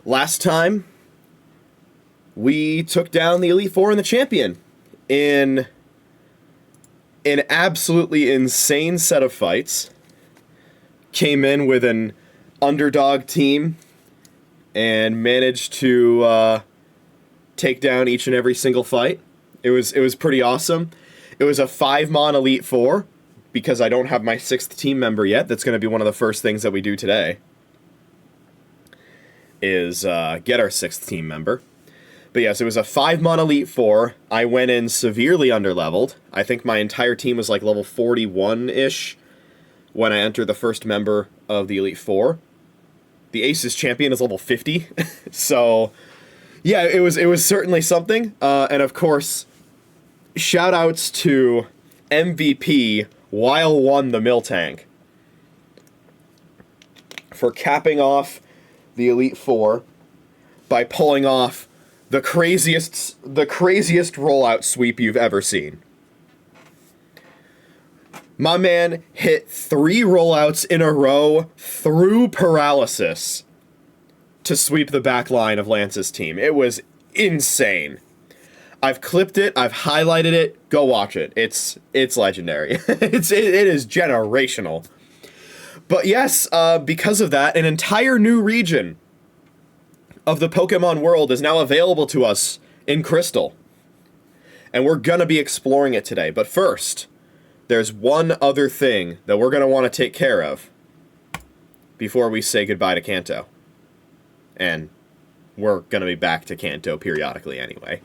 Last time, we took down the Elite Four and the Champion in an absolutely insane set of fights. Came in with an underdog team and managed to take down each and every single fight. It was pretty awesome. It was a 5-mon Elite Four, because I don't have my 6th team member yet. That's going to be one of the first things that we do today, is get our 6th team member. But yes, it was a 5-mon Elite Four. I went in severely underleveled. I think my entire team was like level 41-ish when I entered the first member of the Elite Four. The Aces champion is level 50. So, yeah, it was certainly something. And of course, shoutouts to MVP Weil won the Miltank for capping off the Elite Four by pulling off the craziest rollout sweep you've ever seen. My man hit 3 rollouts in a row through paralysis to sweep the back line of Lance's team. It was insane. I've clipped it. I've highlighted it. Go watch it. It's legendary. it is generational. But yes, because of that, an entire new region of the Pokemon world is now available to us in Crystal. And we're gonna be exploring it today. But first, there's one other thing that we're gonna want to take care of before we say goodbye to Kanto. And we're gonna be back to Kanto periodically anyway.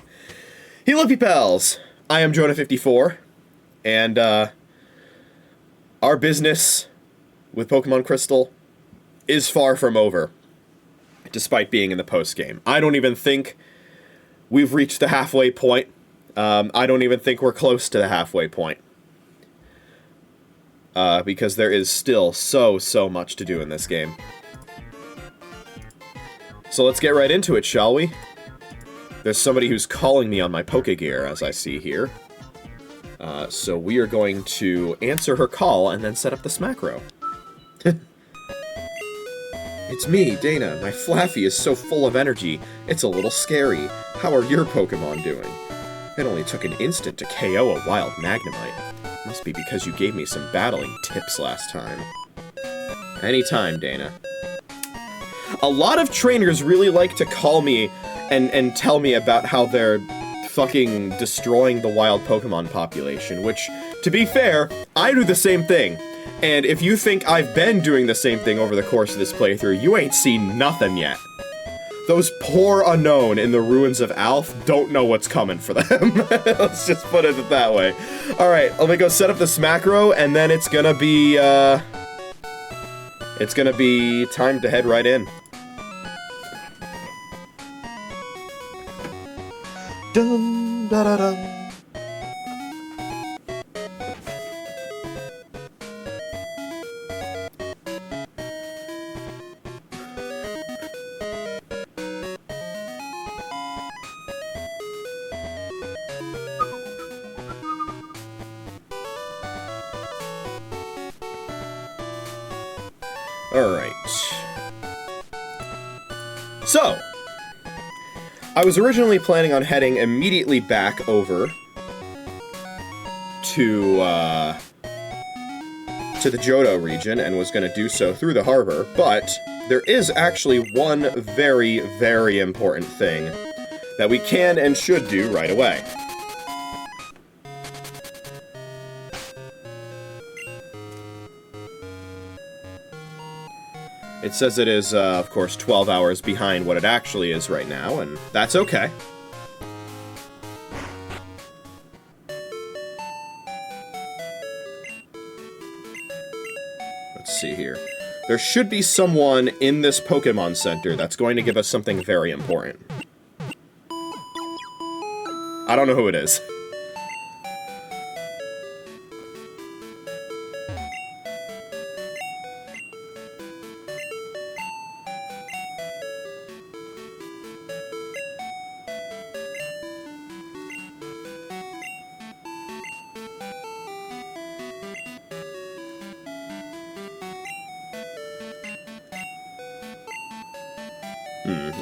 Hello, pals! I am JoeDan54, and our business with Pokemon Crystal is far from over, despite being in the post-game. I don't even think we've reached the halfway point. I don't even think we're close to the halfway point. Because there is still so much to do in this game. So let's get right into it, shall we? There's somebody who's calling me on my Pokegear, as I see here. So we are going to answer her call and then set up the Smackrow. It's me, Dana. My Flaffy is so full of energy, it's a little scary. How are your Pokemon doing? It only took an instant to KO a wild Magnemite. Must be because you gave me some battling tips last time. Anytime, Dana. A lot of trainers really like to call me and tell me about how they're fucking destroying the wild Pokemon population, which, to be fair, I do the same thing. And if you think I've been doing the same thing over the course of this playthrough, you ain't seen nothing yet. Those poor Unknown in the ruins of Alph don't know what's coming for them. Let's just put it that way. Alright, let me go set up the Smackrow, and then it's gonna be time to head right in. Dun da da dun. Alright. So, I was originally planning on heading immediately back over to the Johto region, and was going to do so through the harbor, but there is actually one very, very important thing that we can and should do right away. It says it is, of course, 12 hours behind what it actually is right now, and that's okay. Let's see here. There should be someone in this Pokemon Center that's going to give us something very important. I don't know who it is.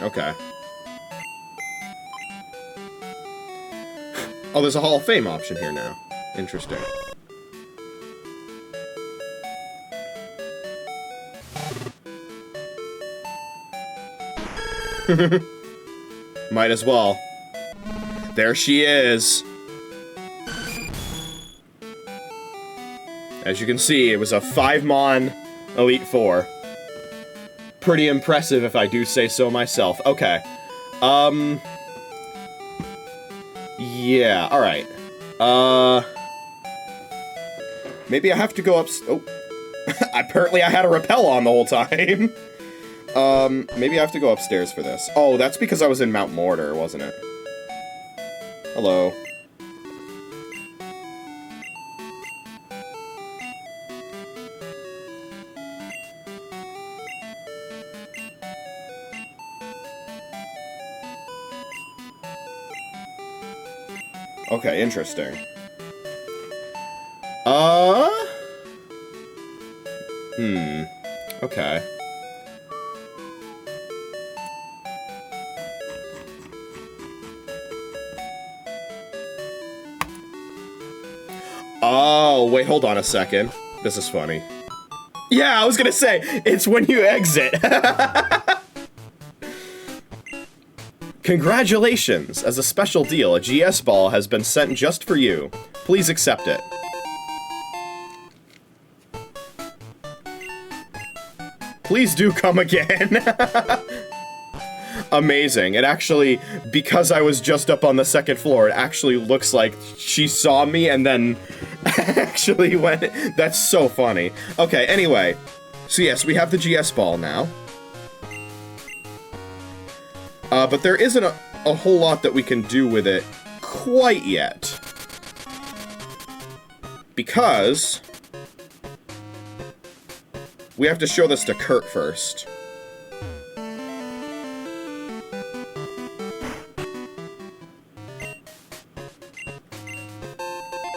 Okay. Oh, there's a Hall of Fame option here now. Interesting. Might as well. There she is. As you can see, it was a 5-mon Elite Four. Pretty impressive if I do say so myself. Okay. Yeah, alright. Maybe I have to go up... Oh. Apparently I had a rappel on the whole time. Maybe I have to go upstairs for this. Oh, that's because I was in Mount Mortar, wasn't it? Hello. Okay, interesting. Okay. Oh, wait, hold on a second. This is funny. Yeah, I was gonna say, it's when you exit. Congratulations! As a special deal, a GS ball has been sent just for you. Please accept it. Please do come again. Amazing. It actually, because I was just up on the second floor, it actually looks like she saw me and then actually went... That's so funny. Okay, anyway. So yes, we have the GS ball now. But there isn't a whole lot that we can do with it quite yet. Because... we have to show this to Kurt first.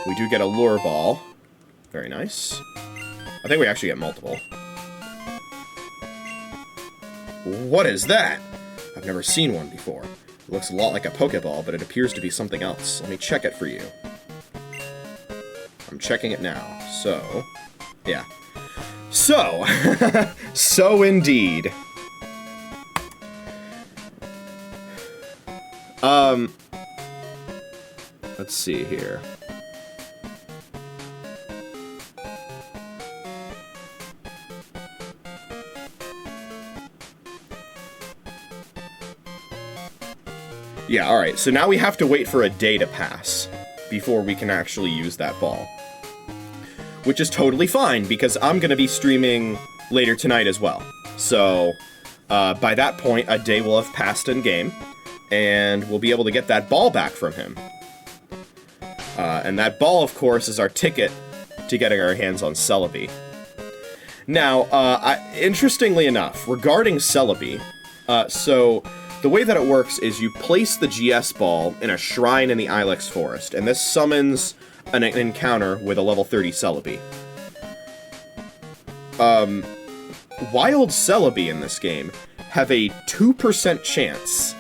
We do get a lure ball. Very nice. I think we actually get multiple. What is that? I've never seen one before. It looks a lot like a Pokeball, but it appears to be something else. Let me check it for you. I'm checking it now. So, yeah. So, so indeed. Let's see here. Yeah, alright, so now we have to wait for a day to pass before we can actually use that ball. Which is totally fine, because I'm gonna be streaming later tonight as well. So, by that point, a day will have passed in-game, and we'll be able to get that ball back from him. And that ball, of course, is our ticket to getting our hands on Celebi. Now, interestingly enough, regarding Celebi, so... the way that it works is you place the GS ball in a shrine in the Ilex Forest, and this summons an encounter with a level 30 Celebi. Wild Celebi in this game have a 2% chance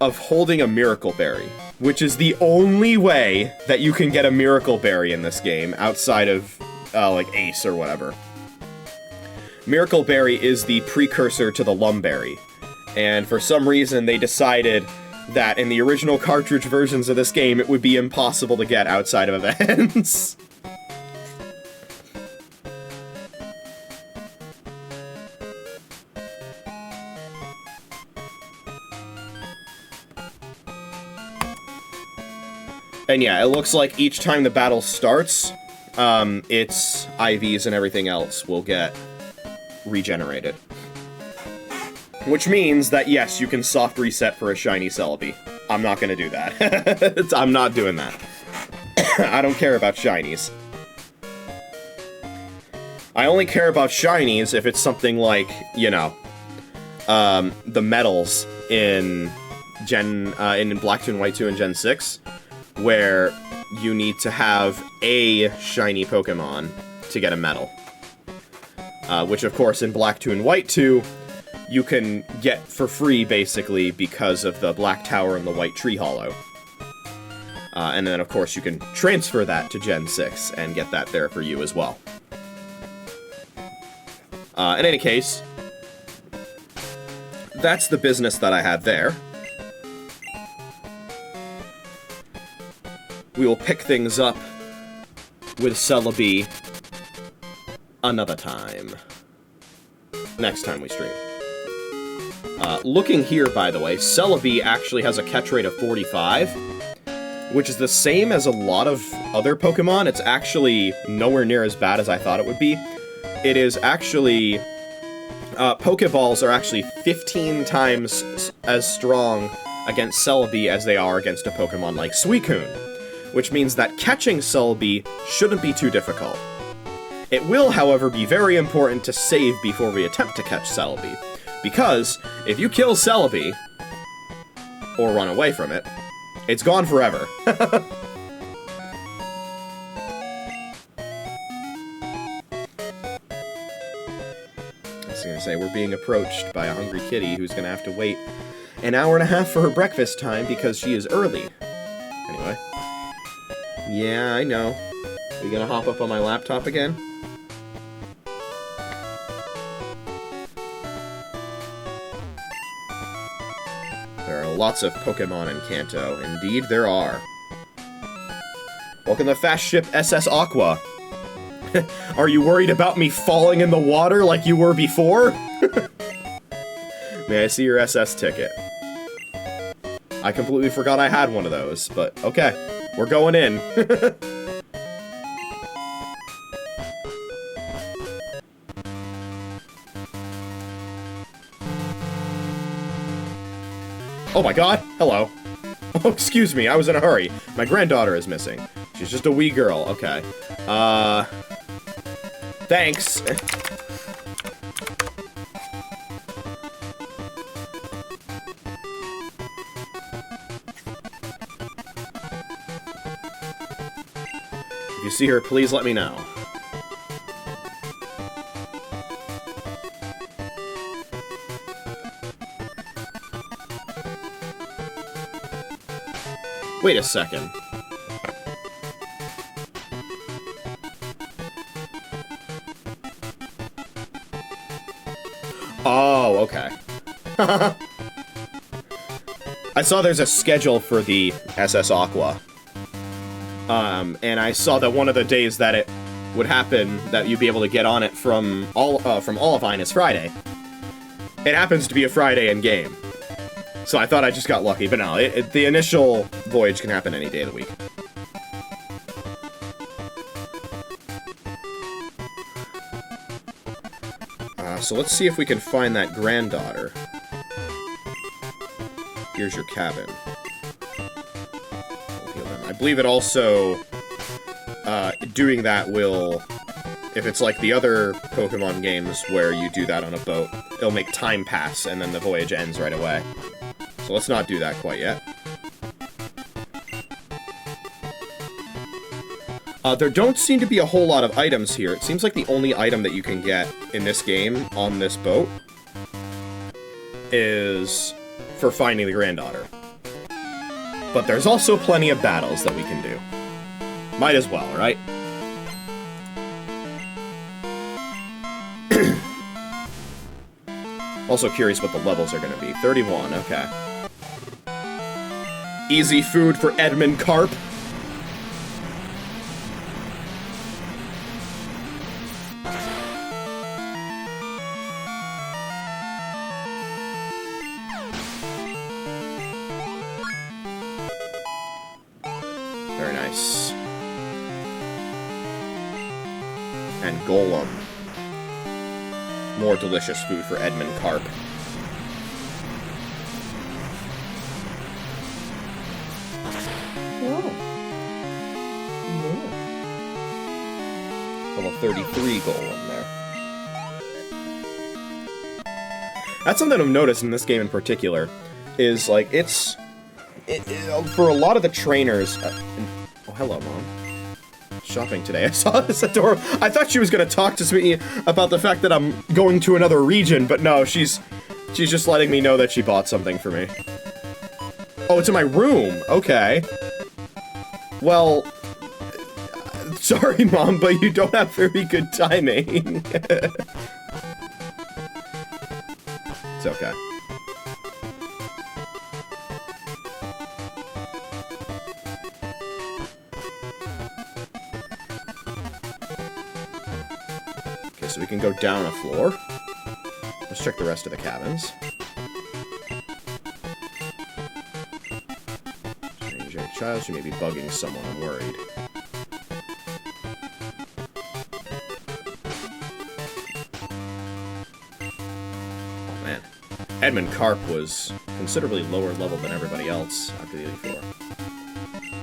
of holding a Miracle Berry, which is the only way that you can get a Miracle Berry in this game, outside of, like, Ace or whatever. Miracle Berry is the precursor to the Lumberry. And for some reason, they decided that in the original cartridge versions of this game, it would be impossible to get outside of events. And yeah, it looks like each time the battle starts, its IVs and everything else will get regenerated. Which means that, yes, you can soft reset for a shiny Celebi. I'm not gonna do that. I'm not doing that. I don't care about shinies. I only care about shinies if it's something like, you know, the medals in in Black 2 and White 2 and Gen 6, where you need to have a shiny Pokemon to get a medal. Which, of course, in Black 2 and White 2, you can get for free, basically, because of the Black Tower and the White Tree Hollow. And then, of course, you can transfer that to Gen 6 and get that there for you as well. In any case, that's the business that I have there. We will pick things up with Celebi another time. Next time we stream. Looking here, by the way, Celebi actually has a catch rate of 45, which is the same as a lot of other Pokemon. It's actually nowhere near as bad as I thought it would be. It is actually... Pokeballs are actually 15 times as strong against Celebi as they are against a Pokemon like Suicune, which means that catching Celebi shouldn't be too difficult. It will, however, be very important to save before we attempt to catch Celebi, because if you kill Celebi, or run away from it, it's gone forever. I was gonna say, we're being approached by a hungry kitty who's gonna have to wait an hour and a half for her breakfast time because she is early. Anyway. Yeah, I know. Are you gonna hop up on my laptop again? There are lots of Pokemon in Kanto. Indeed, there are. Welcome to Fast Ship SS Aqua. Are you worried about me falling in the water like you were before? May I see your SS ticket? I completely forgot I had one of those, but okay. We're going in. Oh my god! Hello. Oh, excuse me, I was in a hurry. My granddaughter is missing. She's just a wee girl. Okay. Thanks. If you see her, please let me know. Wait a second. Oh, okay. I saw there's a schedule for the SS Aqua. And I saw that one of the days that it would happen, that you'd be able to get on it from Olivine is Friday. It happens to be a Friday in game. So I thought I just got lucky, but no, the initial voyage can happen any day of the week. So let's see if we can find that granddaughter. Here's your cabin. I believe it also, doing that will, if it's like the other Pokemon games where you do that on a boat, it'll make time pass and then the voyage ends right away. So let's not do that quite yet. There don't seem to be a whole lot of items here. It seems like the only item that you can get in this game on this boat is for finding the granddaughter. But there's also plenty of battles that we can do. Might as well, right? Also curious what the levels are going to be. 31, okay. Easy food for Edmund Carp. Very nice. And Golem. More delicious food for Edmund Carp. Oh. Yeah. Level 33 Golem there. That's something I've noticed in this game in particular, is like, for a lot of the trainers... oh, hello, Mom. Shopping today. I saw this adorable... I thought she was going to talk to me about the fact that I'm going to another region, but no, she's She's just letting me know that she bought something for me. Oh, it's in my room. Okay. Well, sorry, Mom, but you don't have very good timing. It's okay. Okay, so we can go down a floor. Let's check the rest of the cabins. Strange child, she may be bugging someone, I'm worried. Oh man. Edmund Karp was considerably lower level than everybody else after the 84.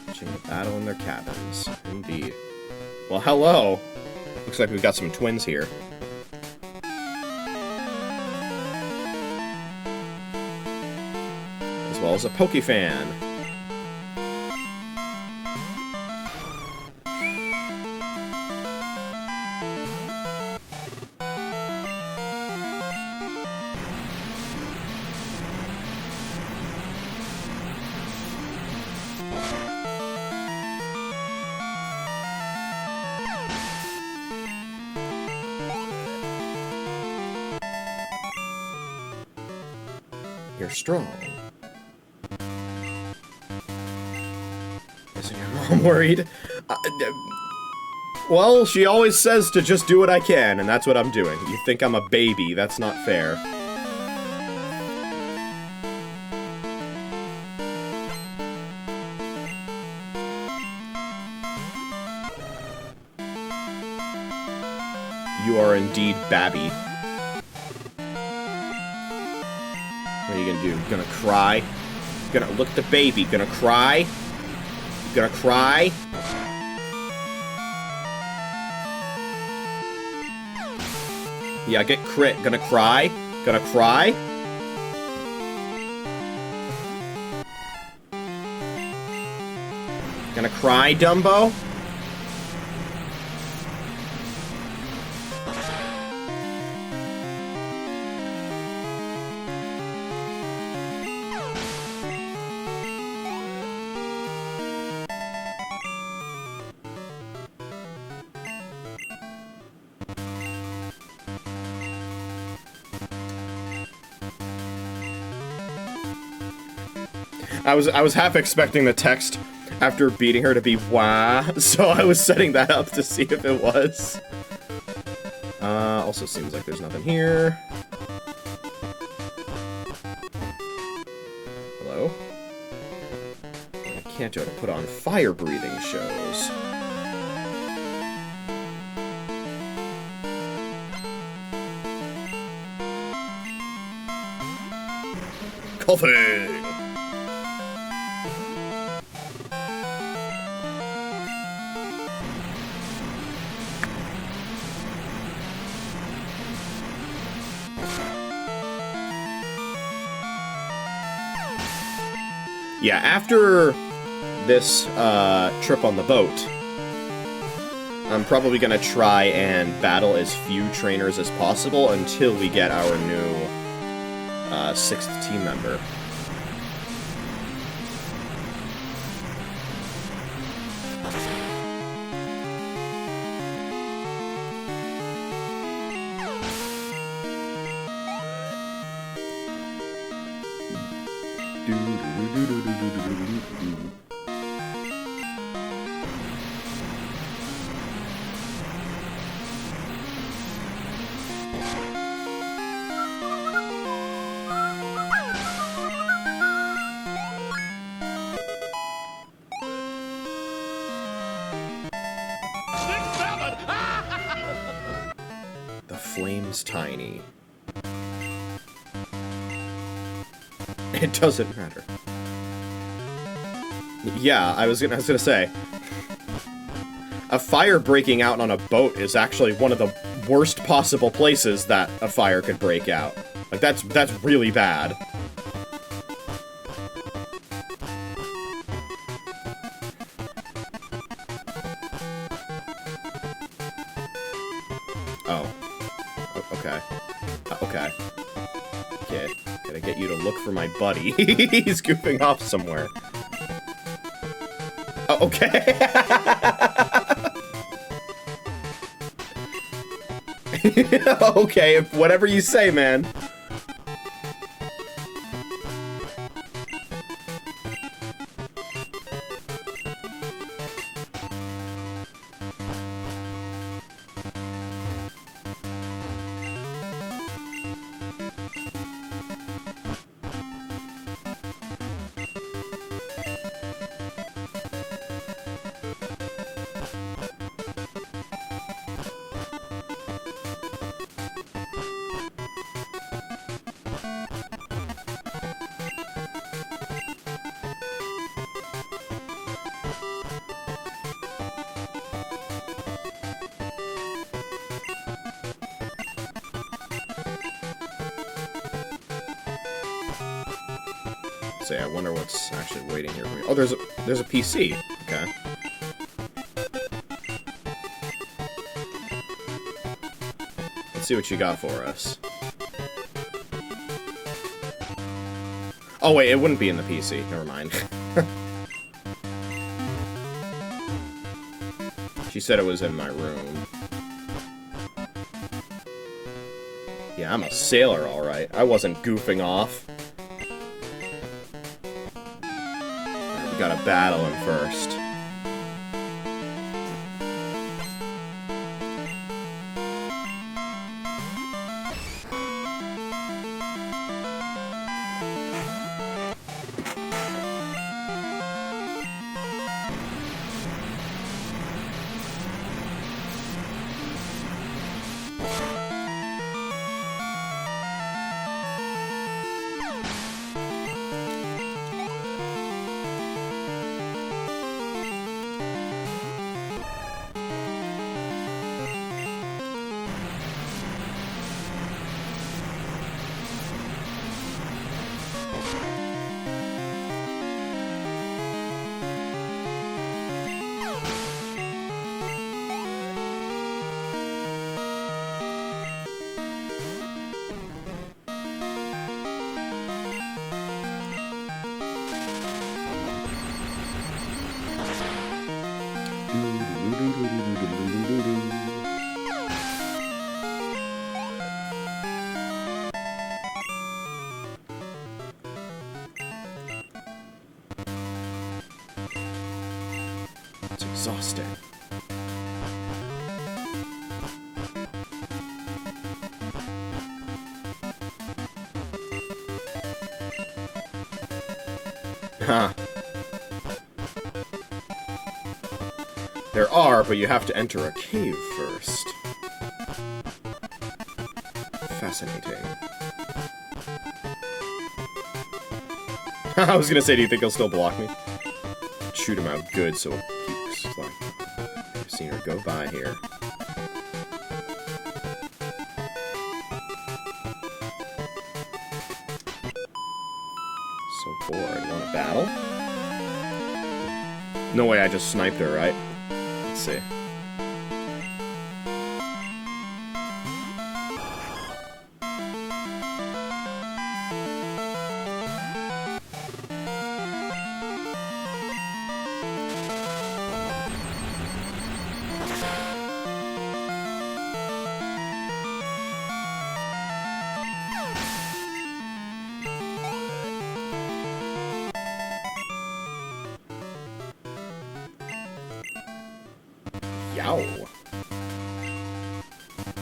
Watching the battle in their cabins. Indeed. Well, hello! Looks like we've got some twins here. As well as a Pokefan. You're strong. Isn't your mom worried? Well, she always says to just do what I can, and that's what I'm doing. You think I'm a baby, that's not fair. You are indeed Babby. What are you gonna do? Gonna cry? Gonna look at the baby? Gonna cry? Gonna cry? Yeah, get crit. Gonna cry? Gonna cry? Gonna cry, Dumbo? I was half expecting the text after beating her to be wah, so I was setting that up to see if it was. Also seems like there's nothing here. Hello? I can't do it to put on fire-breathing shows. Coughing! Yeah, after this trip on the boat, I'm probably gonna try and battle as few trainers as possible until we get our new 6th team member. The flame's tiny. It doesn't matter. Yeah, I was gonna say, a fire breaking out on a boat is actually one of the worst possible places that a fire could break out. Like, that's really bad. Oh. Okay. Okay. Kid. to look for my buddy. He's goofing off somewhere. Oh, okay. Okay, whatever you say, man. Say, I wonder what's actually waiting here for me. Oh, there's a PC. Okay. Let's see what you got for us. Oh wait, it wouldn't be in the PC. Never mind. She said it was in my room. Yeah, I'm a sailor, alright. I wasn't goofing off. We gotta battle him first. It's exhausting. Huh. There are, but you have to enter a cave first. Fascinating. I was gonna say, do you think he'll still block me? Shoot him out good so it keeps like I've seen her go by here. So bored. Want to battle? No way, I just sniped her, right? Let's see. Yow.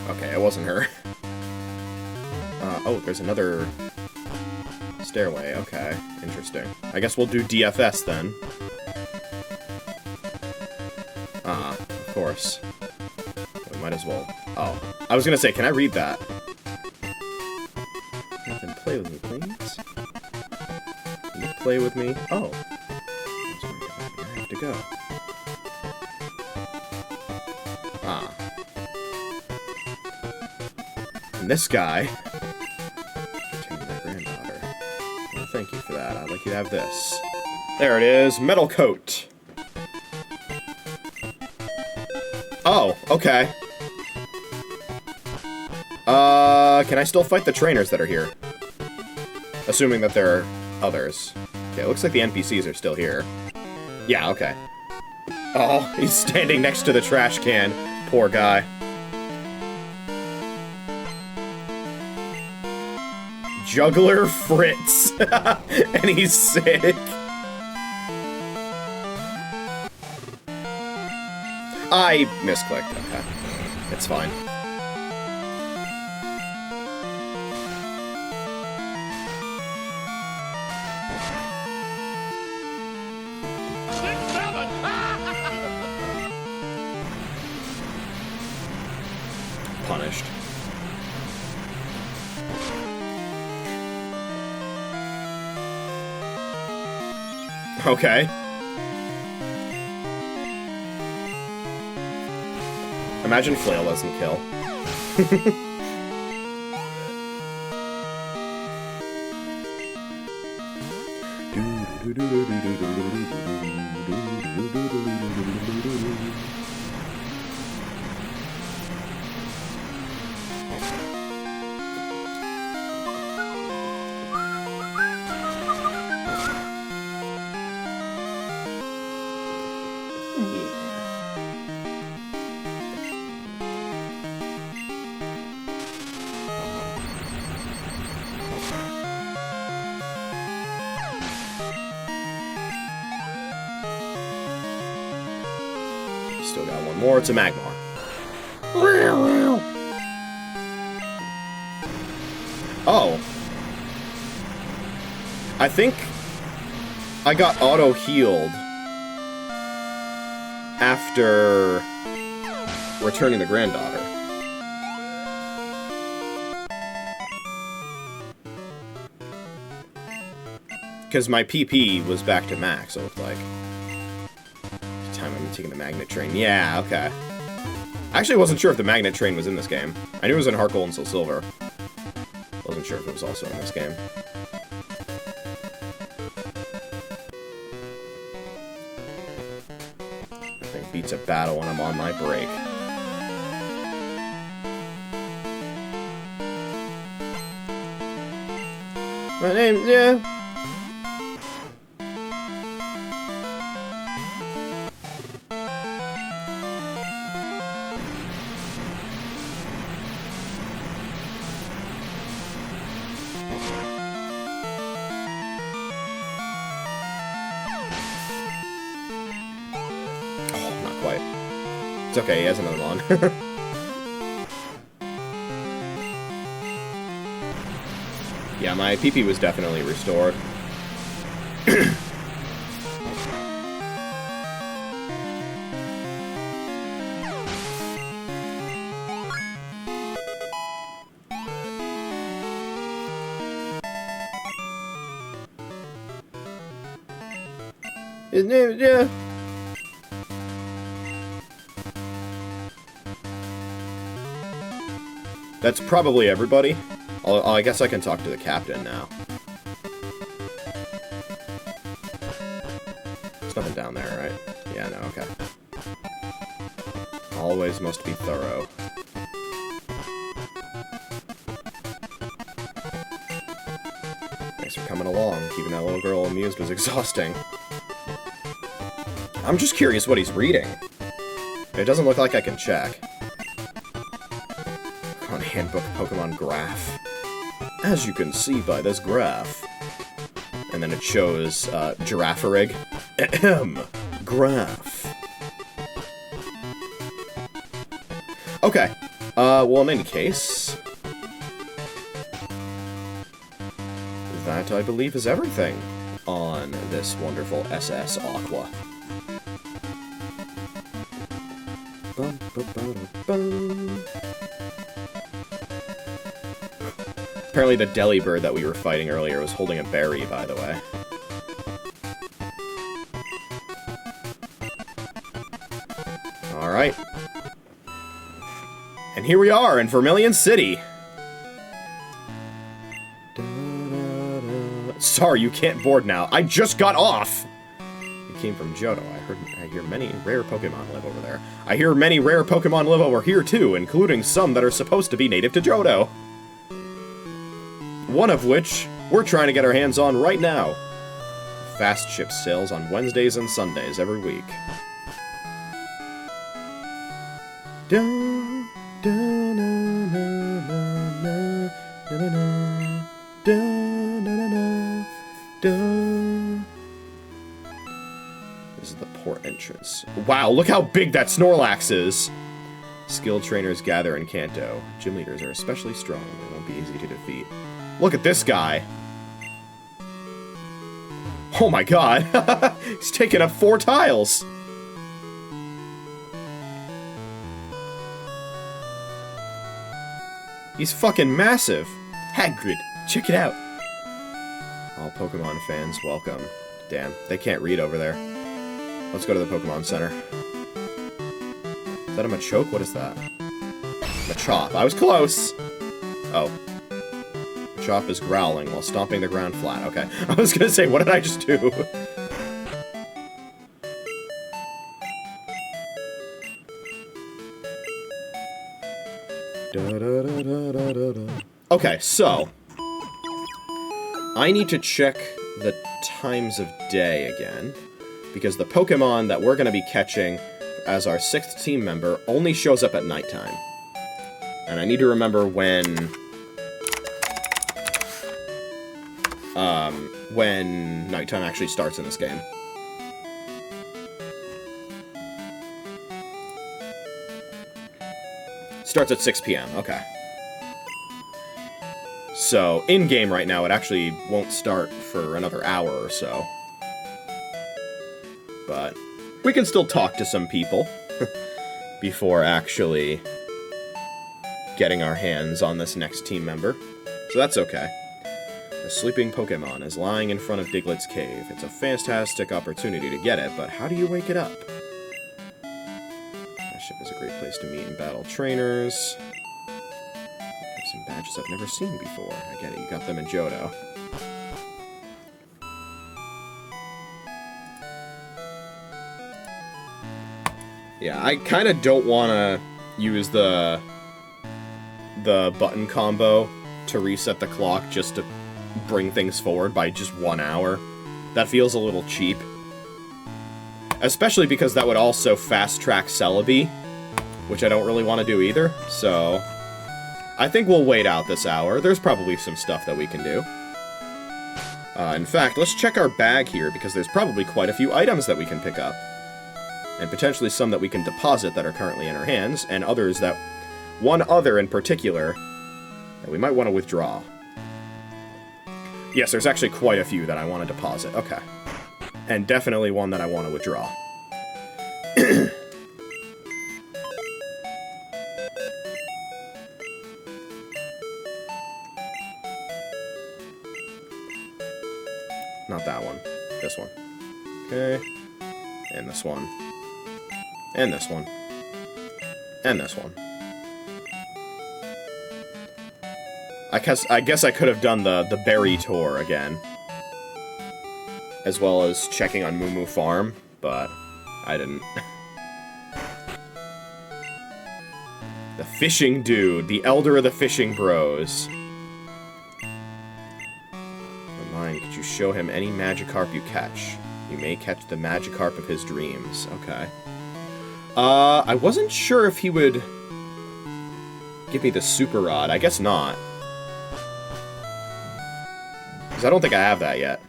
Okay, it wasn't her. Oh, there's another stairway. Okay, interesting. I guess we'll do DFS then. Of course. We might as well. Oh, I was gonna say, can I read that? Then play with me, please. Can you play with me? Oh. I have to go. And this guy, returned my granddaughter. Well, thank you for that. I'd like you to have this. There it is, metal coat. Oh, okay. Can I still fight the trainers that are here? Assuming that there are others. Okay, it looks like the NPCs are still here. Yeah, okay. Oh, he's standing next to the trash can. Poor guy. Juggler Fritz. And he's sick. I misclicked. Okay. It's fine. Punished. Okay. Imagine Flail doesn't kill. Still got one more. It's a Magmar. Oh. I think I got auto-healed after returning the granddaughter. Because my PP was back to max, it looked like. Time I'm taking the magnet train. Yeah, okay. I actually wasn't sure if the magnet train was in this game. I knew it was in Heart Gold and Soul Silver. Wasn't sure if it was also in this game. Nothing beats a battle when I'm on my break. My name's, yeah. It's okay, he has another one. Yeah, my PP was definitely restored. His name, yeah. That's probably everybody. I guess I can talk to the captain now. There's nothing down there, right? Yeah, no, okay. Always must be thorough. Thanks for coming along. Keeping that little girl amused was exhausting. I'm just curious what he's reading. It doesn't look like I can check. Handbook Pokemon graph. As you can see by this graph. And then it shows Giraffarig. Ahem. Graph. Okay. Well, in any case, that, I believe, is everything on this wonderful SS Aqua. Bum, bum, bum, bum. Apparently the Delibird that we were fighting earlier was holding a berry, by the way. Alright. And here we are in Vermilion City. Sorry, you can't board now. I just got off! You came from Johto. I hear many rare Pokemon live over there. I hear many rare Pokemon live over here, too, including some that are supposed to be native to Johto. One of which we're trying to get our hands on right now. Fast ship sails on Wednesdays and Sundays every week. Dun, dun, dun, dun, dun, dun, dun, dun, dun, dun. This is the port entrance. Wow, look how big that Snorlax is! Skilled trainers gather in Kanto. Gym leaders are especially strong. They won't be easy to defeat. Look at this guy! Oh my god! He's taking up 4 tiles! He's fucking massive! Hagrid, check it out! All Pokemon fans, welcome. Damn, they can't read over there. Let's go to the Pokemon Center. Is that a Machoke? What is that? Machop. I was close! Oh. Machop is growling while stomping the ground flat. Okay. I was gonna say, what did I just do? Okay, so I need to check the times of day again, because the Pokemon that we're going to be catching as our 6th team member only shows up at nighttime. And I need to remember when nighttime actually starts in this game. Starts at 6 p.m. Okay. So, in-game right now, it actually won't start for another hour or so. But we can still talk to some people before actually getting our hands on this next team member. So that's okay. The sleeping Pokemon is lying in front of Diglett's cave. It's a fantastic opportunity to get it, but how do you wake it up? That ship is a great place to meet and battle trainers. Have some badges I've never seen before. I get it, you got them in Johto. Yeah, I kind of don't want to use the button combo to reset the clock just to bring things forward by just 1 hour. That feels a little cheap. Especially because that would also fast-track Celebi, which I don't really want to do either, so I think we'll wait out this hour. There's probably some stuff that we can do. In fact, let's check our bag here, because there's probably quite a few items that we can pick up. And potentially some that we can deposit that are currently in our hands, and others that... one other in particular that we might want to withdraw. Yes, there's actually quite a few that I want to deposit. Okay. And definitely one that I want to withdraw. Not that one. This one. Okay. And this one. And this one. And this one. I guess I could have done the berry tour again. As well as checking on Moo Moo Farm, but I didn't. The fishing dude, the elder of the fishing bros. Remind, could you show him any Magikarp you catch? You may catch the Magikarp of his dreams. Okay. I wasn't sure if he would give me the Super Rod. I guess not. Because I don't think I have that yet.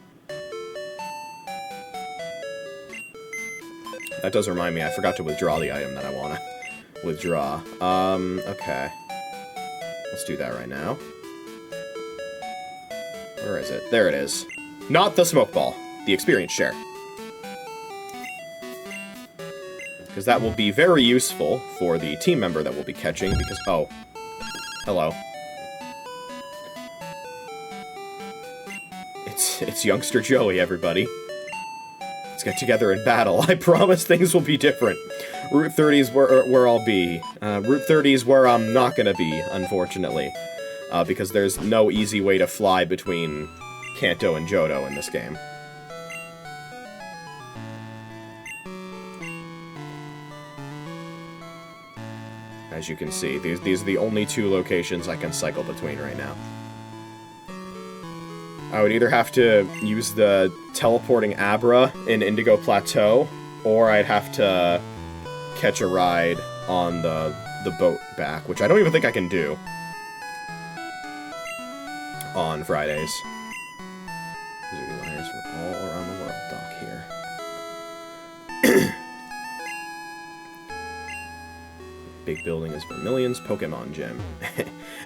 That does remind me, I forgot to withdraw the item that I want to withdraw. Okay. Let's do that right now. Where is it? There it is. Not the smoke ball. The experience share. Because that will be very useful for the team member that we'll be catching, because... oh. Hello. It's youngster Joey, everybody. Let's get together in battle. I promise things will be different. Route 30 is where I'll be. Route 30 is where I'm not gonna be, unfortunately. Because there's no easy way to fly between Kanto and Johto in this game. As you can see, these are the only 2 locations I can cycle between right now. I would either have to use the teleporting Abra in Indigo Plateau, or I'd have to catch a ride on the boat back, which I don't even think I can do on Fridays. Liners from all around the world dock here. Big building is Vermilion's Pokémon Gym.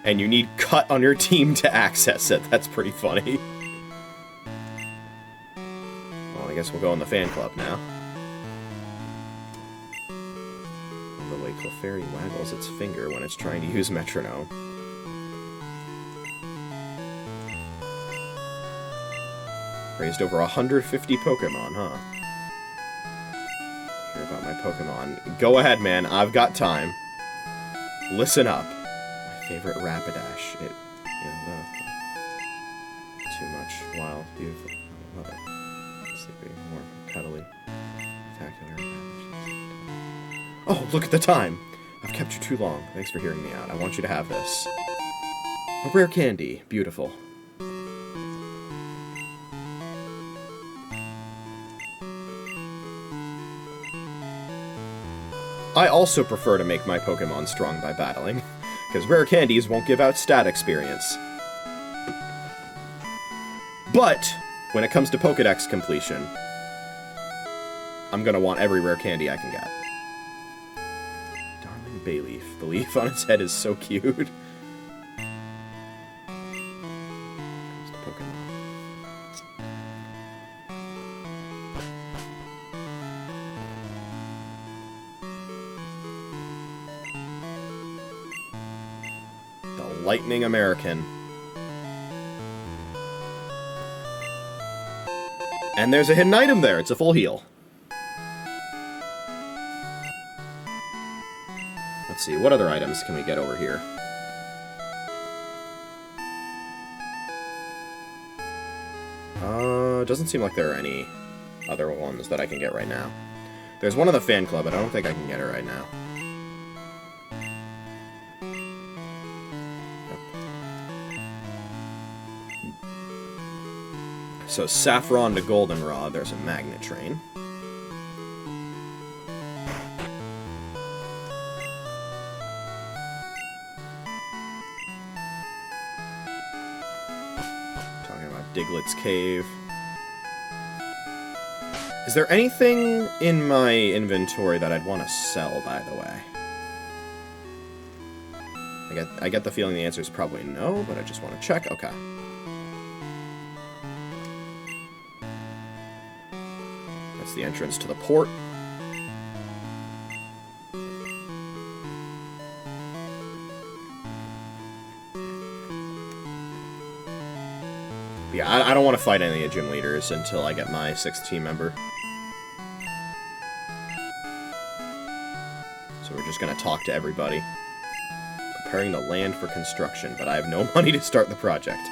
And you need Cut on your team to access it. That's pretty funny. Well, I guess we'll go in the fan club now. The way Clefairy waggles its finger when it's trying to use metronome. Raised over 150 Pokemon, huh? Hear about my Pokemon. Go ahead, man. I've got time. Listen up. My favorite Rapidash. It too much. Wild. Beautiful. I love it. Sleepy. More cuddly. Spectacular. Oh, look at the time. I've kept you too long. Thanks for hearing me out. I want you to have this. A rare candy. Beautiful. I also prefer to make my Pokemon strong by battling, because rare candies won't give out stat experience. But, when it comes to Pokedex completion, I'm gonna want every rare candy I can get. Darling Bayleaf. The leaf on its head is so cute. Lightning American. And there's a hidden item there. It's a full heal. Let's see, what other items can we get over here? Doesn't seem like there are any other ones that I can get right now. There's one in the fan club, but I don't think I can get it right now. So, Saffron to Goldenrod, there's a Magnet Train. Talking about Diglett's Cave. Is there anything in my inventory that I'd want to sell, by the way? I get the feeling the answer is probably no, but I just want to check. Okay. The entrance to the port. Yeah, I don't want to fight any of the gym leaders until I get my 6th team member. So we're just going to talk to everybody. Preparing the land for construction, but I have no money to start the project.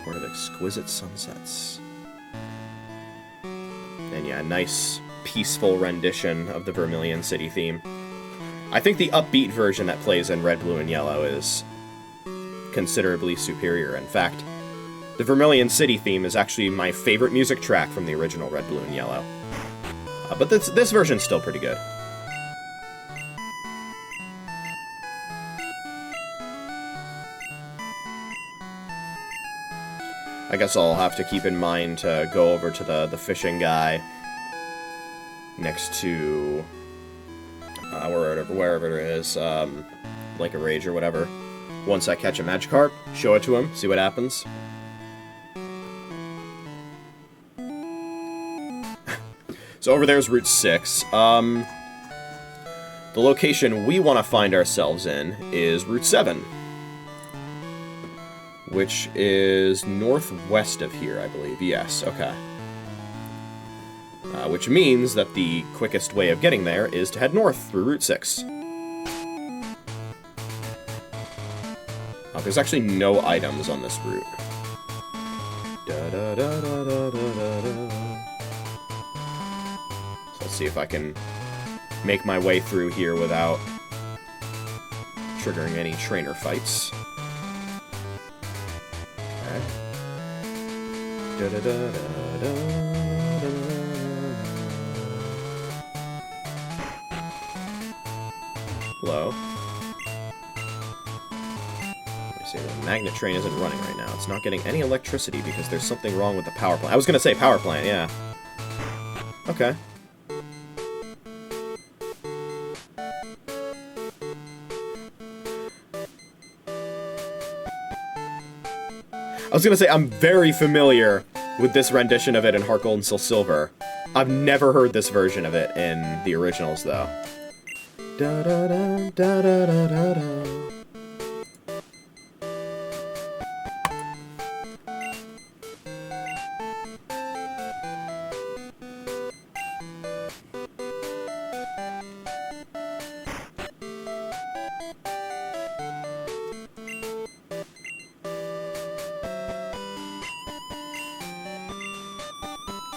Of exquisite sunsets. And yeah, nice, peaceful rendition of the Vermilion City theme. I think the upbeat version that plays in Red, Blue, and Yellow is considerably superior. In fact, the Vermilion City theme is actually my favorite music track from the original Red, Blue, and Yellow. But this version's still pretty good. I guess I'll have to keep in mind to go over to the fishing guy next to wherever it is, Lake of Rage or whatever. Once I catch a Magikarp, show it to him, see what happens. So over there's Route 6. The location we want to find ourselves in is Route 7. Which is northwest of here, I believe. Yes, okay. Which means that the quickest way of getting there is to head north through Route 6. There's actually no items on this route. So let's see if I can make my way through here without triggering any trainer fights. Hello. See, the magnet train isn't running right now. It's not getting any electricity because there's something wrong with the power plant. I was gonna say power plant, yeah. Okay. I was gonna say, I'm very familiar with this rendition of it in Heart Gold and Soul Silver. I've never heard this version of it in the originals, though. Da da da da da da da da.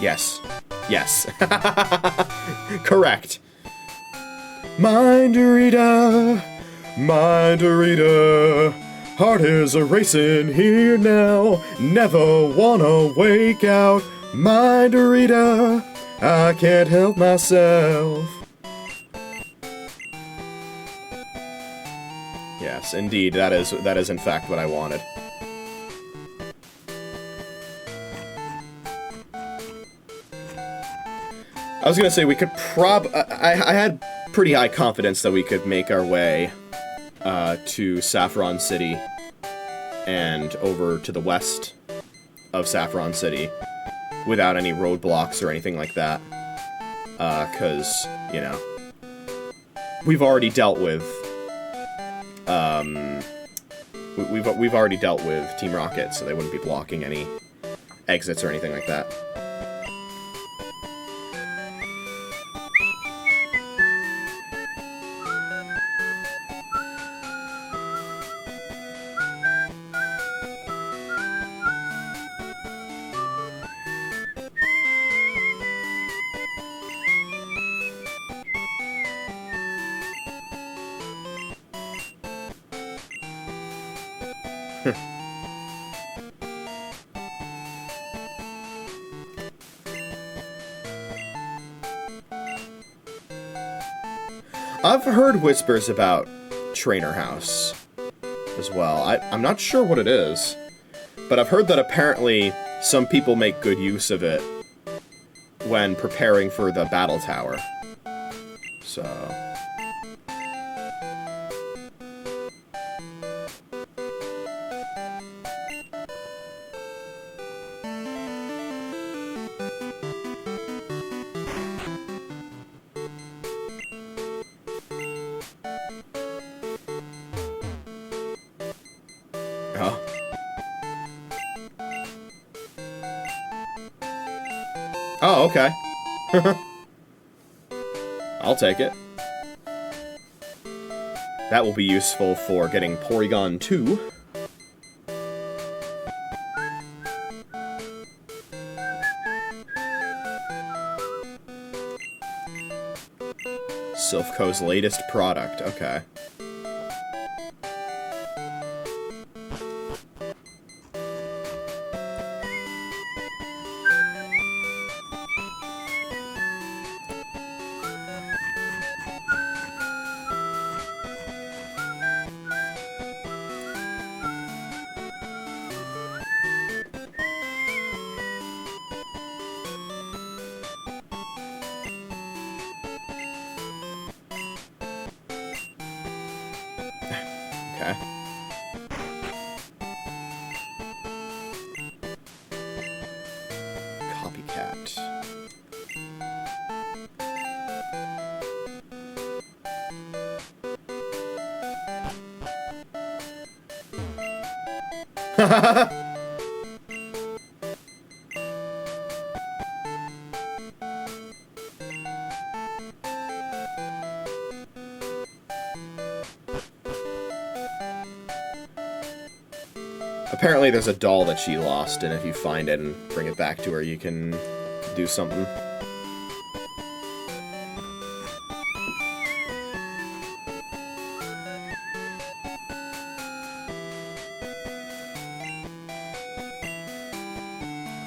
Yes. Yes. Correct. Minderita, Minderita, heart is a racing here now, never wanna wake out. Minderita, I can't help myself. Yes, indeed, that is in fact what I wanted. I was gonna say we could I had pretty high confidence that we could make our way to Saffron City and over to the west of Saffron City without any roadblocks or anything like that. 'Cause, you know, we've already dealt with we've already dealt with Team Rocket, so they wouldn't be blocking any exits or anything like that. I've heard whispers about Trainer House as well. I'm not sure what it is, but I've heard that apparently some people make good use of it when preparing for the battle tower. So... Oh, okay. I'll take it. That will be useful for getting Porygon 2. Silphco's latest product, okay. Okay. Copycat. Apparently there's a doll that she lost, and if you find it and bring it back to her, you can do something.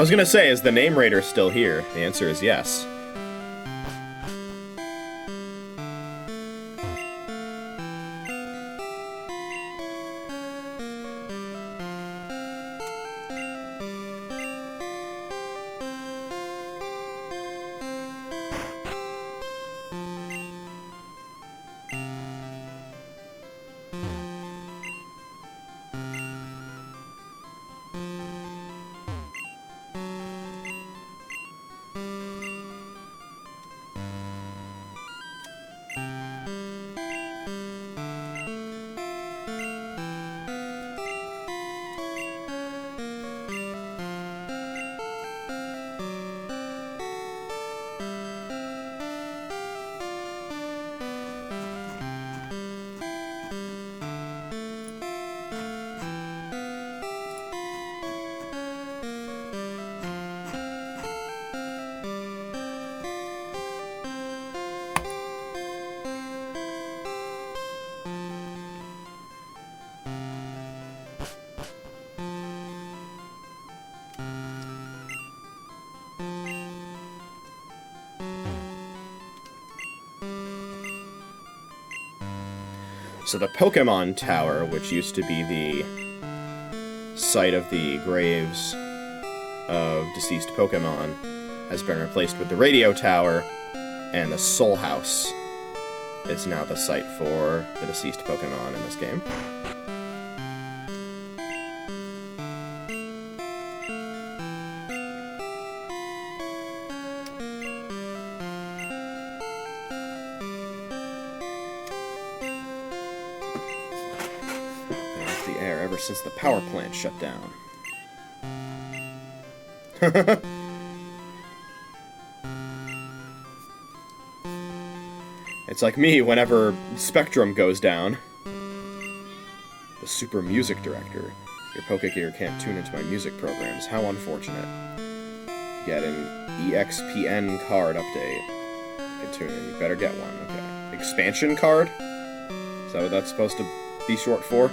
I was gonna say, is the name raider still here? The answer is yes. So the Pokémon Tower, which used to be the site of the graves of deceased Pokémon, has been replaced with the Radio Tower, and the Soul House is now the site for the deceased Pokémon in this game. Since the power plant shut down. It's like me whenever Spectrum goes down. The super music director. Your Pokegear can't tune into my music programs. How unfortunate. You get an EXPN card update. You can tune in. You better get one. Okay. Expansion card? Is that what that's supposed to be short for?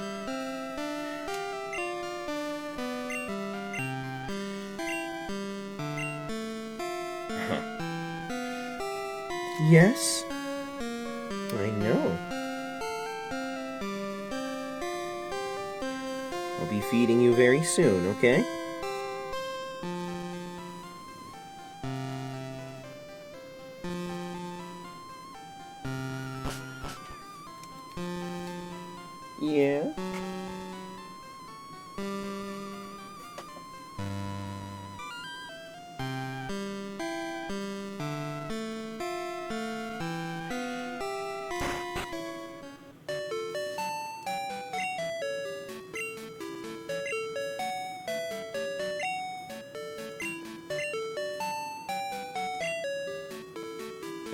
Yes, I know. I'll be feeding you very soon, okay? Yeah?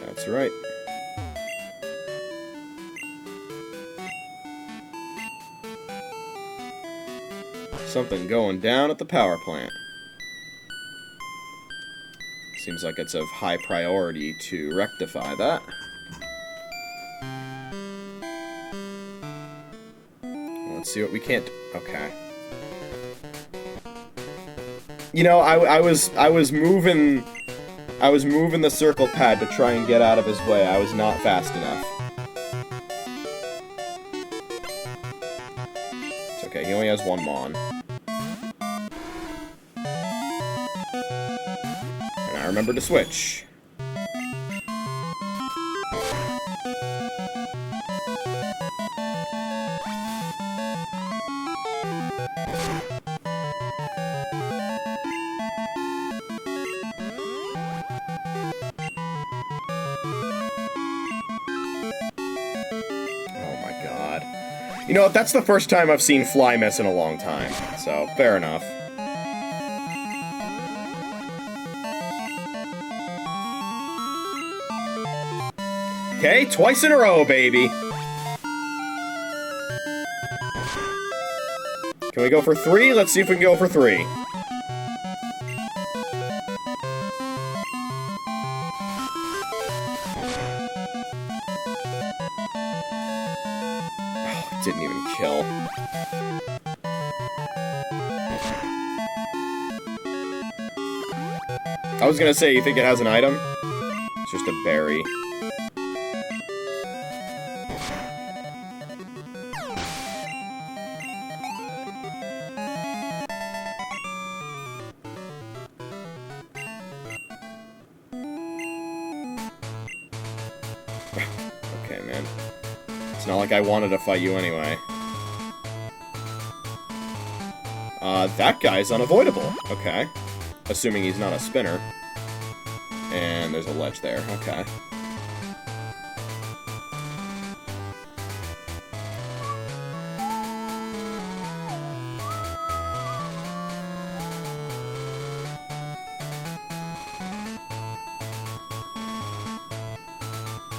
That's right. Something going down at the power plant. Seems like it's of high priority to rectify that. Let's see what we can't... Okay. You know, I was moving the circle pad to try and get out of his way. I was not fast enough. It's okay, he only has one Mon. And I remembered to switch. You know, that's the first time I've seen Fly miss in a long time, so fair enough. Okay, twice in a row, baby. Can we go for 3? Let's see if we can go for 3. Didn't even kill. I was gonna say, you think it has an item? It's just a berry. Okay, man. It's not like I wanted to fight you anyway. That guy's unavoidable. Okay. Assuming he's not a spinner. And there's a ledge there. Okay.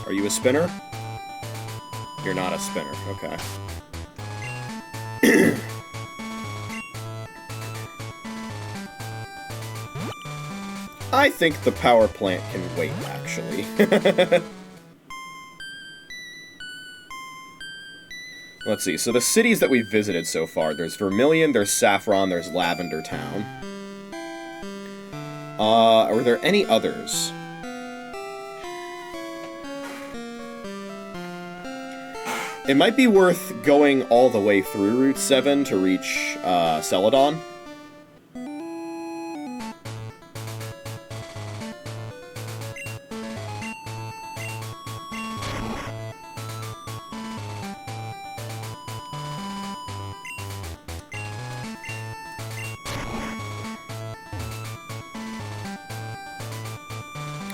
Are you a spinner? You're not a spinner. Okay. I think the power plant can wait, actually. Let's see, so the cities that we've visited so far, there's Vermilion, there's Saffron, there's Lavender Town. Are there any others? It might be worth going all the way through Route 7 to reach, Celadon.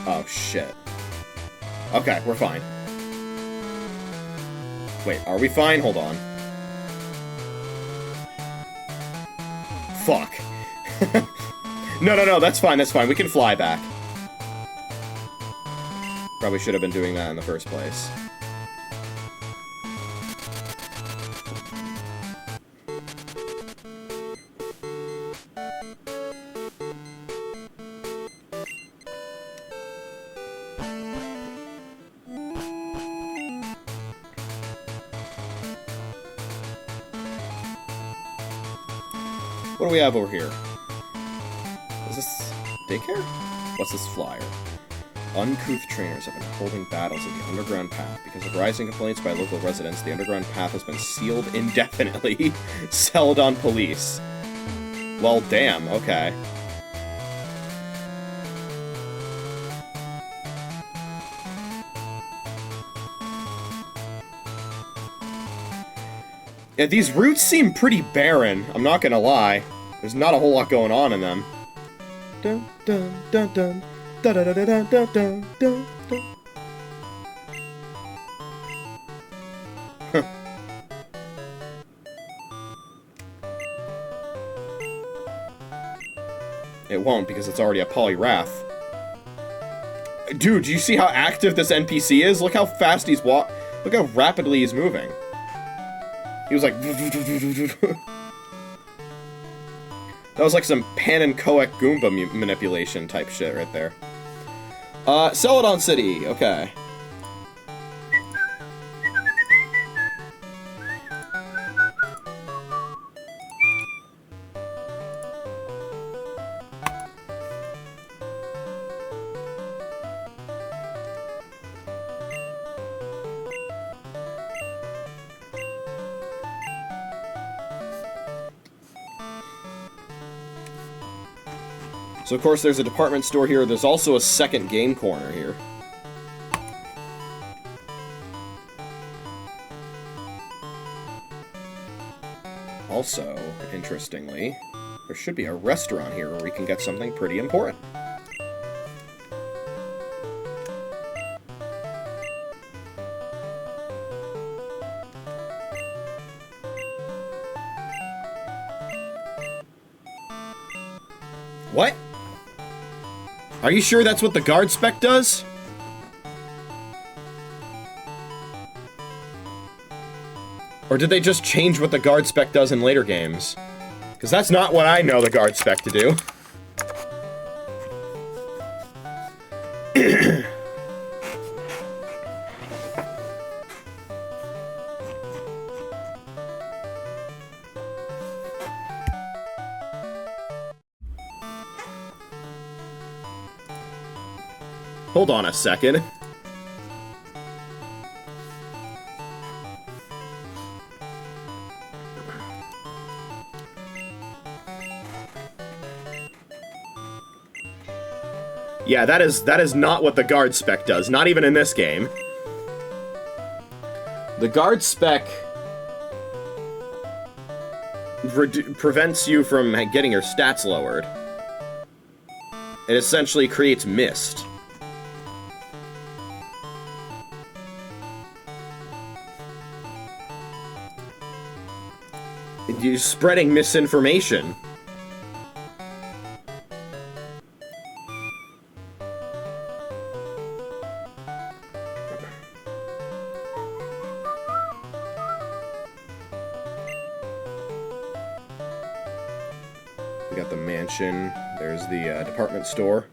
Oh, shit. Okay, we're fine. Wait, are we fine? Hold on. Fuck. No, that's fine, that's fine. We can fly back. Probably should have been doing that in the first place. What do we have over here? Is this daycare? What's this flyer? Uncouth trainers have been holding battles in the underground path. Because of rising complaints by local residents, the underground path has been sealed indefinitely. Celadon police. Well, damn, okay. Yeah, these routes seem pretty barren, I'm not gonna lie. There's not a whole lot going on in them. Dun dun dun dun dun dun dun dun dun dun dun dun. Huh. It won't, because it's already a polyrath. Dude, do you see how active this NPC is? Look how fast he's look how rapidly he's moving. He was like... That was like some Pan and Coec Goomba manipulation type shit right there. Celadon City, okay. So, of course, there's a department store here. There's also a second game corner here. Also, interestingly, there should be a restaurant here where we can get something pretty important. What? Are you sure that's what the guard spec does? Or did they just change what the guard spec does in later games? Because that's not what I know the guard spec to do. Hold on a second. Yeah, that is not what the guard spec does, not even in this game. The guard spec prevents you from getting your stats lowered. It essentially creates mist. You're spreading misinformation. We got the mansion. There's the department store.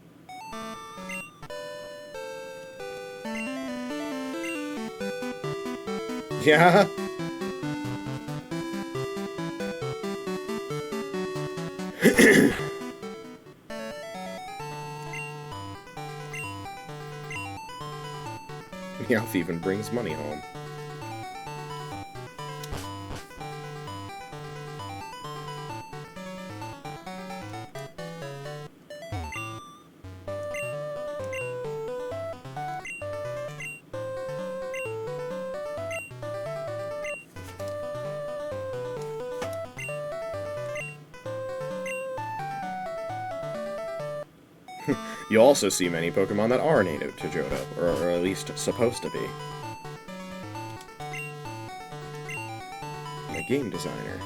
Yeah. Meowth even brings money home. You also see many Pokemon that are native to Johto, or at least supposed to be. I'm a game designer.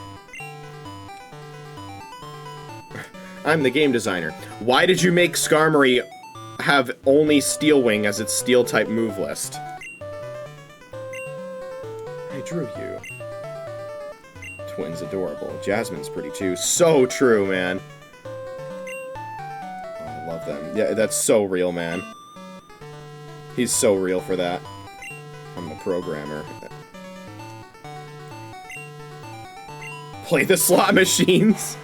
I'm the game designer. Why did you make Skarmory have only Steel Wing as its Steel-type move list? I drew you. Twin's adorable. Jasmine's pretty too. So true, man. Love them. Yeah, that's so real, man. He's so real for that. I'm the programmer. Play the slot machines!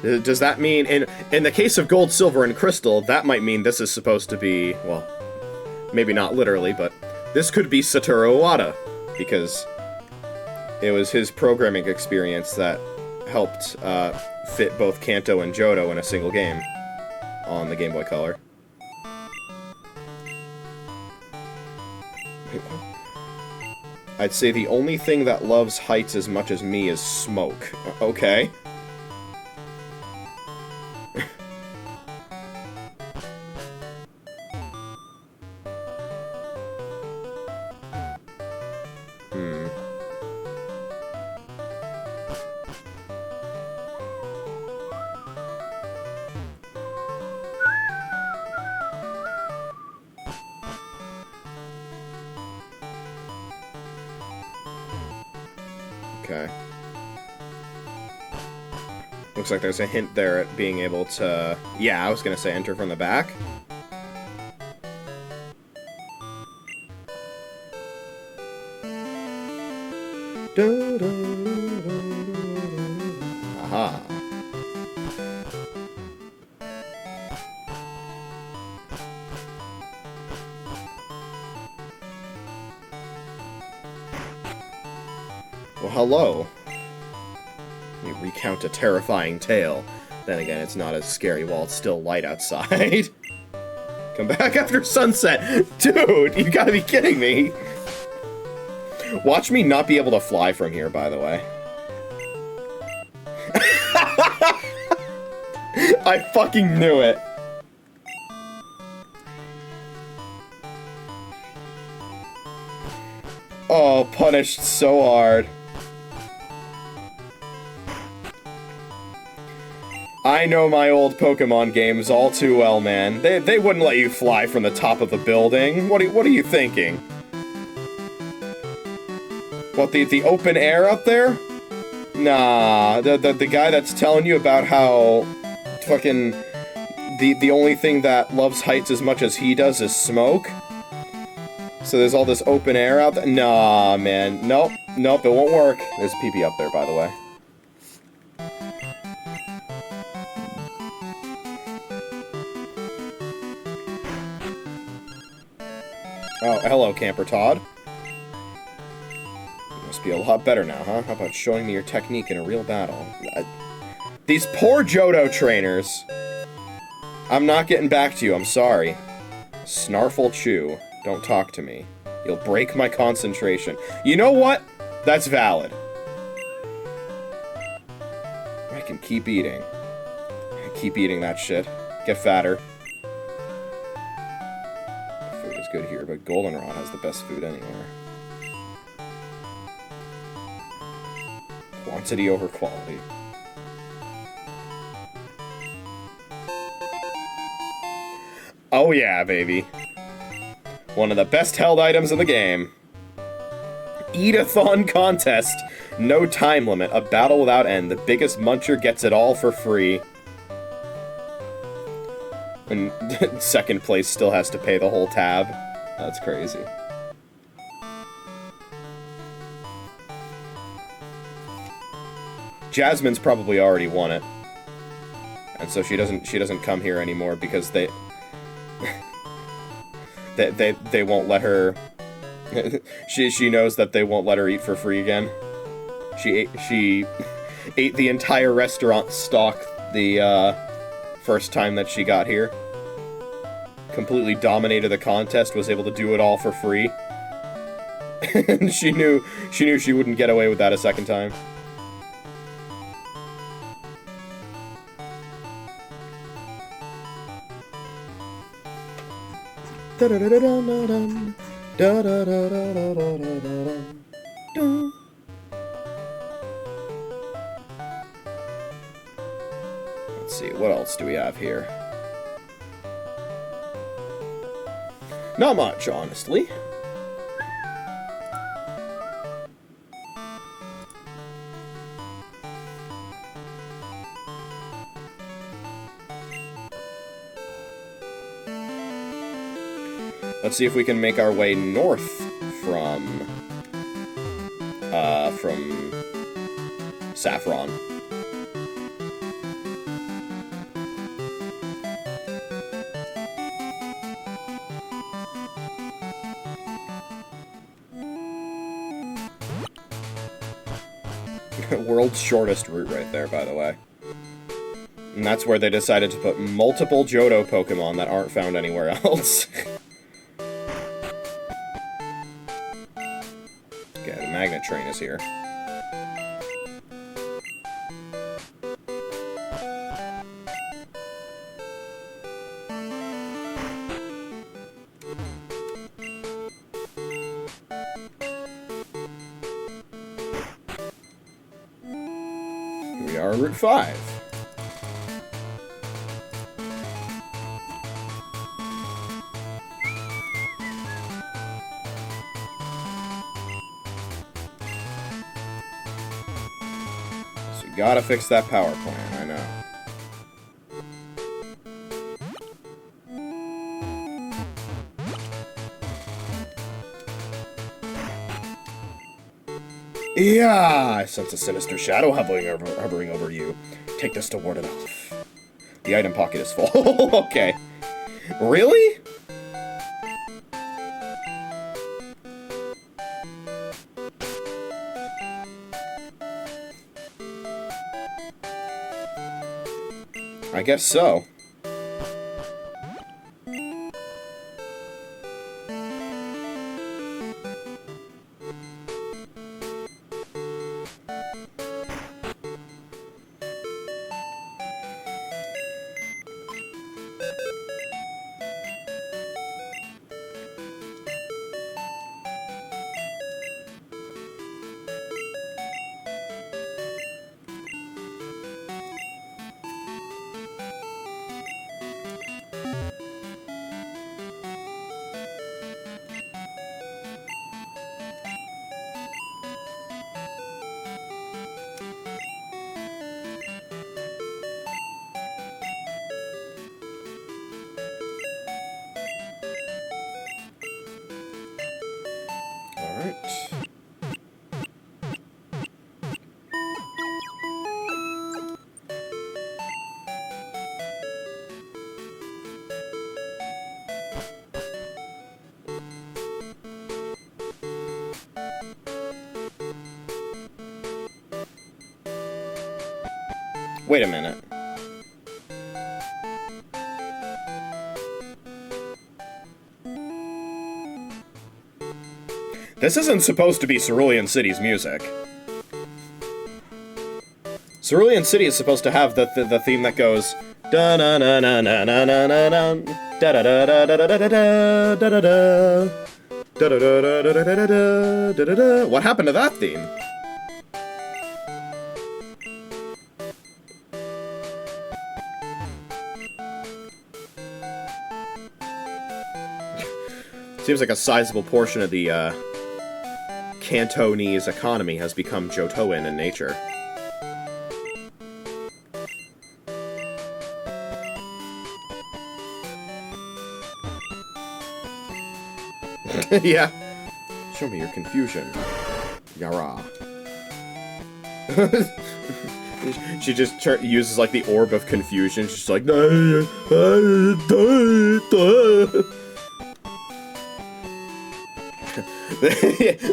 Does that mean, in the case of Gold, Silver, and Crystal, that might mean this is supposed to be, well, maybe not literally, but this could be Satoru Iwata, because it was his programming experience that helped, fit both Kanto and Johto in a single game on the Game Boy Color. I'd say the only thing that loves heights as much as me is smoke. Okay. Okay. Looks like there's a hint there at being able to... Yeah, I was gonna say enter from the back. Aha. Well, hello. You recount a terrifying tale. Then again, it's not as scary while it's still light outside. Come back after sunset! Dude, you gotta be kidding me! Watch me not be able to fly from here, by the way. I fucking knew it! Oh, punished so hard. I know my old Pokemon games all too well, man. They wouldn't let you fly from the top of the building. What are you thinking? What, the open air up there? Nah, the guy that's telling you about how fucking the only thing that loves heights as much as he does is smoke. So there's all this open air out there. Nah, man. Nope, it won't work. There's a PP up there, by the way. Oh, hello, Camper Todd. You must be a lot better now, huh? How about showing me your technique in a real battle? These poor Johto trainers. I'm not getting back to you, I'm sorry. Snarful Chew. Don't talk to me. You'll break my concentration. You know what? That's valid. I can keep eating. Keep eating that shit. Get fatter. Food is good here, but Goldenrod has the best food anywhere. Quantity over quality. Oh yeah, baby. One of the best held items in the game. Eat-a-thon contest. No time limit. A battle without end. The biggest muncher gets it all for free. And second place still has to pay the whole tab. That's crazy. Jasmine's probably already won it. And so she doesn't come here anymore because they won't let her. she knows that they won't let her eat for free again. She ate the entire restaurant stock the first time that she got here. Completely dominated the contest, was able to do it all for free. And she knew she wouldn't get away with that a second time. Let's see, what else do we have here? Not much, honestly. Let's see if we can make our way north from Saffron. World's shortest route right there, by the way. And that's where they decided to put multiple Johto Pokemon that aren't found anywhere else. Okay, the Magnet Train is here. Here we are on Route 5. Gotta fix that power plant, I know. Yeah, I sense a sinister shadow hovering over you. Take this to ward it off. The item pocket is full. Okay. Really? I guess so. Wait a minute. This isn't supposed to be Cerulean City's music. Cerulean City is supposed to have the theme that goes da na na na na na na na na da da da da da da da da da da da da da da da da da da. What happened to that theme? Seems like a sizable portion of the Cantonese economy has become Johtoan in nature. Yeah. Show me your confusion. Yara. She just uses, like, the orb of confusion. She's like...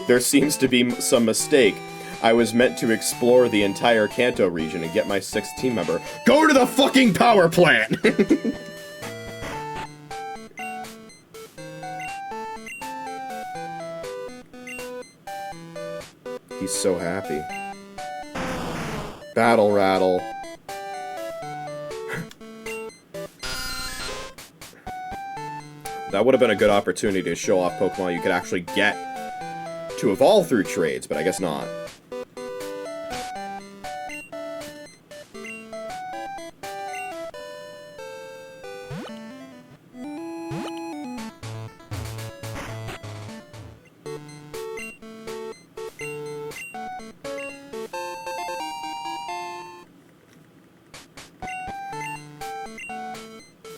There seems to be some mistake. I was meant to explore the entire Kanto region and get my 6th team member. Go to the fucking power plant! He's so happy. Battle rattle. That would have been a good opportunity to show off Pokemon you could actually get to evolve through trades, but I guess not.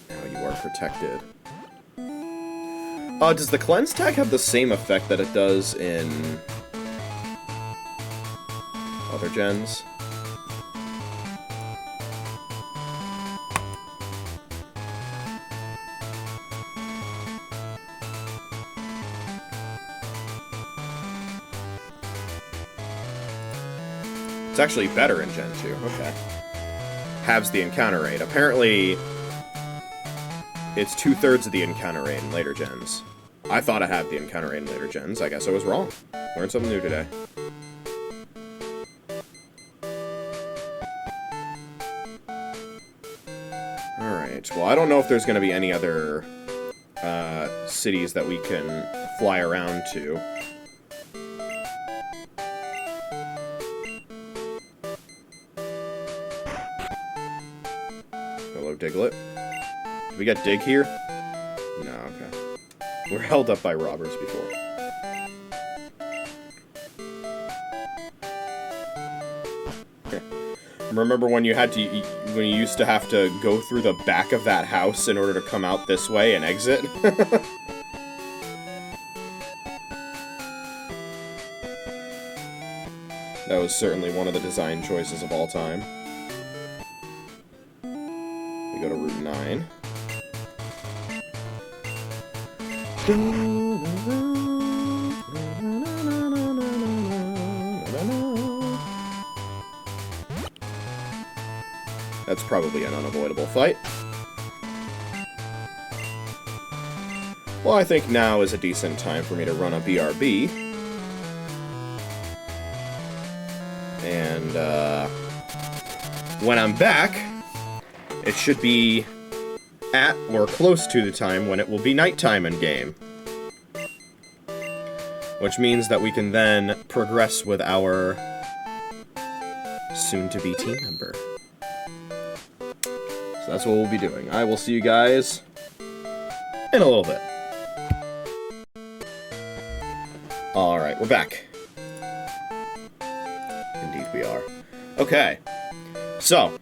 Now you are protected. Does the cleanse tag have the same effect that it does in other gens? It's actually better in Gen 2. Okay. Halves the encounter rate. Apparently, it's 2/3 of the encounter rate in later gens. I thought I had the encounter rate in later gens. I guess I was wrong. Learned something new today. Alright, well, I don't know if there's going to be any other cities that we can fly around to. Hello, Diglett. Did we get Dig here? No, okay. We're held up by robbers before. Okay. Remember when you had to, when you used to have to go through the back of that house in order to come out this way and exit? That was certainly one of the design choices of all time. We go to Route 9. That's probably an unavoidable fight. Well, I think now is a decent time for me to run a BRB. And, when I'm back, it should be at or close to the time when it will be nighttime in-game. Which means that we can then progress with our soon-to-be team member. So that's what we'll be doing. I will see you guys in a little bit. Alright, we're back. Indeed we are. Okay. So,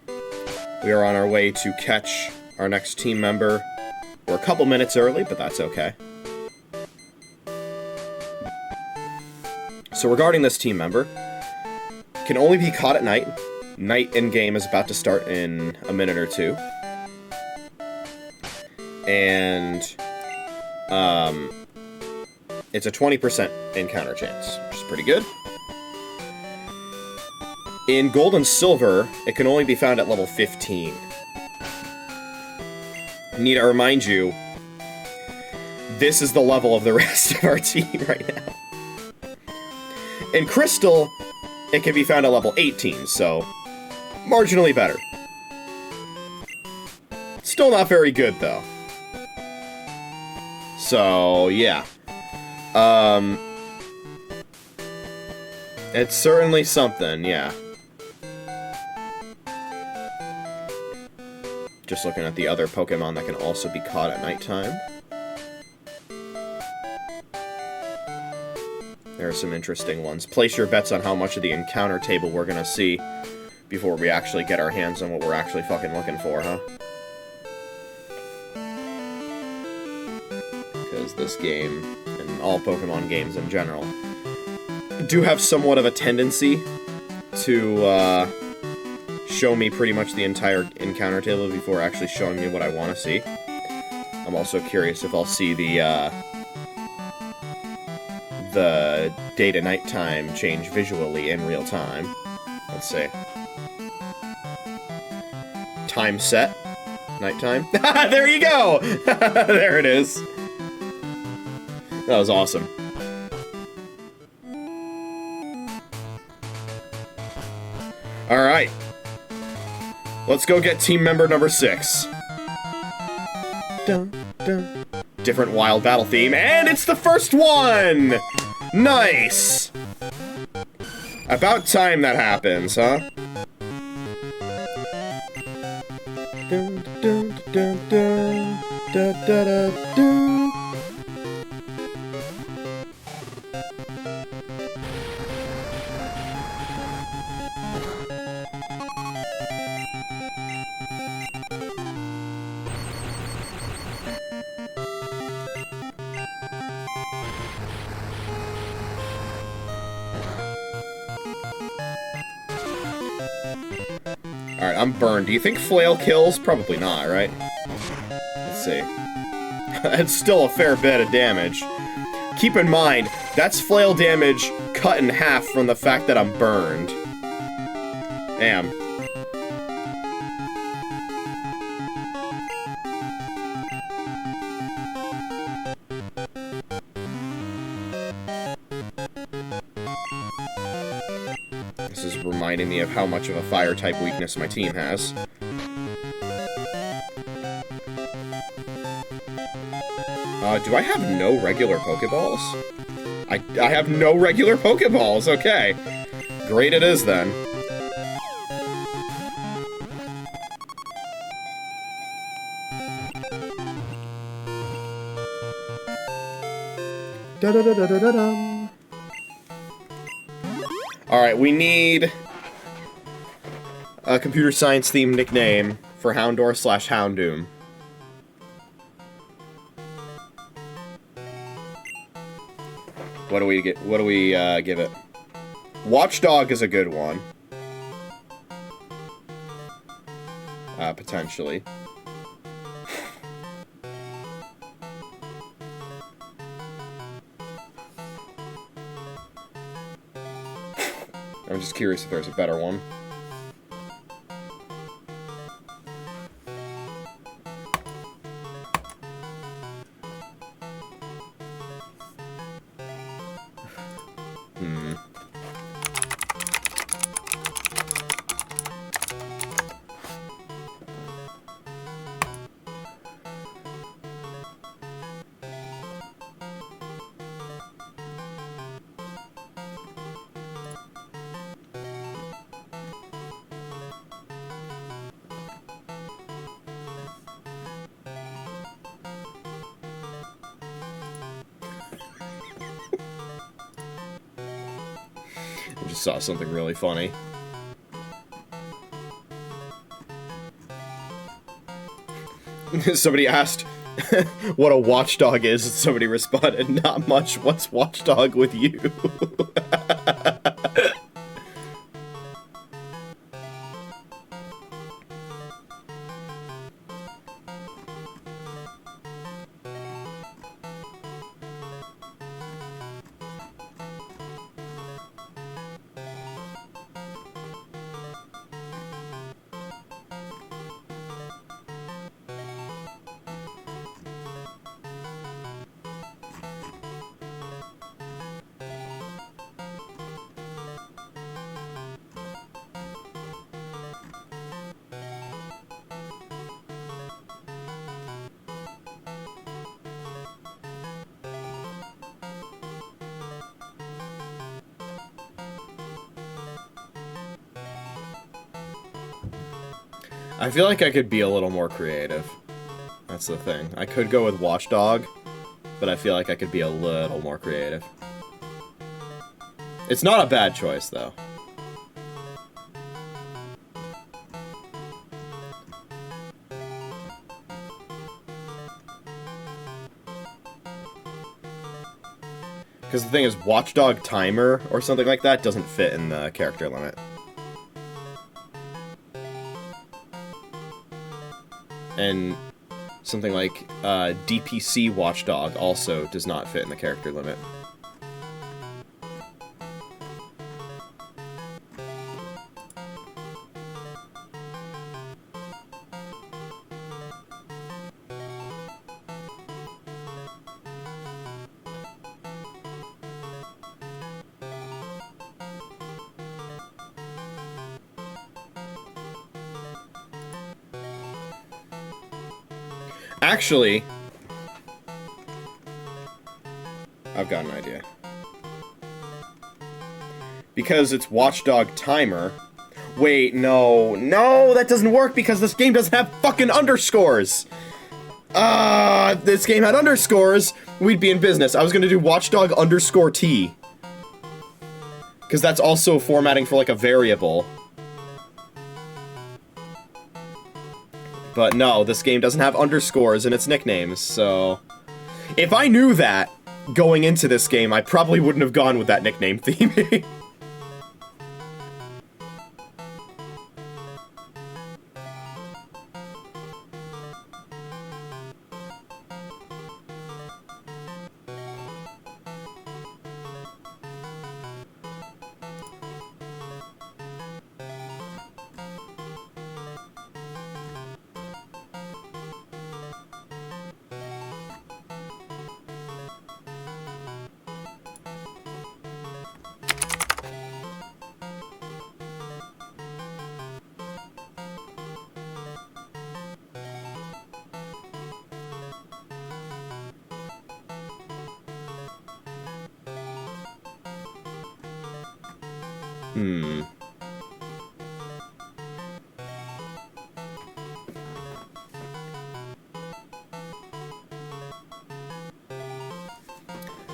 we are on our way to catch our next team member. We're a couple minutes early, but that's okay. So regarding this team member, can only be caught at night. Night in-game is about to start in a minute or two. And, it's a 20% encounter chance, which is pretty good. In Gold and Silver, it can only be found at level 15. Need to remind you, this is the level of the rest of our team right now. In Crystal, it can be found at level 18, so marginally better. Still not very good, though. So, yeah. It's certainly something, yeah. Just looking at the other Pokemon that can also be caught at nighttime. There are some interesting ones. Place your bets on how much of the encounter table we're gonna see before we actually get our hands on what we're actually fucking looking for, huh? Because this game, and all Pokemon games in general, do have somewhat of a tendency to, show me pretty much the entire encounter table before actually showing me what I want to see. I'm also curious if I'll see the day to night time change visually in real time. Let's see. Time set. Nighttime. There you go! There it is. That was awesome. Alright. Let's go get team member number 6. Dun, dun. Different wild battle theme, and it's the first one! Nice! About time that happens, huh? Dun, dun, dun, dun, dun, dun, dun, dun. Alright, I'm burned. Do you think Flail kills? Probably not, right? Let's see. It's still a fair bit of damage. Keep in mind, that's Flail damage cut in half from the fact that I'm burned. Damn. This is reminding me of how much of a fire-type weakness my team has. Do I have no regular Pokeballs? I have no regular Pokeballs, okay. Great it is, then. Da-da-da-da-da-dum. Alright, we need a computer science-themed nickname for Houndour/Houndoom. What do we give it? Watchdog is a good one. Potentially. I'm just curious if there's a better one. I just saw something really funny. Somebody asked what a watchdog is, and somebody responded, "Not much, what's watchdog with you?" I feel like I could be a little more creative. That's the thing. I could go with Watchdog, but I feel like I could be a little more creative. It's not a bad choice, though. Because the thing is, Watchdog Timer or something like that doesn't fit in the character limit. And something like DPC Watchdog also does not fit in the character limit. Actually, I've got an idea. Because it's Watchdog Timer. Wait, no. No, that doesn't work because this game doesn't have fucking underscores. If this game had underscores, we'd be in business. I was gonna do Watchdog underscore T. Because that's also formatting for, like, a variable. But no, this game doesn't have underscores in its nicknames, so... If I knew that going into this game, I probably wouldn't have gone with that nickname theme.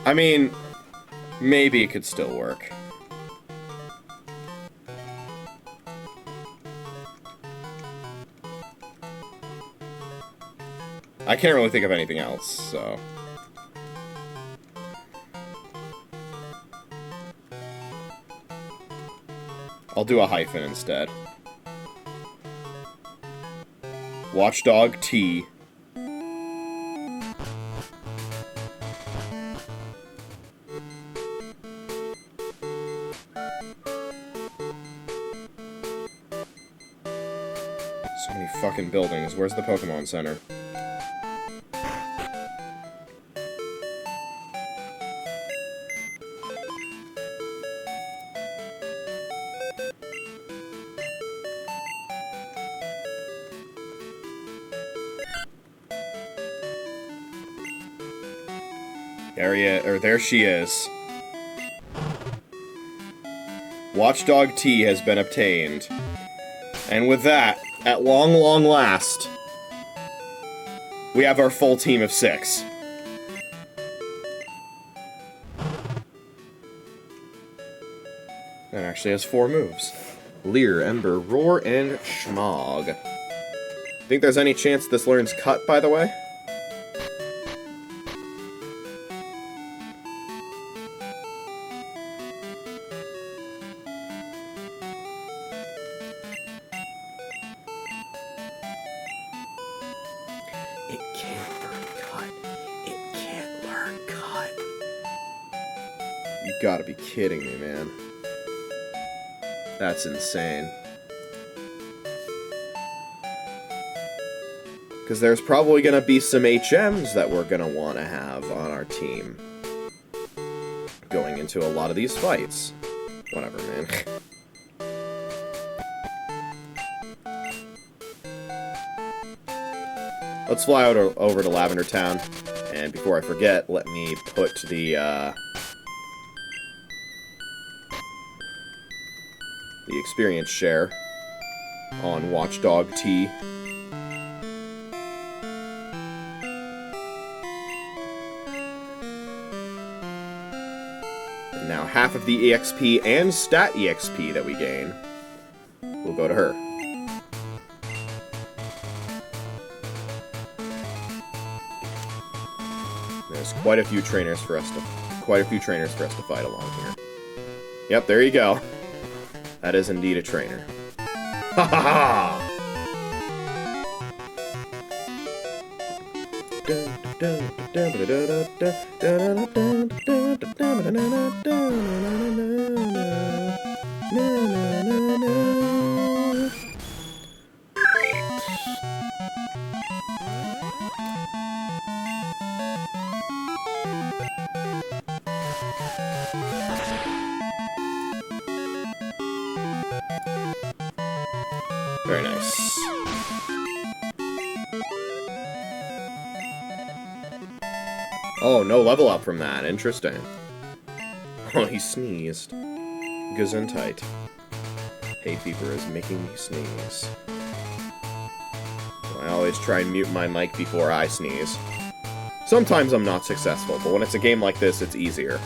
I mean, maybe it could still work. I can't really think of anything else, so... I'll do a hyphen instead. Watchdog T. So many fucking buildings. Where's the Pokémon Center? There she is. Watchdog T has been obtained. And with that, at long, long last, we have our full team of 6. That actually has 4 moves. Leer, Ember, Roar, and Schmog. Think there's any chance this learns Cut, by the way? You gotta be kidding me, man. That's insane. Because there's probably gonna be some HMs that we're gonna want to have on our team. Going into a lot of these fights. Whatever, man. Let's fly over to Lavender Town. And before I forget, let me put the experience share on Watchdog T. And now half of the EXP and stat EXP that we gain will go to her. There's quite a few trainers for us to fight along here. Yep, there you go. That is indeed a trainer. Ha ha ha! Very nice. Oh, no level up from that. Interesting. Oh, he sneezed. Gesundheit. Hay fever is making me sneeze. I always try and mute my mic before I sneeze. Sometimes I'm not successful, but when it's a game like this, it's easier.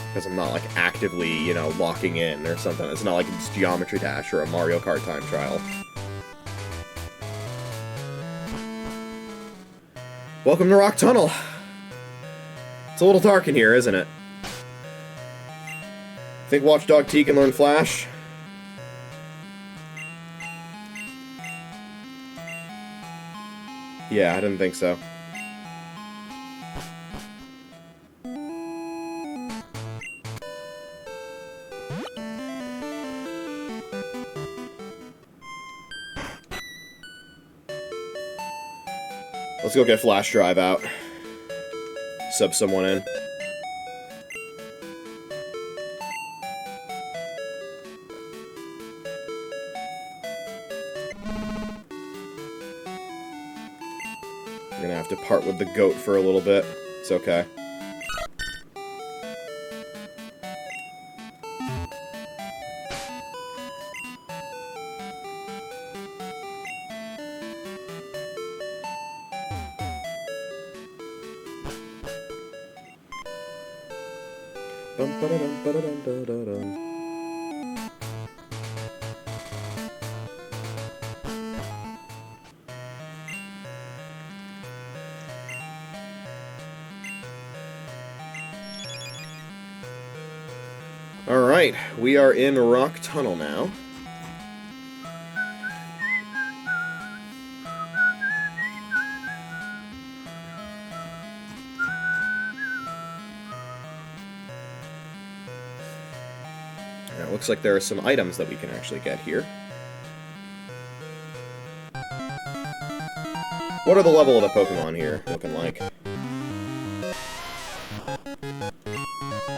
Because I'm not, like, actively, you know, locking in or something. It's not like it's Geometry Dash or a Mario Kart Time Trial. Welcome to Rock Tunnel. It's a little dark in here, isn't it? Think Watchdog T can learn Flash? Yeah, I didn't think so. Let's go get Flash Drive out. Sub someone in. I'm gonna have to part with the goat for a little bit. It's okay. Alright, we are in Rock Tunnel now. Now, it looks like there are some items that we can actually get here. What are the level of the Pokémon here looking like?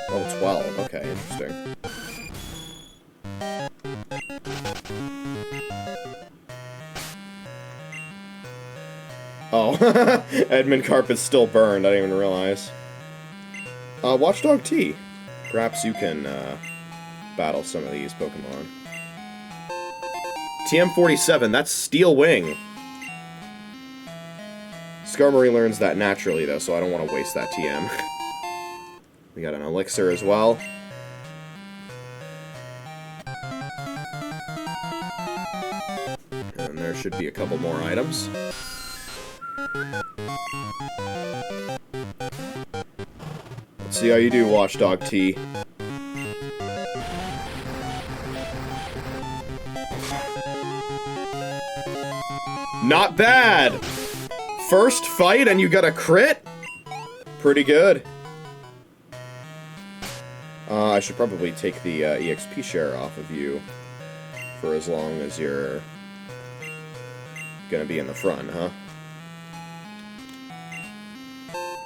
Level 12, okay, interesting. Oh, Edmund Carpet's still burned, I didn't even realize. Watchdog T. Perhaps you can, battle some of these Pokemon. TM47, that's Steel Wing. Skarmory learns that naturally, though, so I don't want to waste that TM. We got an Elixir as well. And there should be a couple more items. Let's see how you do, Watchdog T. Not bad! First fight and you got a crit? Pretty good. I should probably take the EXP share off of you for as long as you're gonna be in the front, huh?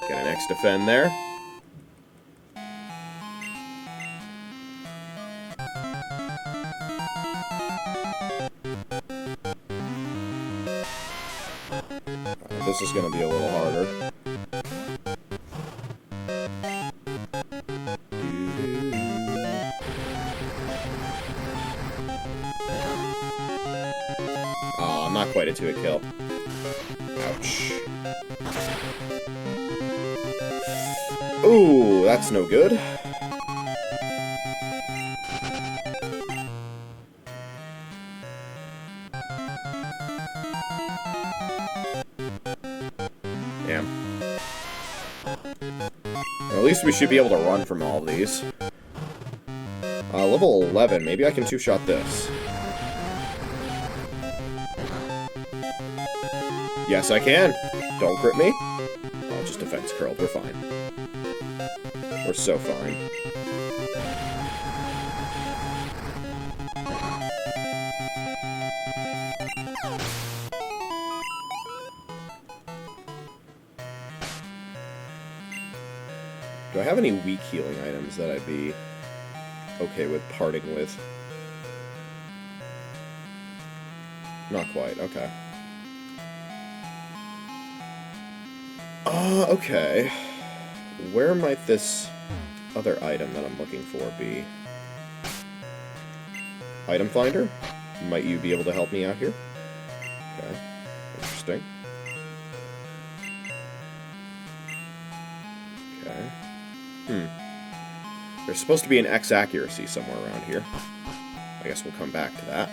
Get an X defend there. This is gonna be a little harder. not quite a 2-hit kill. Ouch. Ooh, that's no good. Damn. Well, at least we should be able to run from all of these. Level 11. Maybe I can two-shot this. Yes, I can. Don't crit me. Oh, just defense curled. We're fine. We're so fine. Do I have any weak healing items that I'd be okay with parting with? Not quite. Okay. Okay. Where might this other item that I'm looking for be? Item finder? Might you be able to help me out here? Okay. Interesting. Okay. There's supposed to be an X accuracy somewhere around here. I guess we'll come back to that.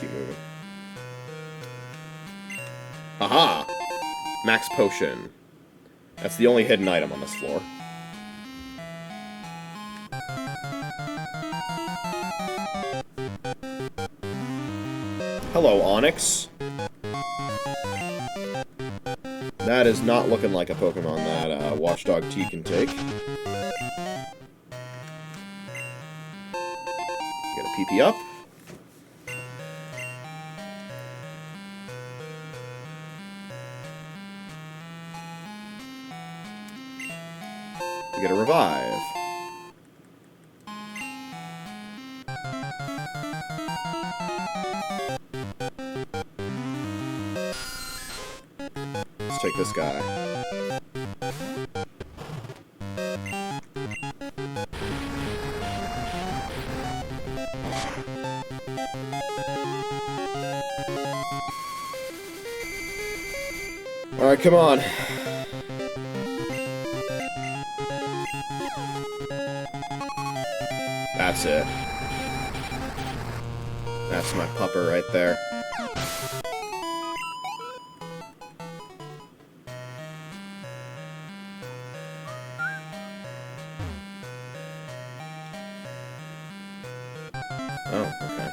Keep moving. Aha! Max potion. That's the only hidden item on this floor. Hello, Onyx. That is not looking like a Pokemon that Watchdog T can take. Get a PP up. We get a revive. Let's take this guy. Alright, come on. That's it. That's my pupper right there. Oh, okay.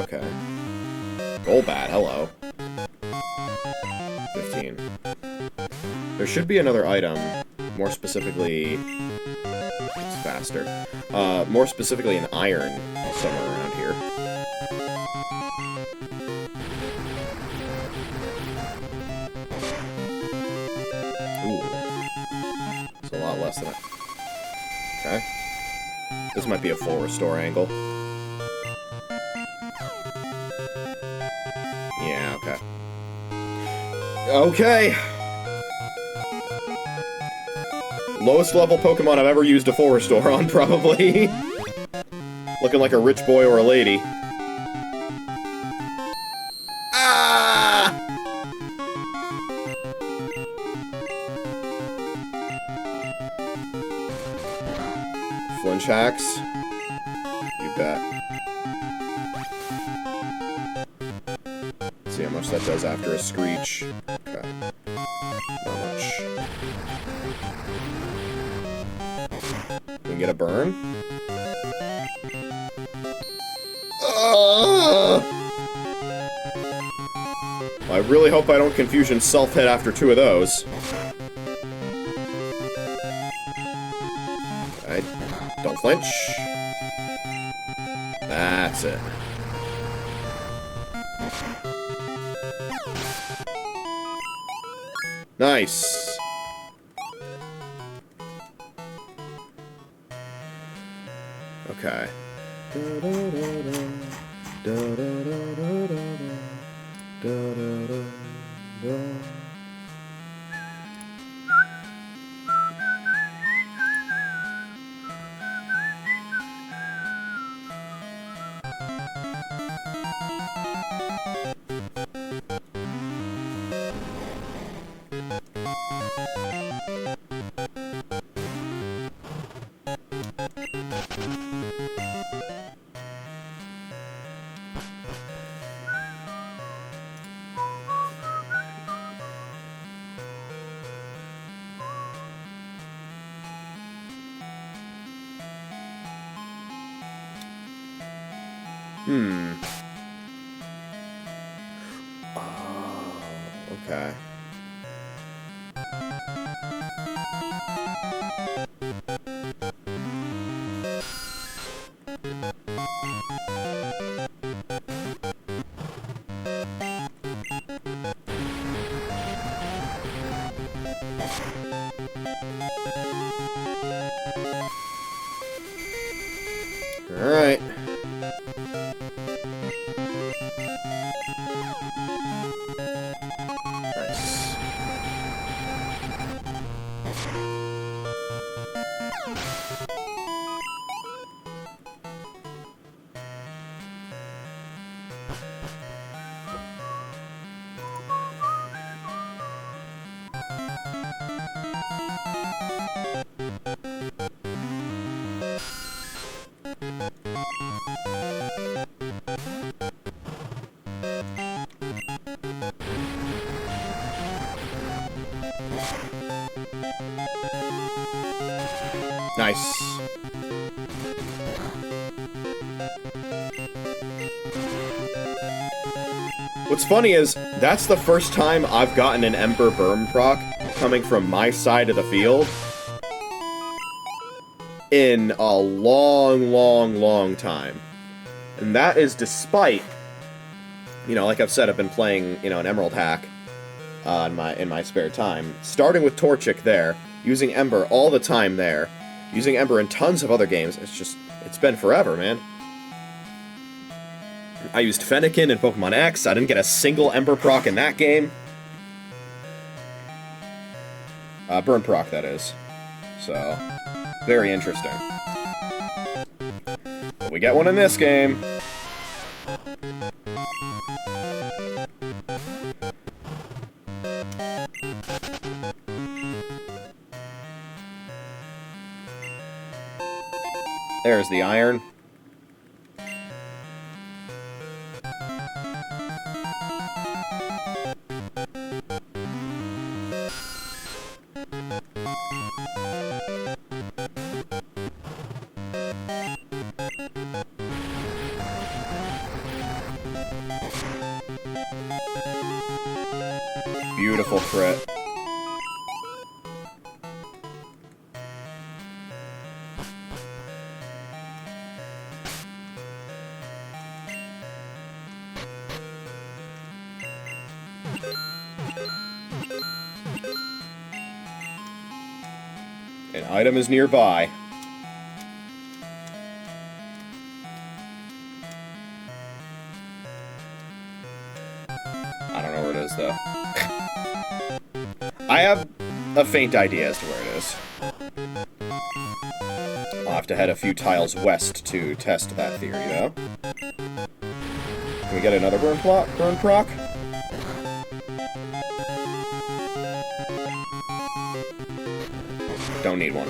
Okay. Golbat, hello. 15. There should be another item, more specifically... It's faster. More specifically an iron somewhere around here. Ooh. It's a lot less than it. Okay. This might be a full restore angle. Yeah, okay. Okay! Lowest level Pokemon I've ever used a full restore on, probably. Looking like a rich boy or a lady. Ah! Flinch hacks? You bet. Let's see how much that does after a screech. Okay. Not much. We can get a burn? I really hope I don't Confusion self-hit after 2 of those. Okay, don't flinch. That's it. Nice. Okay. Oh, okay. All right. Nice. Nice. What's funny is, that's the first time I've gotten an Ember Burn proc coming from my side of the field in a long, long, long time. And that is despite, you know, like I've said, I've been playing, you know, an Emerald hack in my spare time. Starting with Torchic there, using Ember all the time there, using Ember in tons of other games. It's been forever, man. I used Fennekin in Pokemon X. I didn't get a single Ember proc in that game. Burn proc, that is. So, very interesting. But we get one in this game. There's the iron. Beautiful crit. An item is nearby. I don't know where it is, though. I have a faint idea as to where it is. I'll have to head a few tiles west to test that theory, though. Can we get another burn proc? Don't need one.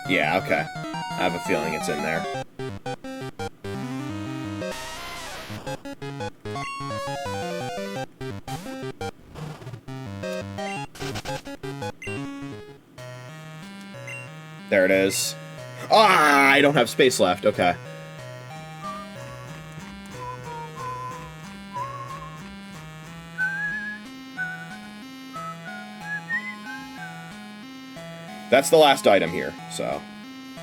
Yeah, okay. I have a feeling it's in there. There it is. Ah, I don't have space left. Okay. That's the last item here, so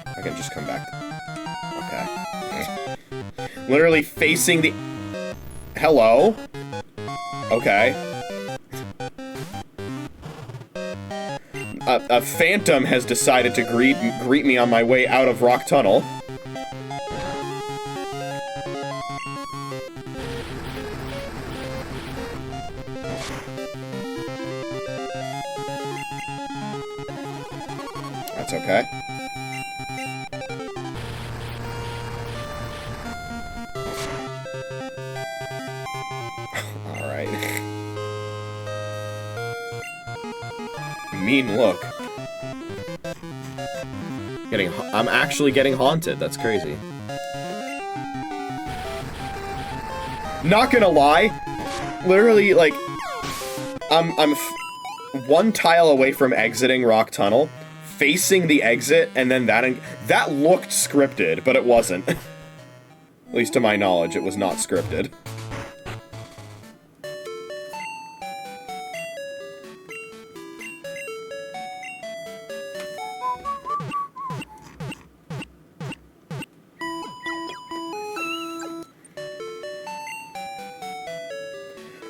I can just come back. Okay. Literally facing the... Hello? Okay. A phantom has decided to greet me on my way out of Rock Tunnel. That's okay. Alright. Mean look. I'm actually getting haunted. That's crazy. Not gonna lie, literally, like, I'm one tile away from exiting Rock Tunnel, facing the exit, and then that looked scripted, but it wasn't. At least to my knowledge, it was not scripted.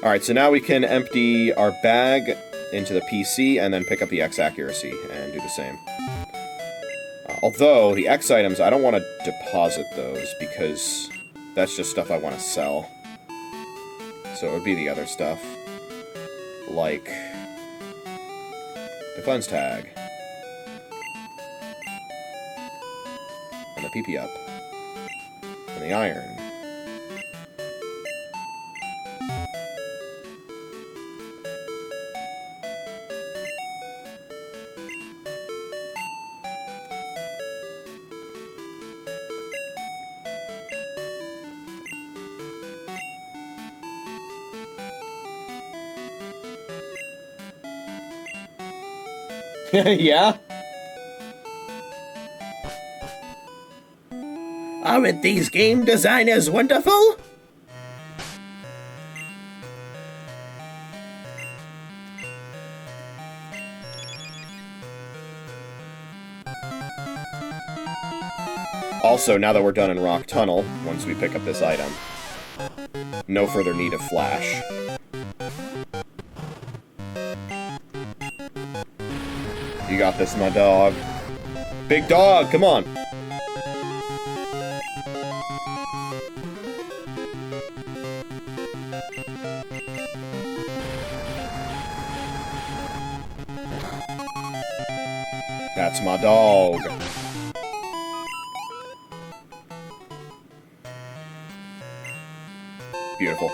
Alright, so now we can empty our bag into the PC and then pick up the X accuracy and do the same. Although, the X items, I don't want to deposit those because that's just stuff I want to sell. So it would be the other stuff. Like the cleanse tag. And the PP up. And the iron. Yeah? Aren't these game designers wonderful? Also, now that we're done in Rock Tunnel, once we pick up this item, no further need of Flash. You got this, my dog. Big dog, come on! That's my dog. Beautiful.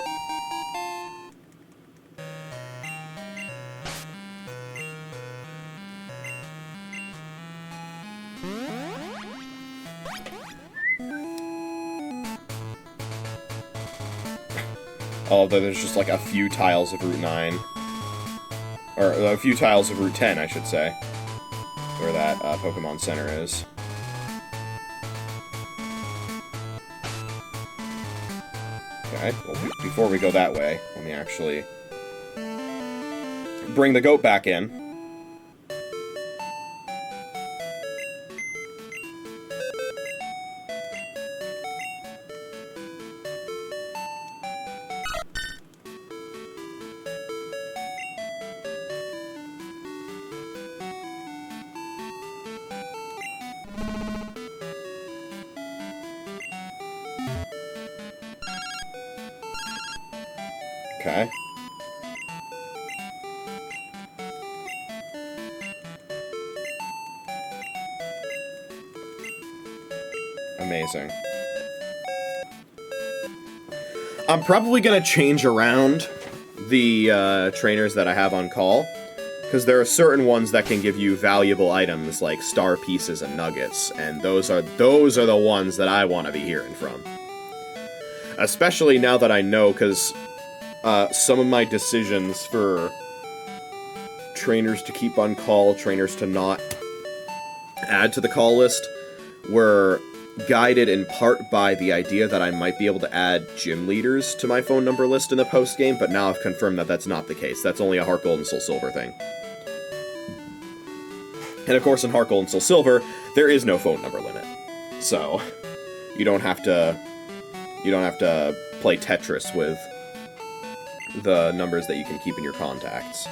Although there's just like a few tiles of Route 9. Or a few tiles of Route 10, I should say. Where that Pokémon Center is. Okay, well, before we go that way, let me actually bring the goat back in. Okay. Amazing. I'm probably gonna change around the trainers that I have on call, because there are certain ones that can give you valuable items like star pieces and nuggets, and those are the ones that I want to be hearing from. Especially now that I know, because some of my decisions for trainers to keep on call, trainers to not add to the call list, were guided in part by the idea that I might be able to add gym leaders to my phone number list in the post-game, but now I've confirmed that that's not the case. That's only a Heart Gold and Soul Silver thing. And of course, in Heart Gold and Soul Silver, there is no phone number limit. So, you don't have to play Tetris with the numbers that you can keep in your contacts.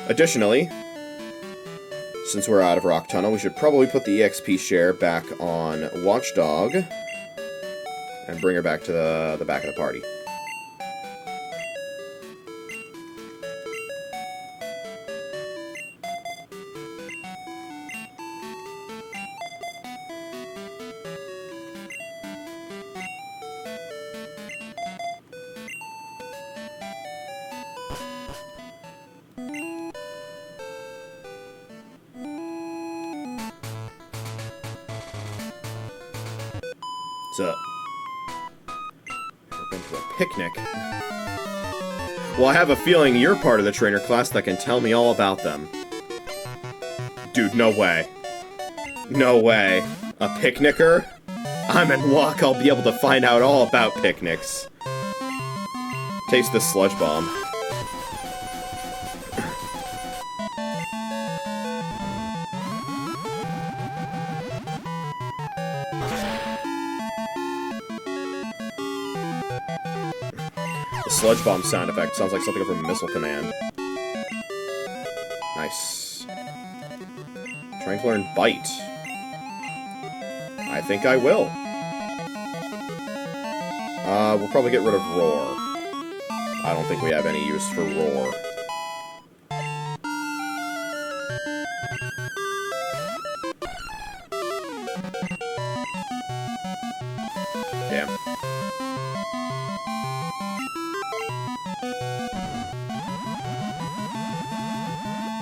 Additionally, since we're out of Rock Tunnel, we should probably put the EXP share back on Watchdog and bring her back to the back of the party. What's up? Ever been to a picnic? Well, I have a feeling you're part of the trainer class that can tell me all about them. Dude, no way. No way. A picnicker? I'm in luck, I'll be able to find out all about picnics. Taste this sludge bomb. The sludge bomb sound effect sounds like something from Missile Command. Nice. Trying to learn Bite. I think I will. We'll probably get rid of Roar. I don't think we have any use for Roar. Damn.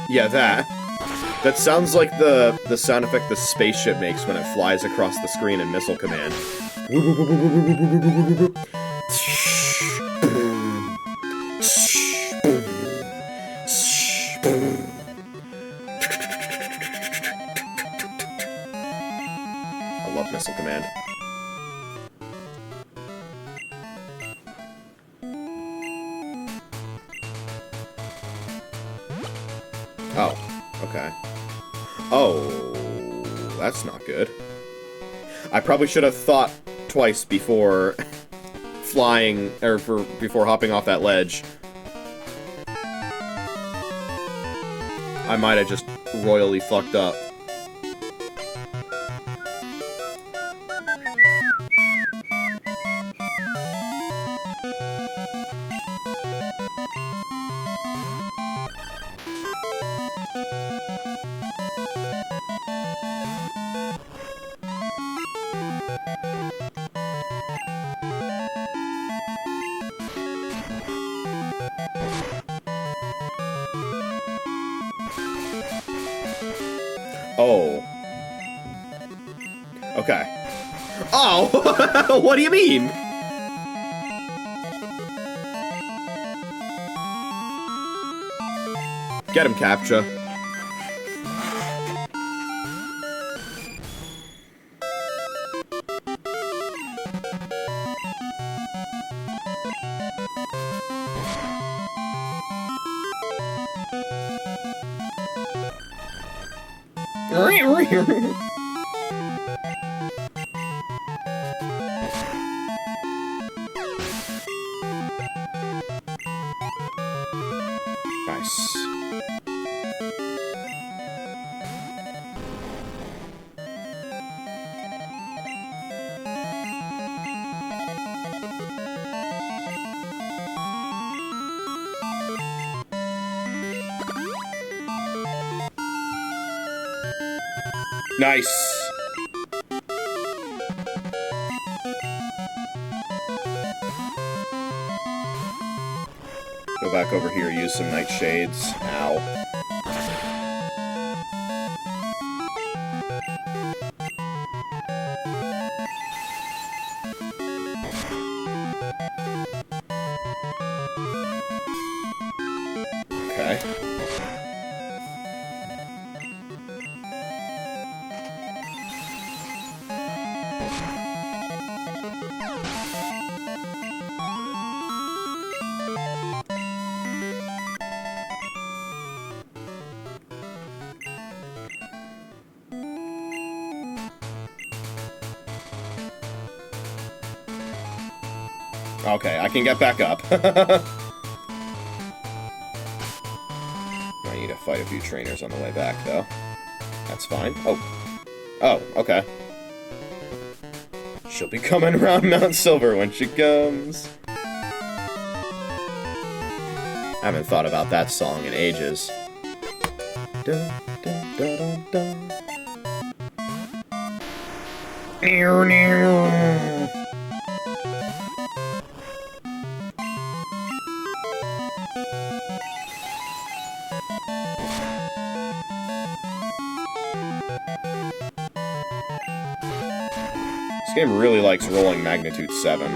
Yeah, that sounds like the sound effect the spaceship makes when it flies across the screen in Missile Command. I love Missile Command. Oh, okay. Oh, that's not good. I probably should have thought twice before flying, or before hopping off that ledge. I might have just royally fucked up. Oh. Okay. Oh! What do you mean? Get him, Captcha. Nice. Nice. Go back over here, use some nightshades. Ow. Okay. Okay, I can get back up. I need to fight a few trainers on the way back, though. That's fine. Oh. Oh, okay. She'll be coming around Mount Silver when she comes. I haven't thought about that song in ages. Dun, dun, dun, dun, dun. Near, near. This game really likes rolling magnitude 7.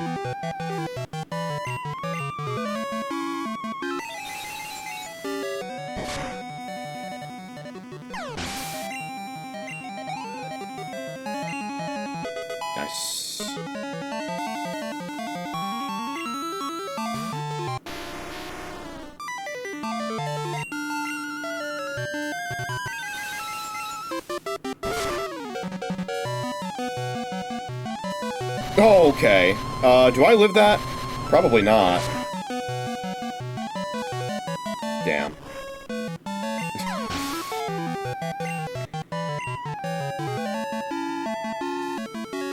Nice. Oh, okay. Do I live that? Probably not. Damn.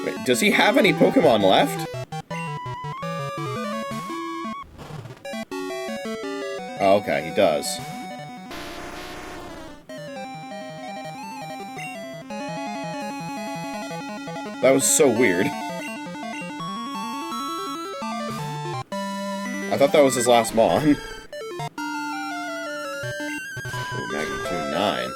Wait, does he have any Pokémon left? Oh, okay, he does. That was so weird. I thought that was his last Mon. Ooh, magnitude 9.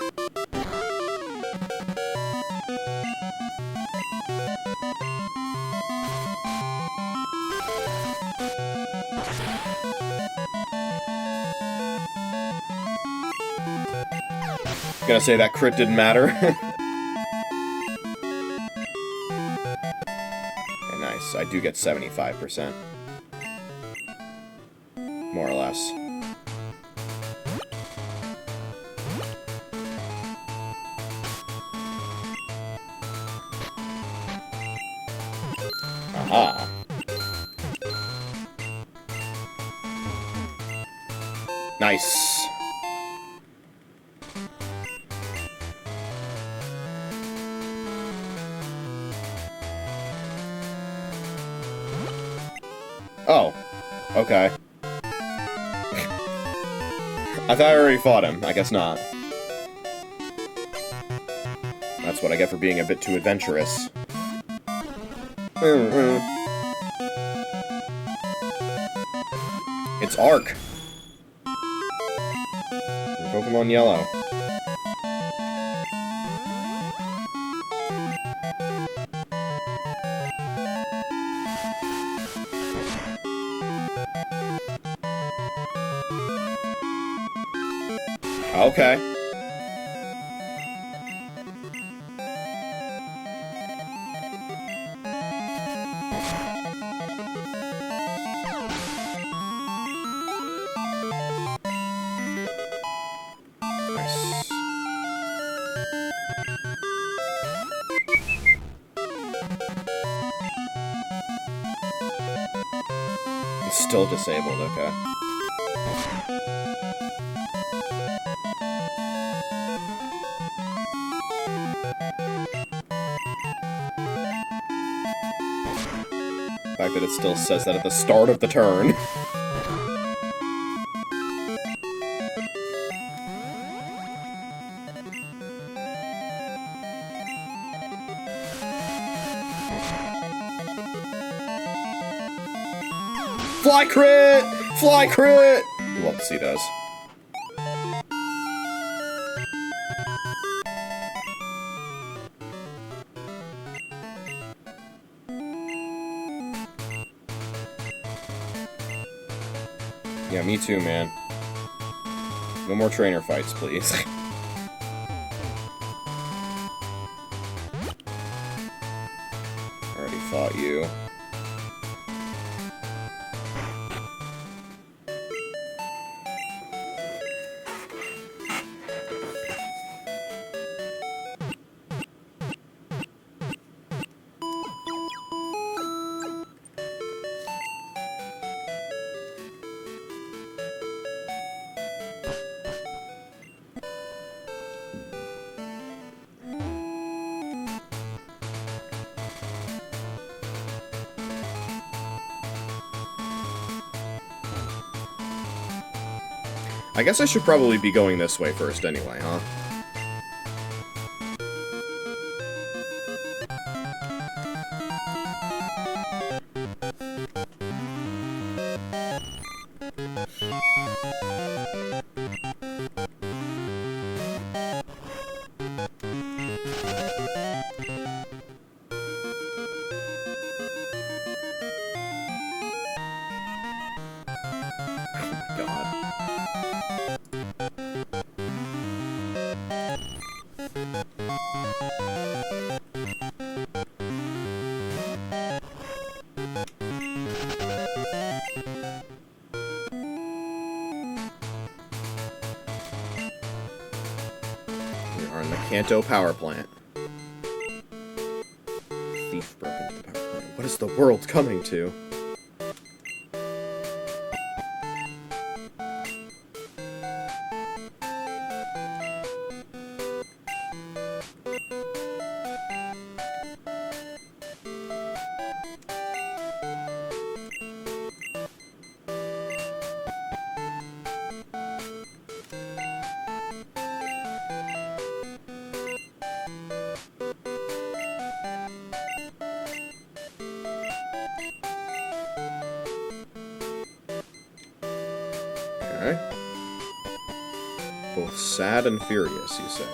Gonna say that crit didn't matter. Okay, nice. I do get 75%. More or less. Aha. Nice. Oh. Okay. I thought I already fought him. I guess not. That's what I get for being a bit too adventurous. It's Arc. Pokemon Yellow. Okay. Nice. It's still disabled, okay. The fact that it still says that at the start of the turn. Fly crit! Fly crit! Let's see, does. Yeah, me too, man. No more trainer fights, please. Already fought you. I guess I should probably be going this way first anyway, huh? Kanto power plant. Thief broke into the power plant. What is the world coming to? Okay. Both sad and furious, you say.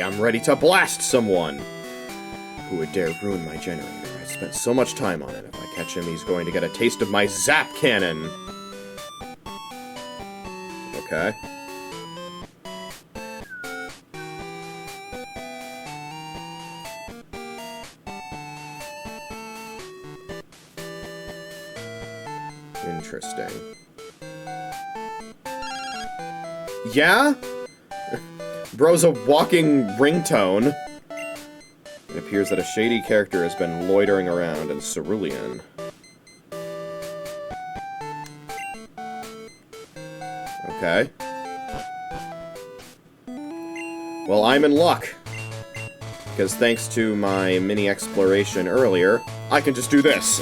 I'm ready to blast someone! Who would dare ruin my generator? I spent so much time on it. If I catch him, he's going to get a taste of my zap cannon! Okay. Interesting. Yeah? Bro's a walking ringtone. It appears that a shady character has been loitering around in Cerulean. Okay. Well, I'm in luck. Because thanks to my mini exploration earlier, I can just do this.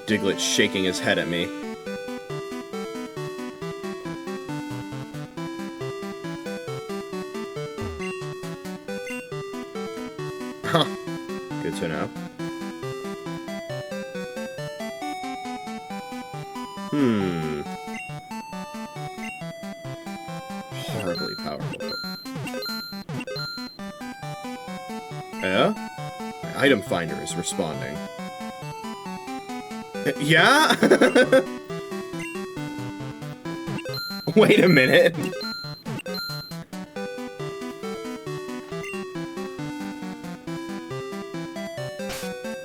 Diglett shaking his head at me. Huh. Good to know. Horribly powerful. Yeah? My item finder is responding. Yeah? Wait a minute.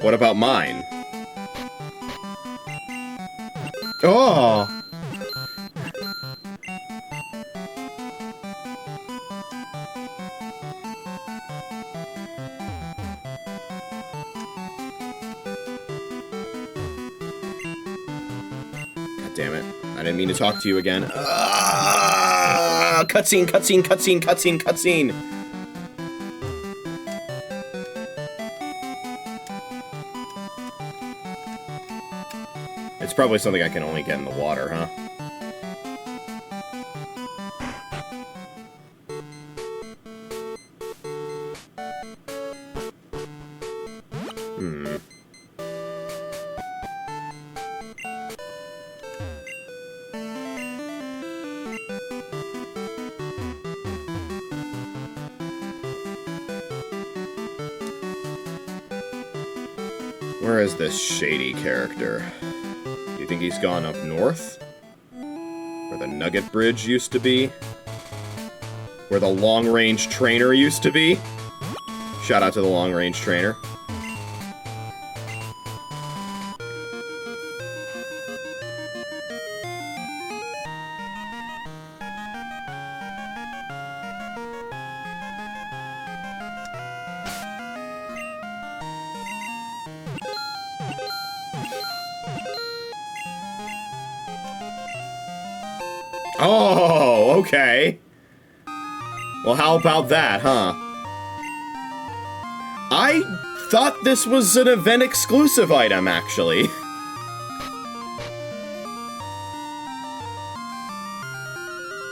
What about mine? Oh! Damn it. I didn't mean to talk to you again. Cutscene, cutscene, cutscene, cutscene, cutscene! It's probably something I can only get in the water, huh? Where is this shady character? Do you think he's gone up north? Where the Nugget Bridge used to be? Where the long-range trainer used to be? Shout out to the long-range trainer. Oh, okay. Well, how about that, huh? I thought this was an event-exclusive item, actually.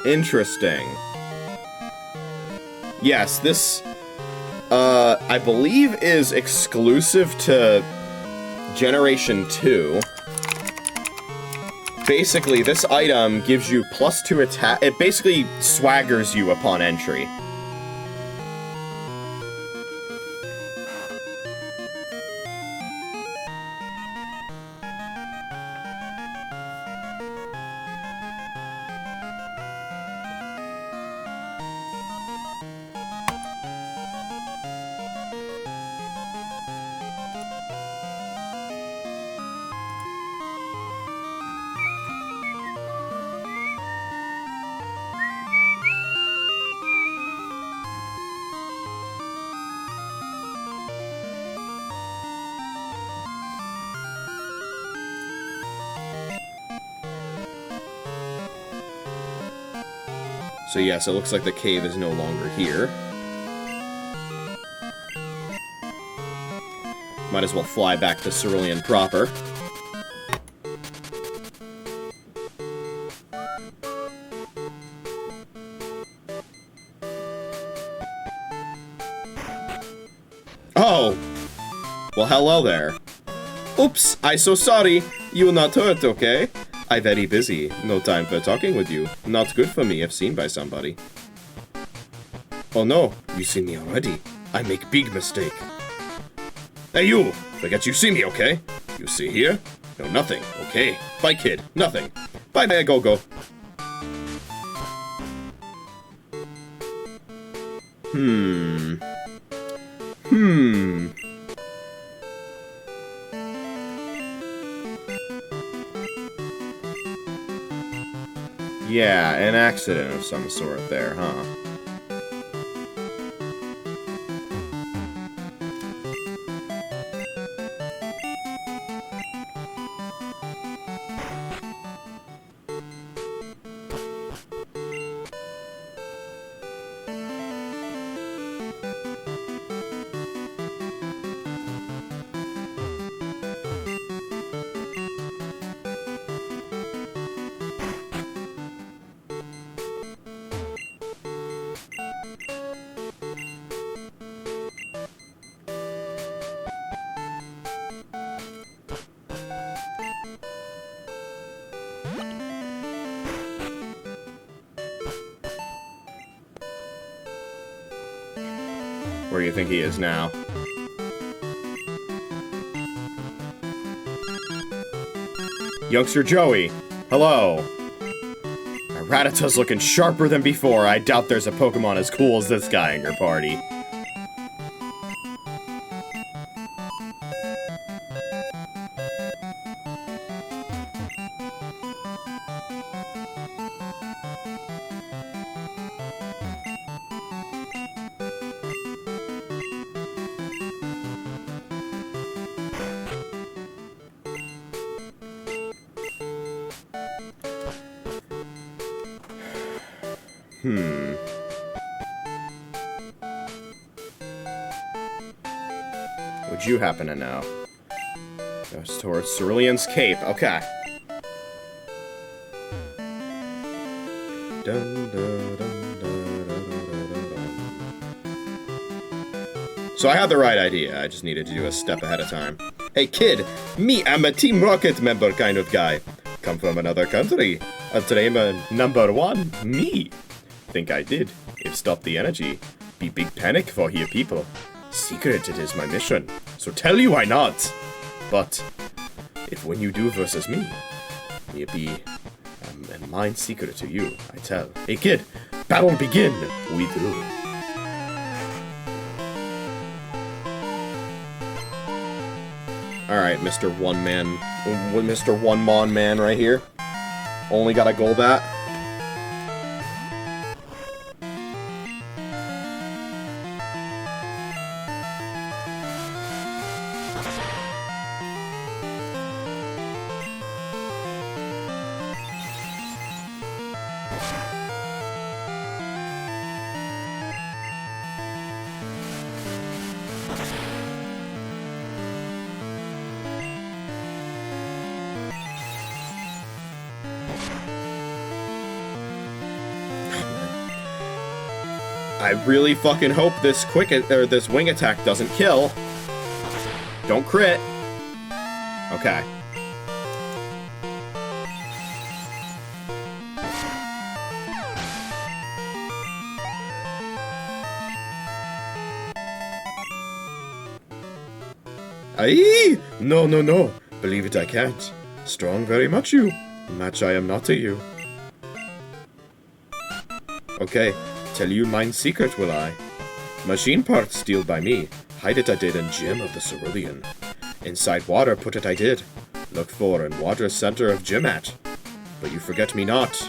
Interesting. Yes, this, I believe is exclusive to Generation 2. Basically, this item gives you +2 attack. It basically swaggers you upon entry. So yes, it looks like the cave is no longer here. Might as well fly back to Cerulean proper. Oh! Well, hello there. Oops, I so sorry. You will not hurt, okay? I very busy. No time for talking with you. Not good for me if seen by somebody. Oh no, you see me already. I make big mistake. Hey you! Forget you see me, okay? You see here? No, nothing. Okay. Bye, kid. Nothing. Bye there, go-go. Yeah, an accident of some sort there, huh? Where do you think he is now? Youngster Joey, hello. My Rattata's looking sharper than before. I doubt there's a Pokemon as cool as this guy in your party. Would you happen to know? Goes towards Cerulean's Cape. Okay. So I had the right idea. I just needed to do a step ahead of time. Hey kid, me, I'm a Team Rocket member kind of guy. Come from another country. A trainer number 1, me. Think I did. If stop the energy, be big panic for here people. Secret it is my mission, so tell you why not. But if when you do versus me, it be a mine secret to you, I tell. Hey kid, battle begin. We do. All right, Mr. Mr. One Man right here. Only got a Golbat. I really fucking hope this this wing attack doesn't kill. Don't crit. Okay. Aye! No, no, no. Believe it, I can't. Strong very much you. Match I am not to you. Okay, tell you mine secret will I. Machine parts steal by me. Hide it I did in gym of the cerulean. Inside water put it I did. Look for in water center of gym at. But you forget me not.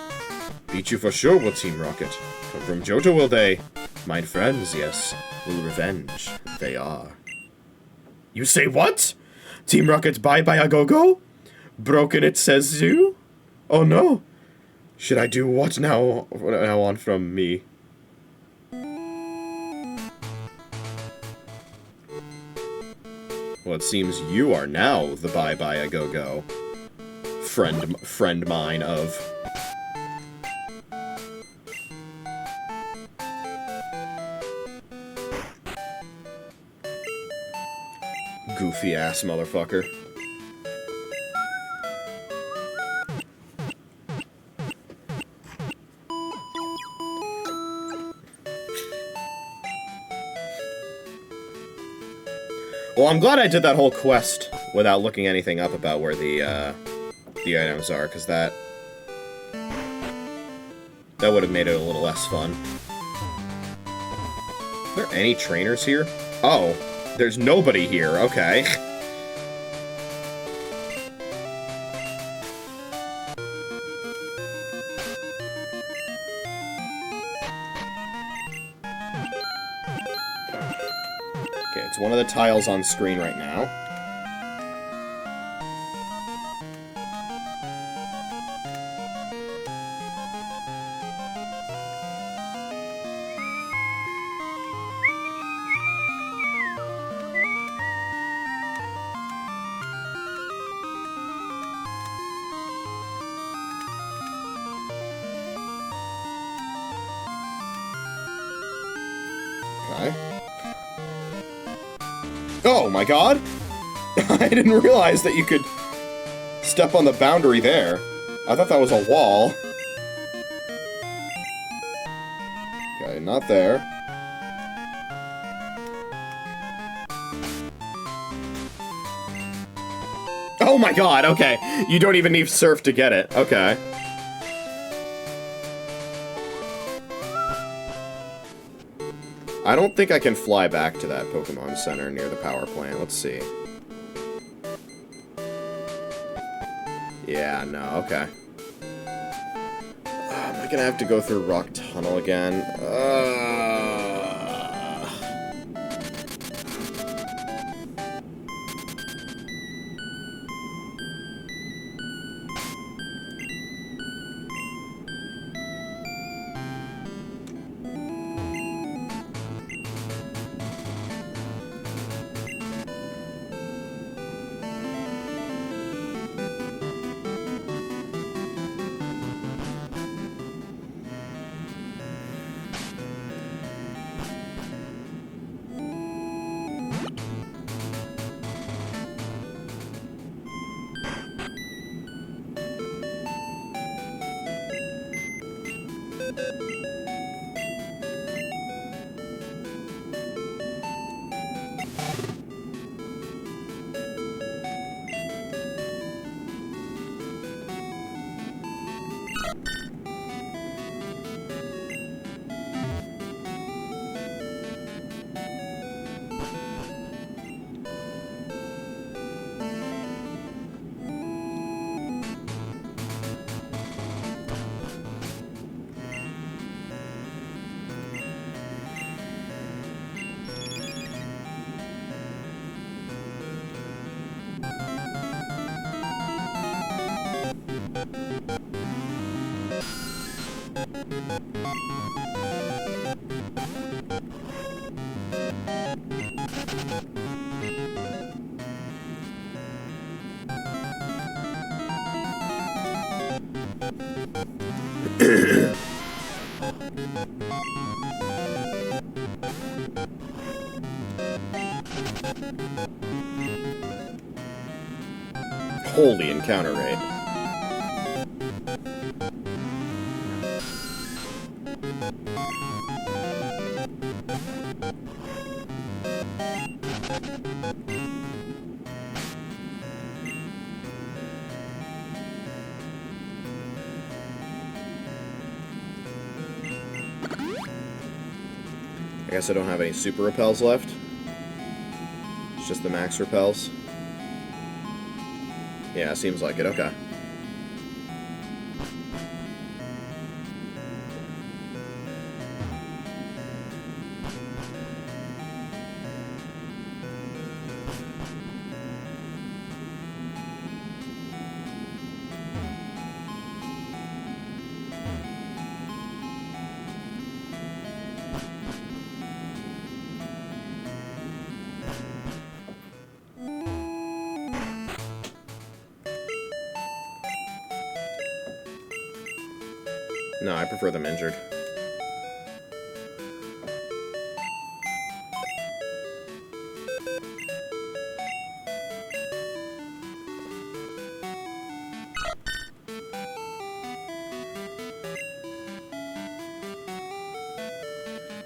Beat you for sure will Team Rocket. Come from Johto will they. Mine friends, yes, will revenge. They are. You say what? Team Rocket bye-bye a go-go? Broken it says you? Oh no. Should I do what now on from me? Well, it seems you are now the bye-bye a go-go. Friend mine of... Goofy ass motherfucker. Well, I'm glad I did that whole quest without looking anything up about where the items are, because that would have made it a little less fun. Are there any trainers here? Oh, there's nobody here, okay. Okay, it's one of the tiles on screen right now. Okay. Oh my god! I didn't realize that you could step on the boundary there. I thought that was a wall. Okay, not there. Oh my god, okay. You don't even need surf to get it. Okay. I don't think I can fly back to that Pokemon Center near the power plant. Let's see. Yeah, no, okay. Am I gonna have to go through Rock Tunnel again? Holy encounter rate. I guess I don't have any super repels left. It's just the max repels. Yeah, seems like it. Okay. No, I prefer them injured.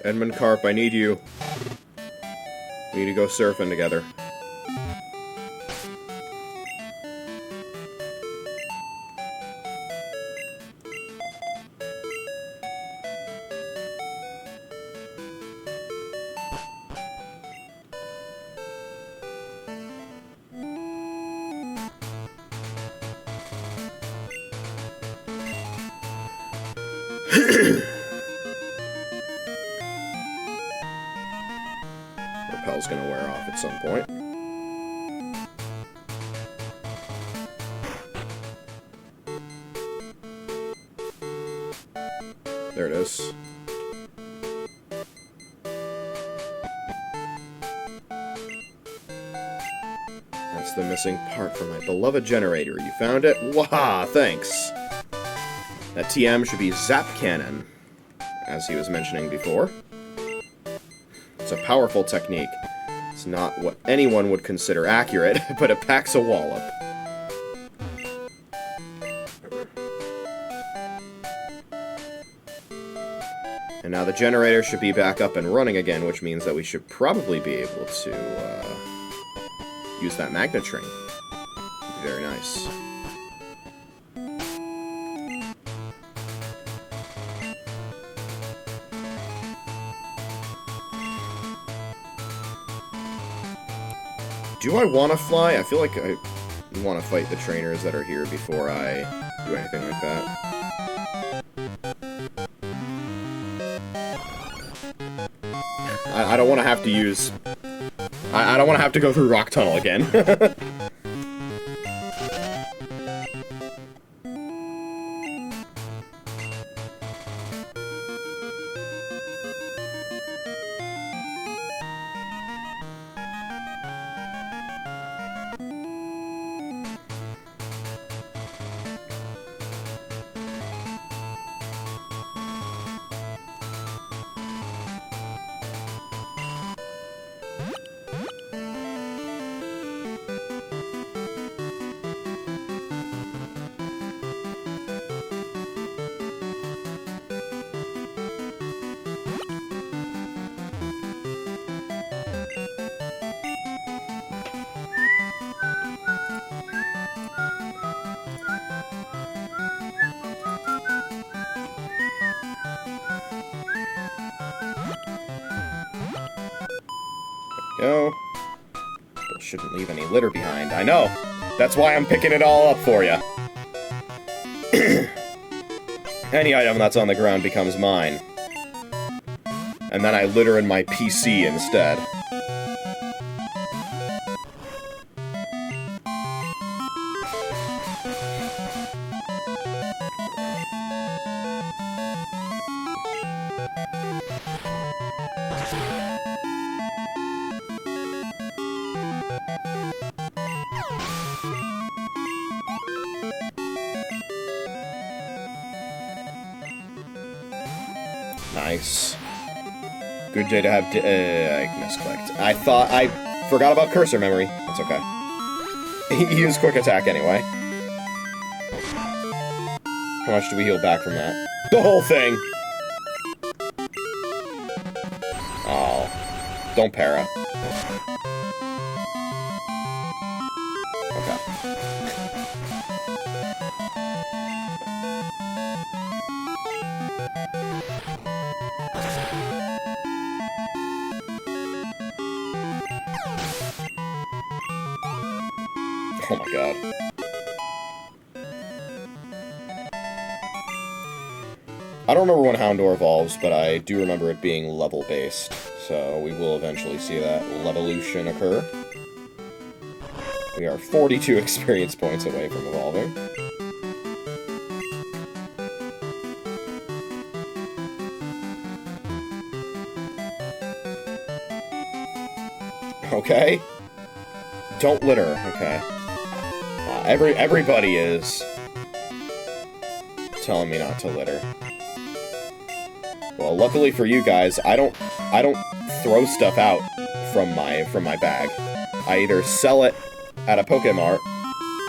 Edmund Carp, I need you. We need to go surfing together. Repel's gonna wear off at some point. There it is. That's the missing part from my beloved generator. You found it? Waha! Thanks! That TM should be Zap Cannon, as he was mentioning before. It's a powerful technique. It's not what anyone would consider accurate, but it packs a wallop. And now the generator should be back up and running again, which means that we should probably be able to use that magnet train. Very nice. Do I want to fly? I feel like I want to fight the trainers that are here before I do anything like that. I don't want to have to use... I don't want to have to go through Rock Tunnel again. Go. Still shouldn't leave any litter behind. I know! That's why I'm picking it all up for you. Any item that's on the ground becomes mine. And then I litter in my PC instead. Nice. Good day to have I misclicked. I Forgot about cursor memory. That's okay. He used quick attack anyway. How much do we heal back from that? The whole thing! Oh. Don't para. Okay. Oh my god. I don't remember when Houndour evolves, but I do remember it being level-based, so we will eventually see that levolution occur. We are 42 experience points away from evolving. Okay. Don't litter, okay. Everybody is telling me not to litter. Well, luckily for you guys, I don't throw stuff out from my bag. I either sell it at a Pokémon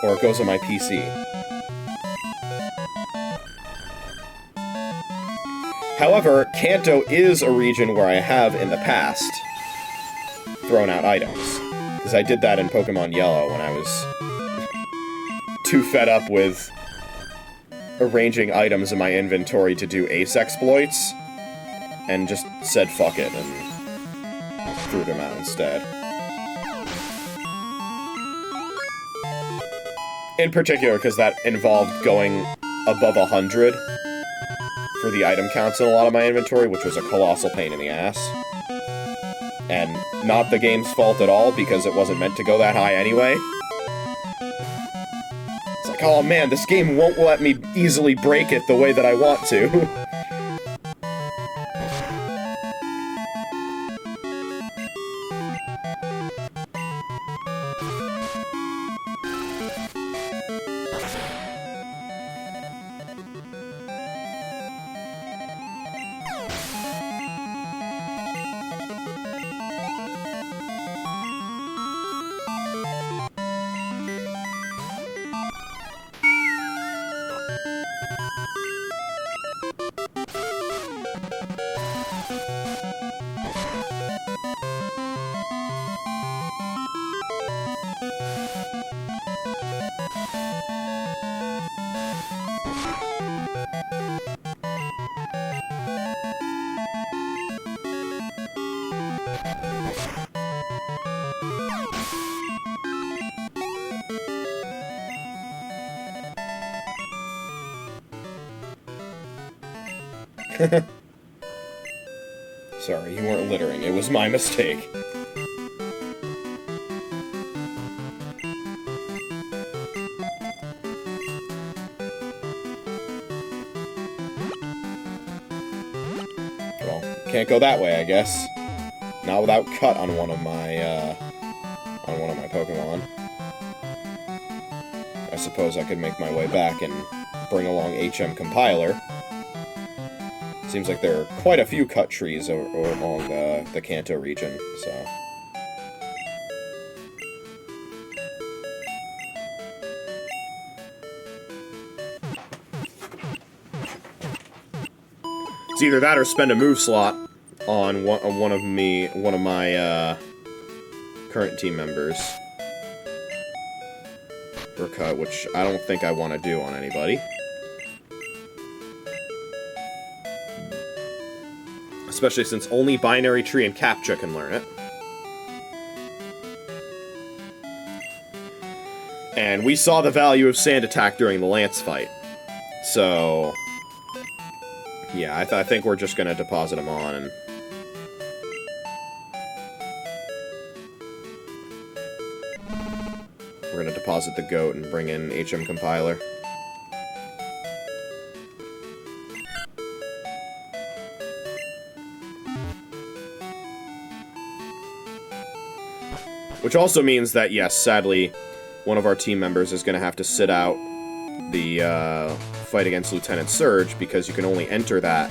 or it goes on my PC. However, Kanto is a region where I have in the past thrown out items, because I did that in Pokemon Yellow when I was too fed up with arranging items in my inventory to do ace exploits, and just said fuck it and threw them out instead. In particular, because that involved going above 100 for the item counts in a lot of my inventory, which was a colossal pain in the ass. And not the game's fault at all, because it wasn't meant to go that high anyway. It's like, oh man, this game won't let me easily break it the way that I want to. Sorry, you weren't littering. It was my mistake. Well, can't go that way, I guess. Not without cut on one of my Pokemon. I suppose I could make my way back and bring along HM Compiler. Seems like there are quite a few cut trees along the Kanto region, so... It's either that or spend a move slot on one of my current team members for cut, which I don't think I want to do on anybody. Especially since only Binary Tree and Captcha can learn it. And we saw the value of Sand Attack during the Lance fight. So... yeah, I think we're just gonna deposit him on and... we're gonna deposit the goat and bring in HM Compiler. Which also means that, yes, sadly, one of our team members is going to have to sit out the fight against Lieutenant Surge, because you can only enter that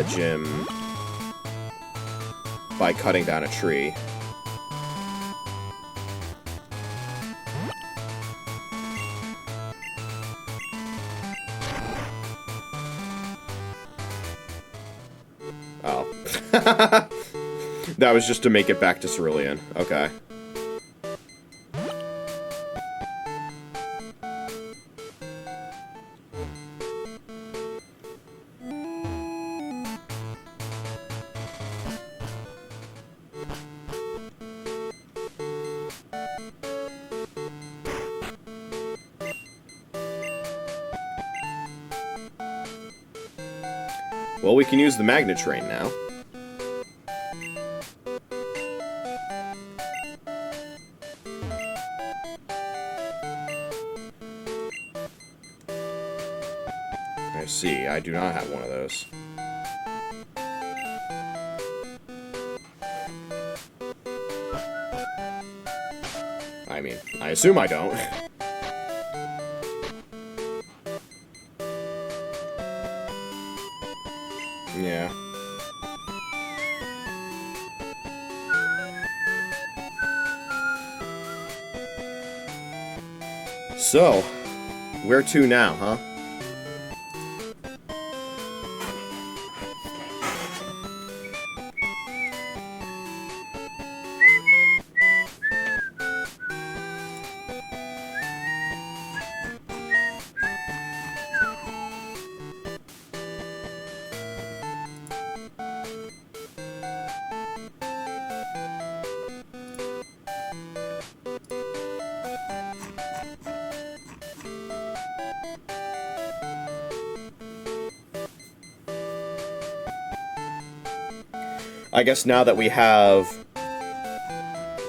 gym by cutting down a tree. That was just to make it back to Cerulean. Okay. Well, we can use the magnet train now. I see, I do not have one of those. I mean, I assume I don't. Yeah. So, where to now, huh? I guess now that we have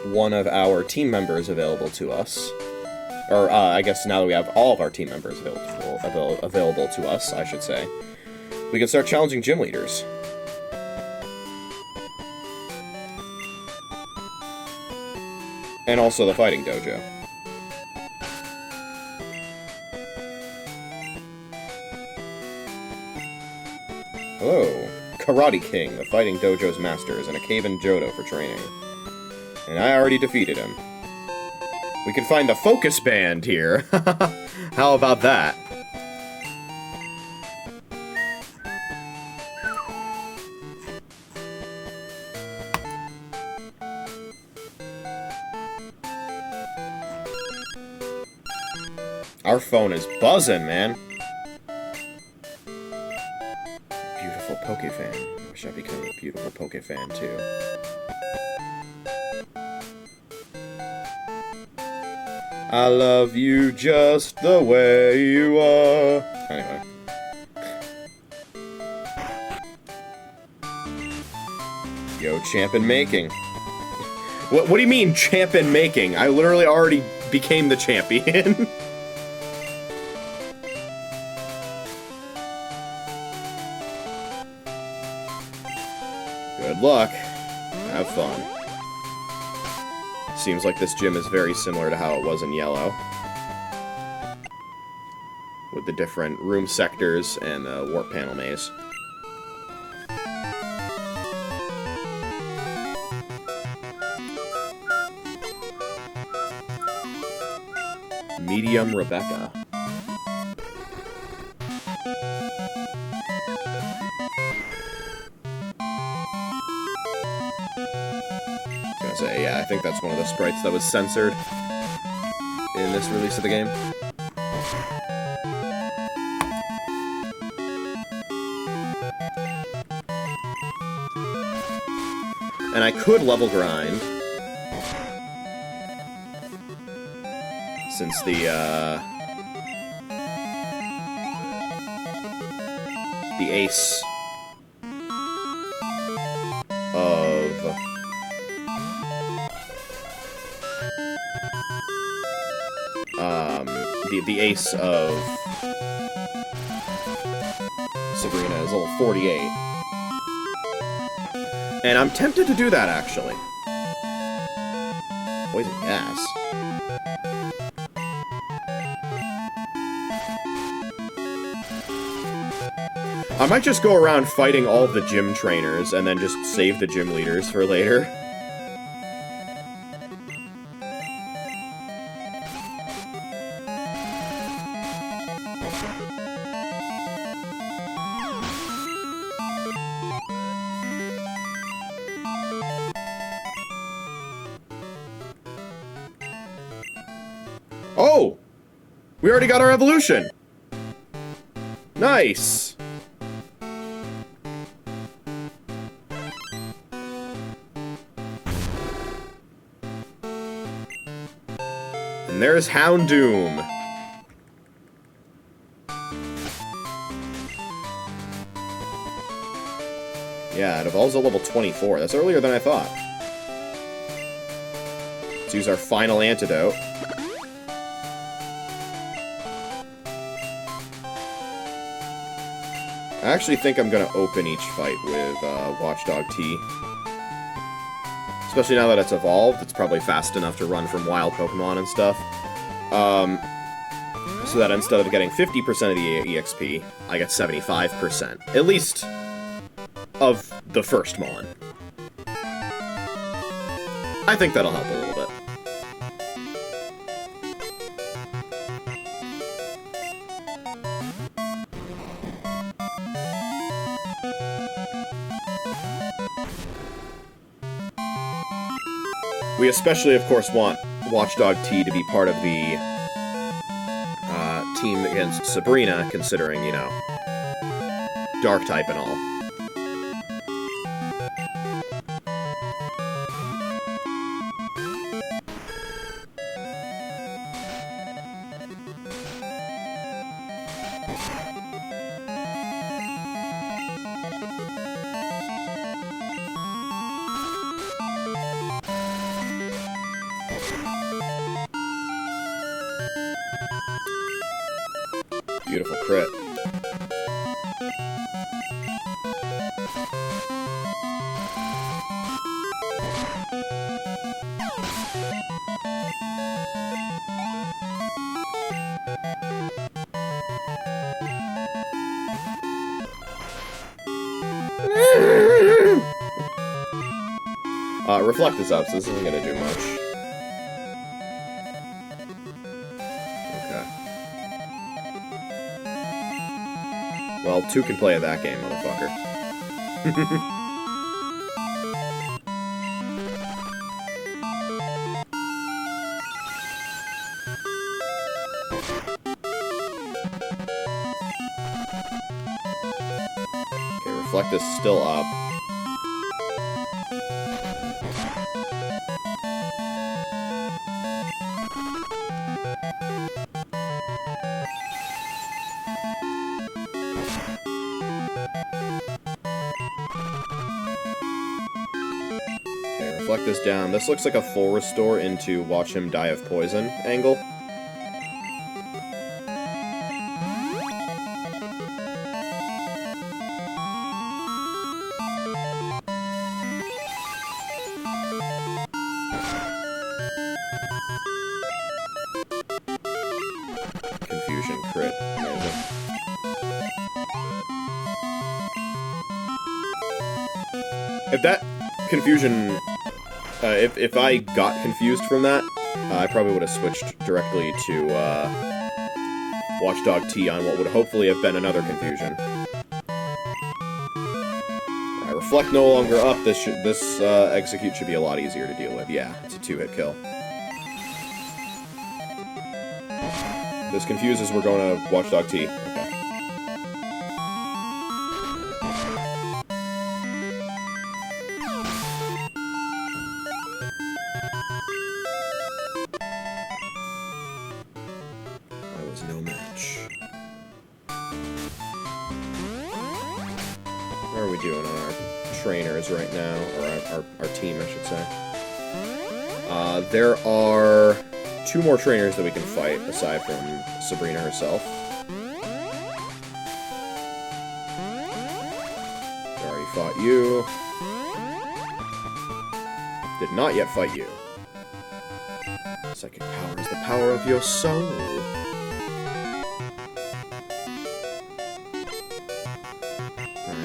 one of our team members available to us, or I guess now that we have all of our team members available to us, I should say, we can start challenging gym leaders. And also the fighting dojo. Hello. Karate King, the fighting dojo's master, is in a cave in Johto for training. And I already defeated him. We can find the focus band here. How about that? Our phone is buzzing, man. Beautiful Pokefan. I wish I became a beautiful Pokefan too. I love you just the way you are. Anyway. Yo, champ in making. What do you mean, champ in making? I literally already became the champion. Good luck. Have fun. Seems like this gym is very similar to how it was in Yellow. With the different room sectors and the warp panel maze. Medium Rebecca. Yeah, I think that's one of the sprites that was censored in this release of the game. And I could level grind, since the ace of the ace of Sabrina is level 48. And I'm tempted to do that, actually. Poison gas. I might just go around fighting all of the gym trainers and then just save the gym leaders for later. Oh! We already got our evolution! Nice! And there's Houndoom. Yeah, it evolves at level 24. That's earlier than I thought. Let's use our final antidote. I actually think I'm gonna open each fight with Watchdog T. Especially now that it's evolved, it's probably fast enough to run from wild Pokemon and stuff. So that instead of getting 50% of the EXP, I get 75%. At least of the first Mon. I think that'll help a little bit. We especially, of course, want Watchdog T to be part of the team against Sabrina, considering, you know, Dark type and all. Beautiful crit. Reflect is up, so this isn't gonna do much. Okay. Well, 2 can play at that game, motherfucker. Okay, Reflect is still up. Reflect this down. This looks like a full restore into watch him die of poison angle. Confusion crit. Amazing. If that confusion... if I got confused from that, I probably would have switched directly to Watchdog T on what would hopefully have been another confusion. Reflect no longer up. This execute should be a lot easier to deal with. Yeah, it's a 2-hit kill. This confuses. We're going to Watchdog T. Okay. No match. How are we doing on our trainers right now? Or our team, I should say. There are 2 more trainers that we can fight, aside from Sabrina herself. I already fought you. Did not yet fight you. Psychic power is the power of your soul.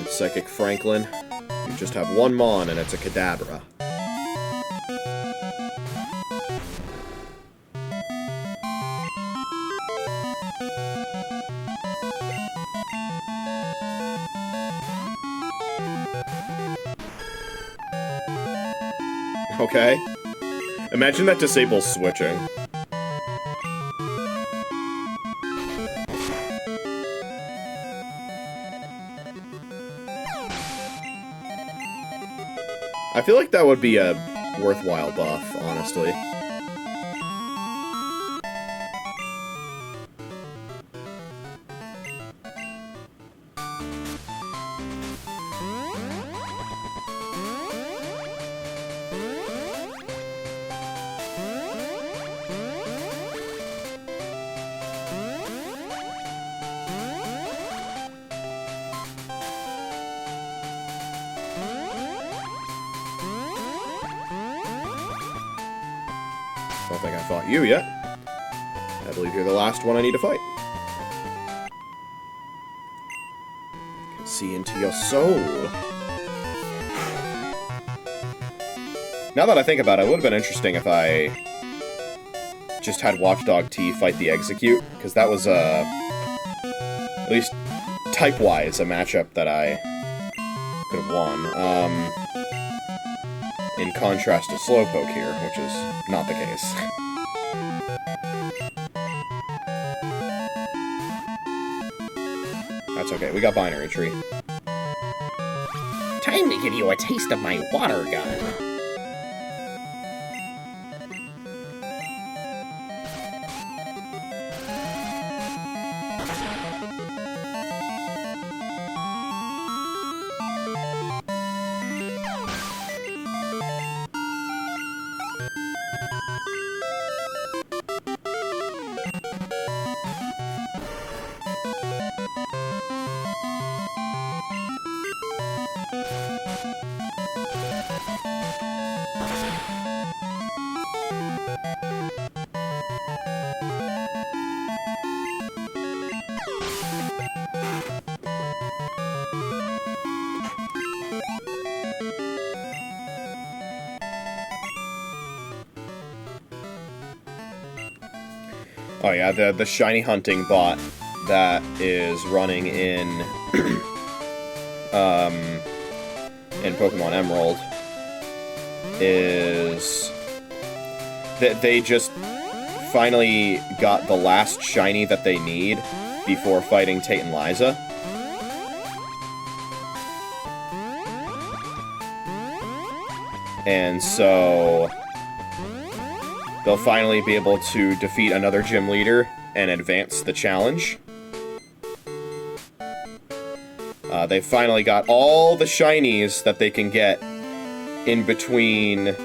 Psychic Franklin. You just have 1 Mon, and it's a Kadabra. Okay. Imagine that disables switching. feel like that would be a worthwhile buff, honestly. I don't think I fought you yet. I believe you're the last one I need to fight. I can see into your soul. Now that I think about it, it would have been interesting if I just had Watchdog T fight the Execute, because that was, at least type-wise, a matchup that I could have won. In contrast to Slowpoke here, which is not the case. That's okay, we got Binary Tree. Time to give you a taste of my water gun. Oh yeah, the shiny hunting bot that is running in in Pokemon Emerald is that they just finally got the last shiny that they need before fighting Tate and Liza. And so they'll finally be able to defeat another gym leader and advance the challenge. They finally got all the shinies that they can get in between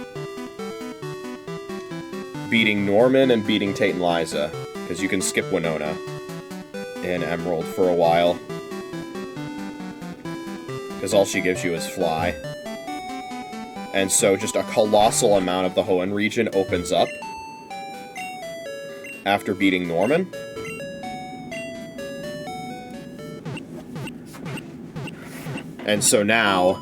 beating Norman and beating Tate and Liza, because you can skip Winona in Emerald for a while, because all she gives you is Fly. And so just a colossal amount of the Hoenn region opens up after beating Norman. And so now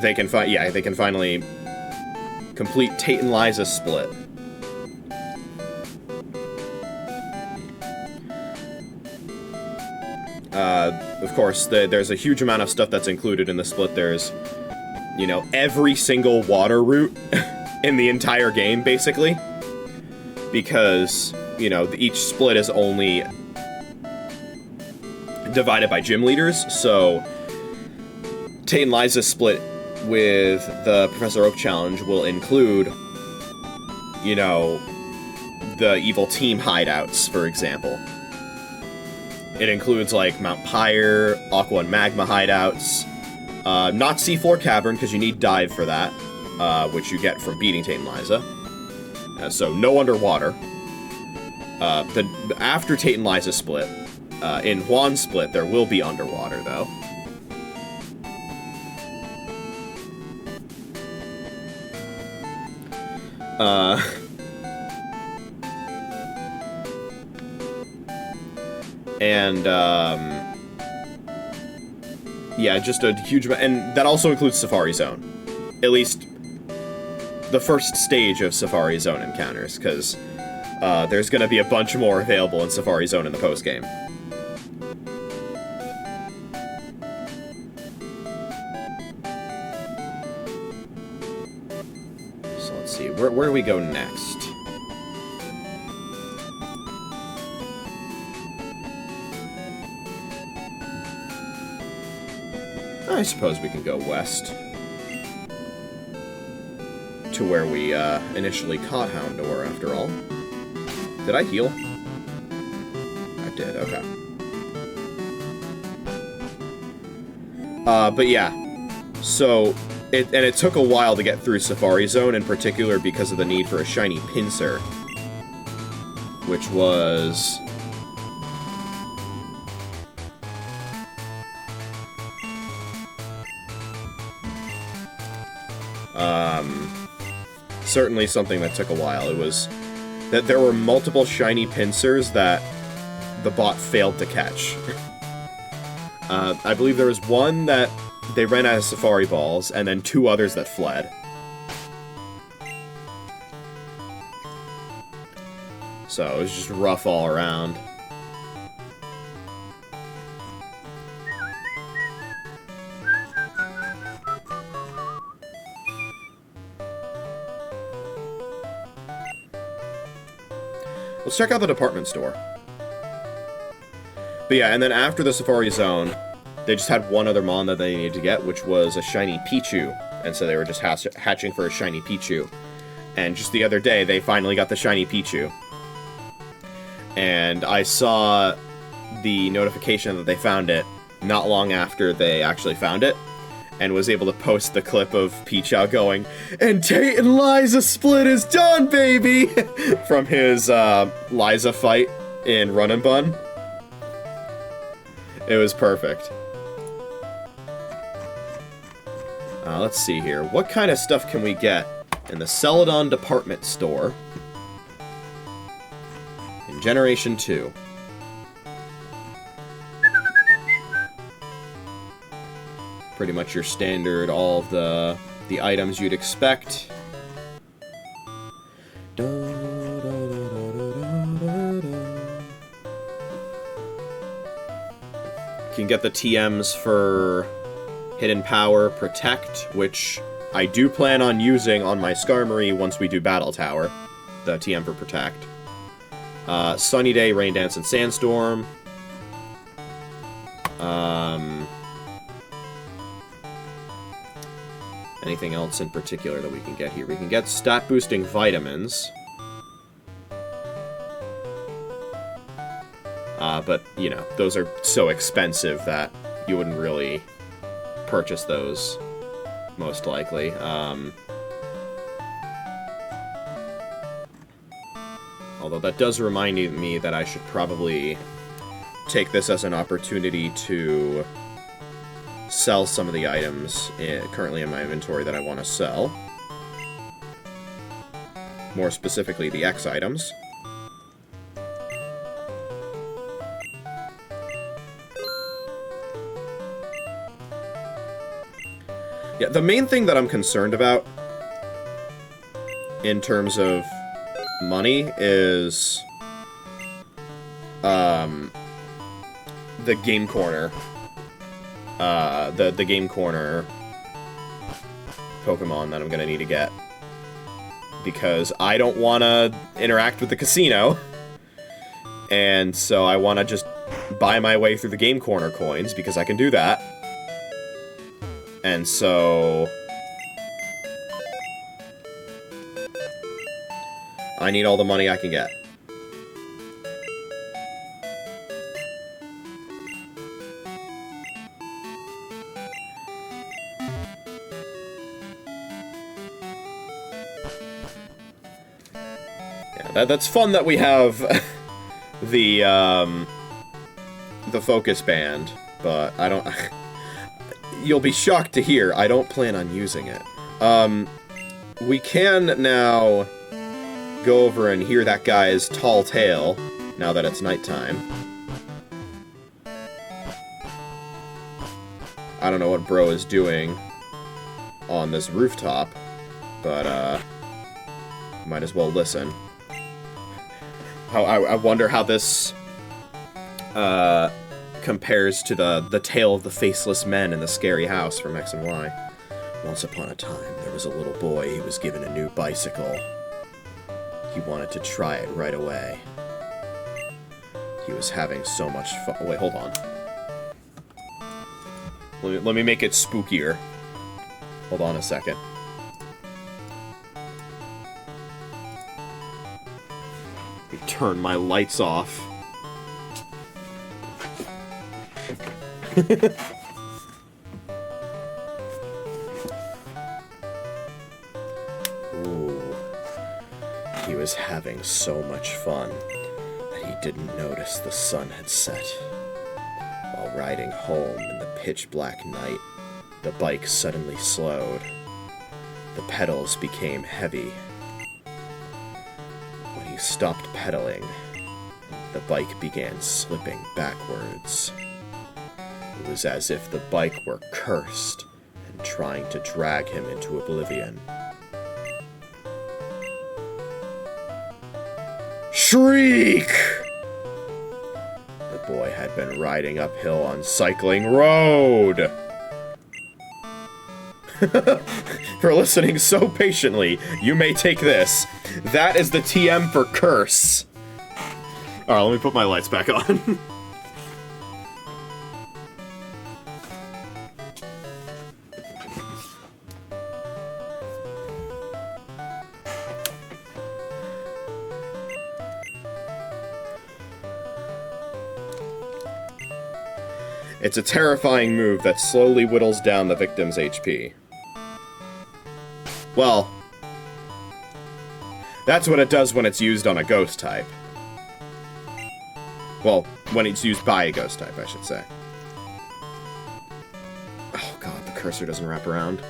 they can finally complete Tate and Liza's split. Of course, there's a huge amount of stuff that's included in the split. There's, you know, every single water route in the entire game, basically. Because, you know, each split is only divided by gym leaders, so Tate and Liza's split with the Professor Oak challenge will include, you know, the evil team hideouts, for example. It includes, like, Mount Pyre, Aqua and Magma hideouts, not Seafloor Cavern, because you need Dive for that, which you get from beating Tate and Liza. So, no underwater. After Tate and Liza split, in Juan's split, there will be underwater, though. Yeah, just a huge amount, and that also includes Safari Zone. At least the first stage of Safari Zone encounters, because there's going to be a bunch more available in Safari Zone in the post-game. let's see, where do we go next? I suppose we can go west. To where we initially caught Houndour, after all. Did I heal? I did, okay. But yeah, so, it took a while to get through Safari Zone, in particular because of the need for a shiny pincer. Which was... certainly something that took a while. It was that there were multiple shiny pincers that the bot failed to catch. I believe there was one that they ran out of Safari Balls, and then 2 others that fled. So it was just rough all around. Let's check out the department store. But yeah, and then after the Safari Zone, they just had one other Mon that they needed to get, which was a shiny Pichu. And so they were just hatching for a shiny Pichu. And just the other day, they finally got the shiny Pichu. And I saw the notification that they found it not long after they actually found it. And was able to post the clip of Pichu going, "And Tate and Liza split is done, baby!" from his Liza fight in Run and Bun. It was perfect. Let's see here. What kind of stuff can we get in the Celadon department store in Generation 2? Pretty much your standard, all of the items you'd expect. You can get the TMs for Hidden Power, Protect, which I do plan on using on my Skarmory once we do Battle Tower. The TM for Protect. Sunny Day, Rain Dance, and Sandstorm. Anything else in particular that we can get here? We can get stat-boosting vitamins. But, you know, those are so expensive that you wouldn't really purchase those, most likely. Although that does remind me that I should probably take this as an opportunity to sell some of the items currently in my inventory that I want to sell. More specifically, the X items. Yeah, the main thing that I'm concerned about in terms of money is the Game Corner. The Game Corner Pokemon that I'm gonna need to get. Because I don't want to interact with the casino. And so I want to just buy my way through the Game Corner coins, because I can do that. And so I need all the money I can get. Yeah, that's fun that we have the focus band, but I don't... You'll be shocked to hear, I don't plan on using it. We can now go over and hear that guy's tall tale, now that it's nighttime. I don't know what bro is doing on this rooftop, but, might as well listen. I wonder how this, compares to the tale of the faceless men in the scary house from X and Y. Once upon a time, there was a little boy. He was given a new bicycle. He wanted to try it right away. He was having so much fun. Oh, wait, hold on. Let me make it spookier. Hold on a second. Let me turn my lights off. Ooh. He was having so much fun that he didn't notice the sun had set. While riding home in the pitch-black night, the bike suddenly slowed. The pedals became heavy. When he stopped pedaling, the bike began slipping backwards. It was as if the bike were cursed and trying to drag him into oblivion. Shriek! The boy had been riding uphill on Cycling Road. For listening so patiently, you may take this. That is the TM for curse. Alright, let me put my lights back on. It's a terrifying move that slowly whittles down the victim's HP. Well, that's what it does when it's used on a ghost type. Well, when it's used by a ghost type, I should say. Oh god, the cursor doesn't wrap around.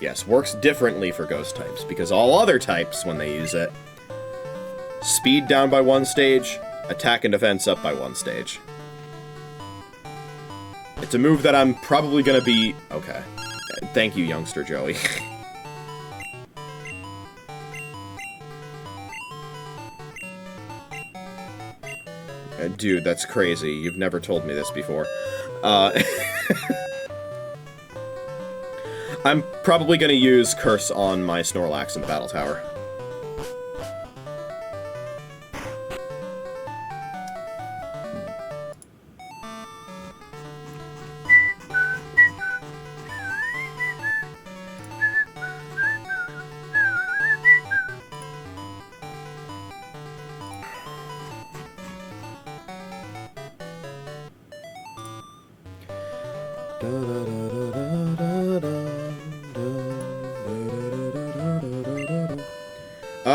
Yes, works differently for ghost types, because all other types, when they use it, speed down by 1 stage, attack and defense up by 1 stage. It's a move that I'm probably gonna be... Okay. Thank you, youngster Joey. Dude, that's crazy. You've never told me this before. I'm probably gonna use Curse on my Snorlax in the Battle Tower.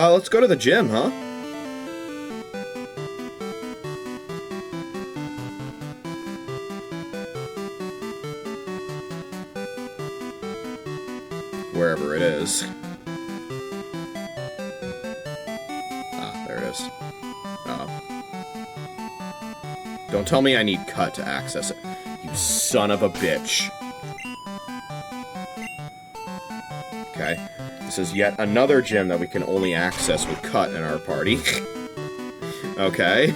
Let's go to the gym, huh? Wherever it is. Ah, there it is. Oh. Don't tell me I need cut to access it. You son of a bitch. Okay. This is yet another gym that we can only access with cut in our party. Okay.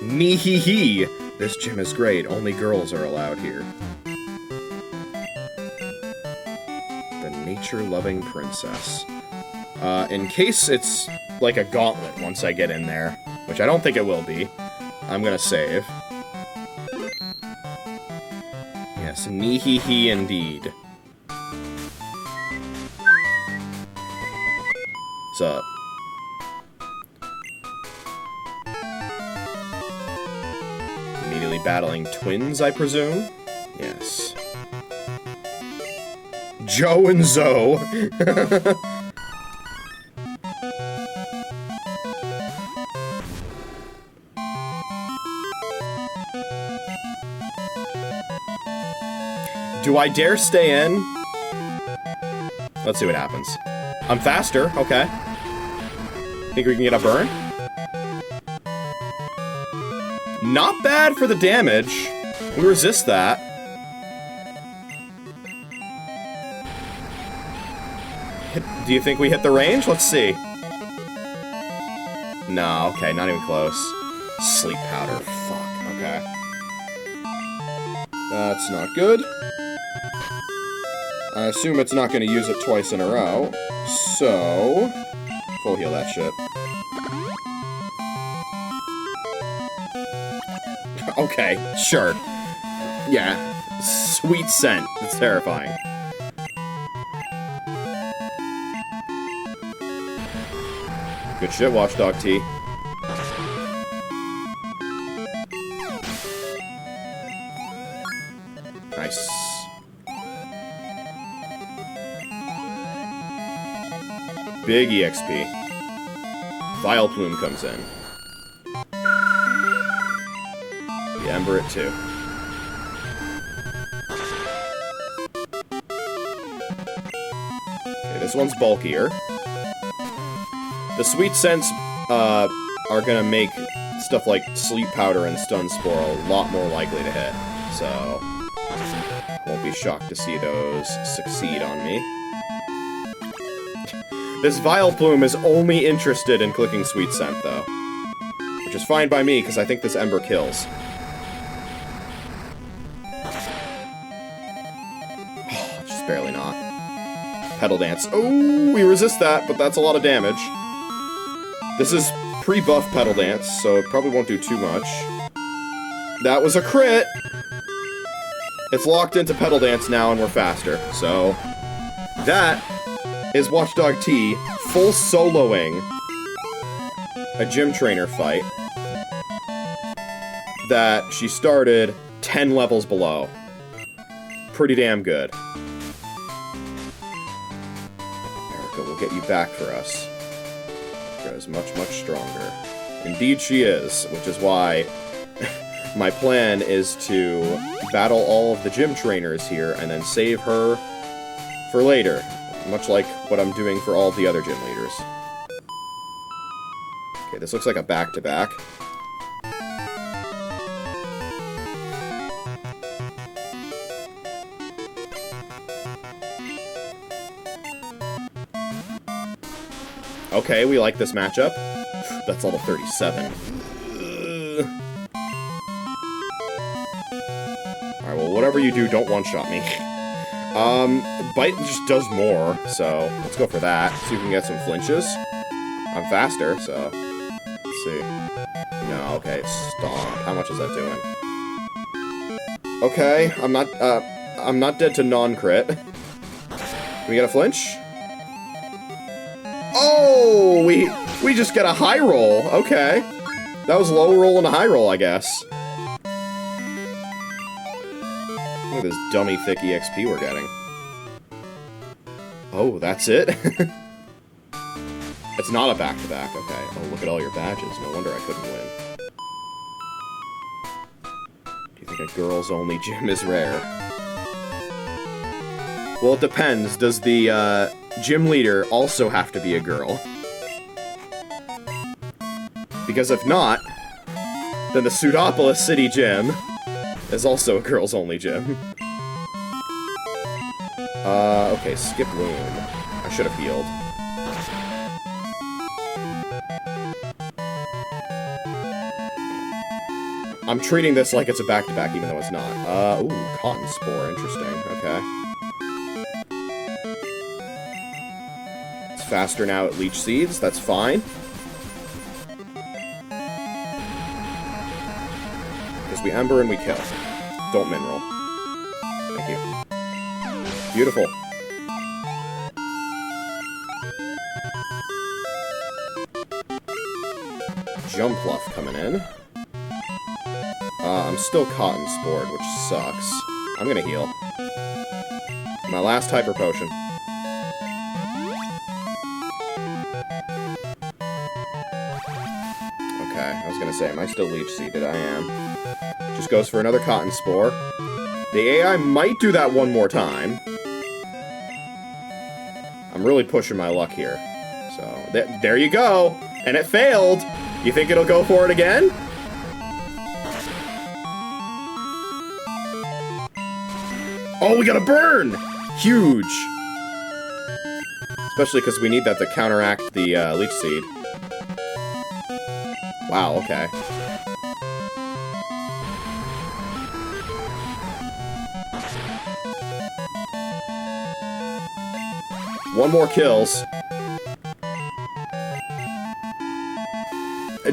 Nee-hee-hee. This gym is great. Only girls are allowed here. The nature-loving princess. In case it's like a gauntlet once I get in there, which I don't think it will be, I'm gonna save. Yes, nee-hee-hee indeed. What's up? Immediately battling twins, I presume? Yes. Joe and Zoe. Do I dare stay in? Let's see what happens. I'm faster, okay. Think we can get a burn? Not bad for the damage. We resist that. Do you think we hit the range? Let's see. No, okay, not even close. Sleep powder, fuck, okay. That's not good. I assume it's not gonna use it twice in a row, so... full heal that shit. Okay, sure. Yeah, sweet scent. It's terrifying. Good shit, Watchdog T. Nice. Big EXP. Vile Plume comes in. The Ember it too. Okay, this one's bulkier. The sweet scents are gonna make stuff like Sleep Powder and Stun Spore a lot more likely to hit, so won't be shocked to see those succeed on me. This Vile Plume is only interested in clicking Sweet Scent, though, which is fine by me, because I think this Ember kills. Oh, just barely not. Petal Dance. Oh, we resist that, but that's a lot of damage. This is pre-buff Petal Dance, so it probably won't do too much. That was a crit! It's locked into Petal Dance now, and we're faster, so... that is Watchdog T full soloing a gym trainer fight that she started 10 levels below. Pretty damn good. Erica will get you back for us. Erica is much, much stronger. Indeed she is, which is why my plan is to battle all of the gym trainers here and then save her for later. Much like what I'm doing for all the other gym leaders. Okay, this looks like a back-to-back. Okay, we like this matchup. That's level 37. Alright, well, whatever you do, don't one-shot me. Bite just does more, so let's go for that. See if we can get some flinches. I'm faster, so let's see. No, okay, stomp. How much is that doing? Okay, I'm not dead to non-crit. Can we get a flinch? Oh, we just get a high roll. Okay, that was low roll and a high roll, I guess. Look at this dummy thick EXP we're getting. Oh, that's it? It's not a back-to-back, okay. Oh, look at all your badges. No wonder I couldn't win. Do you think a girls-only gym is rare? Well, it depends. Does the, gym leader also have to be a girl? Because if not, then the Pseudopolis City Gym is also a girls-only gym. Okay, skip wound. I should have healed. I'm treating this like it's a back-to-back, even though it's not. Ooh, Cotton Spore. Interesting. Okay. It's faster now at Leech Seeds. That's fine. Because we Ember and we kill. Don't Mineral. Thank you. Beautiful. Jumpluff coming in. I'm still Cotton Spored, which sucks. I'm gonna heal. My last Hyper Potion. Okay, I was gonna say, am I still Leech Seeded? I am. Just goes for another Cotton Spore. The AI might do that one more time. I'm really pushing my luck here. So, there you go! And it failed! You think it'll go for it again? Oh, we got a burn! Huge! Especially because we need that to counteract the Leech Seed. Wow, okay. One more kills.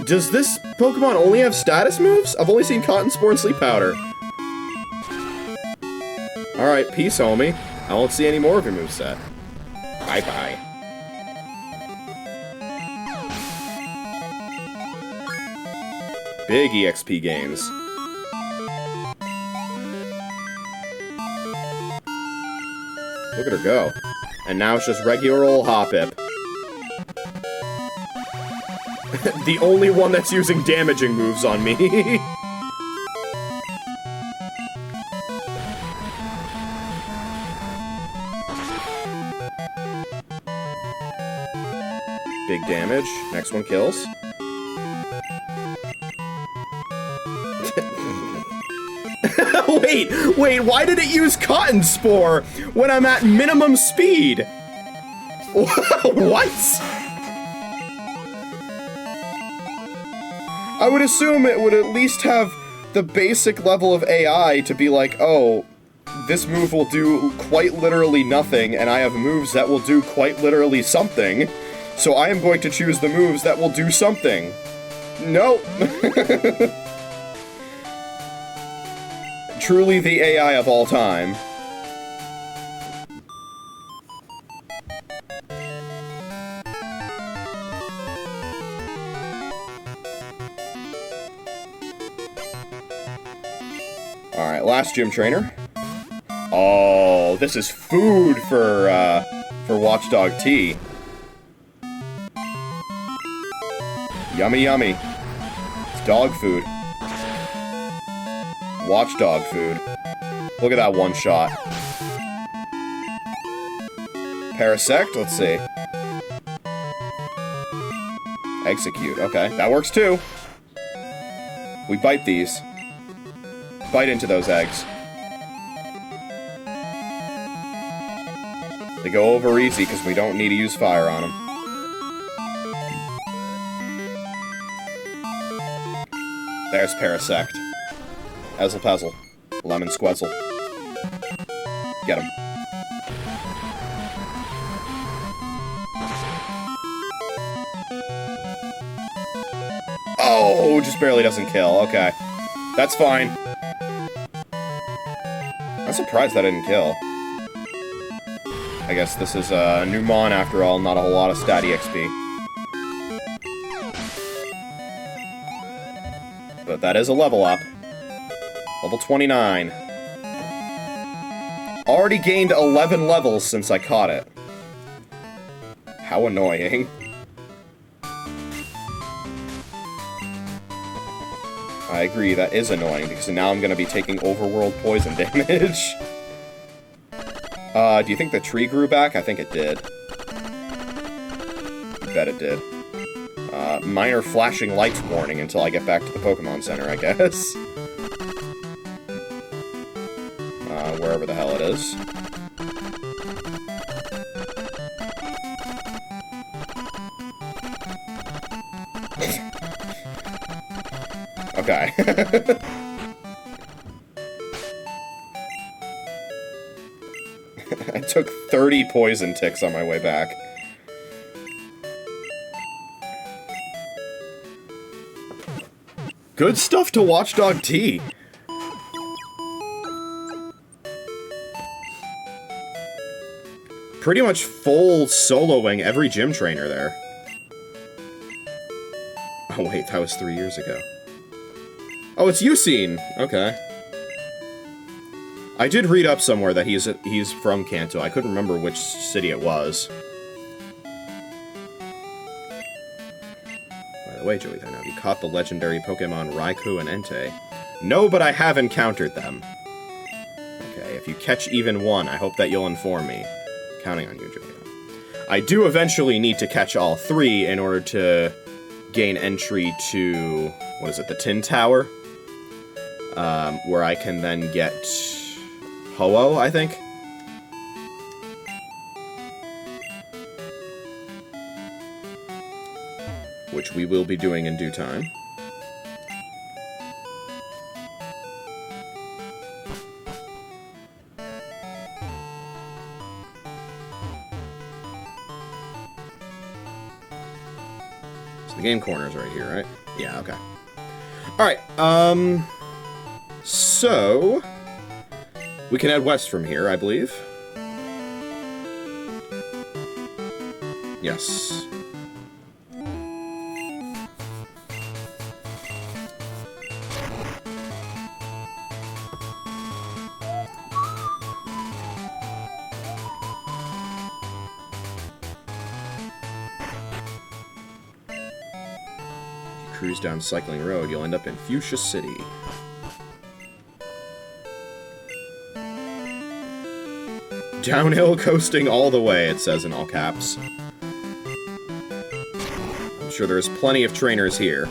Does this Pokemon only have status moves? I've only seen Cotton Spore and Sleep Powder. Alright, peace, homie. I won't see any more of your moveset. Bye-bye. Big EXP gains. Look at her go. And now it's just regular old Hoppip. The only one that's using damaging moves on me. Big damage. Next one kills. Wait, why did it use Cotton Spore when I'm at minimum speed? What? I would assume it would at least have the basic level of AI to be like, oh, this move will do quite literally nothing, and I have moves that will do quite literally something, so I am going to choose the moves that will do something. Nope. Truly the AI of all time. Alright, last gym trainer. Oh, this is food for Watchdog T. Yummy, yummy. It's dog food. Watchdog food. Look at that one shot. Parasect, let's see. Execute, okay. That works too. We bite these. Bite into those eggs. They go over easy because we don't need to use fire on them. There's Parasect. Ezzle Pezzle. Lemon Squezzle. Get him. Oh, just barely doesn't kill. Okay. That's fine. I'm surprised that didn't kill. I guess this is a new Mon after all, not a whole lot of stat EXP. But that is a level up. Level 29. Already gained 11 levels since I caught it. How annoying. I agree, that is annoying, because now I'm gonna be taking overworld poison damage. Do you think the tree grew back? I think it did. I bet it did. Minor flashing lights warning until I get back to the Pokemon Center, I guess. Wherever the hell it is. Okay. I took 30 poison ticks on my way back. Good stuff to Watchdog T. Pretty much full soloing every gym trainer there. Oh wait, that was 3 years ago. Oh, it's Yucine! Okay. I did read up somewhere that he's from Kanto. I couldn't remember which city it was. By the way, JoeDan, have you caught the legendary Pokemon Raikou and Entei? No, but I have encountered them. Okay, if you catch even one, I hope that you'll inform me. Counting on you, JoeDan. I do eventually need to catch all three in order to gain entry to, what is it, the Tin Tower? Where I can then get Ho-Oh, I think? Which we will be doing in due time. The game corner's right here, right? Yeah, okay. Alright, so... we can head west from here, I believe. Yes. Cruise down Cycling Road, you'll end up in Fuchsia City. Downhill coasting all the way, it says in all caps. I'm sure there's plenty of trainers here.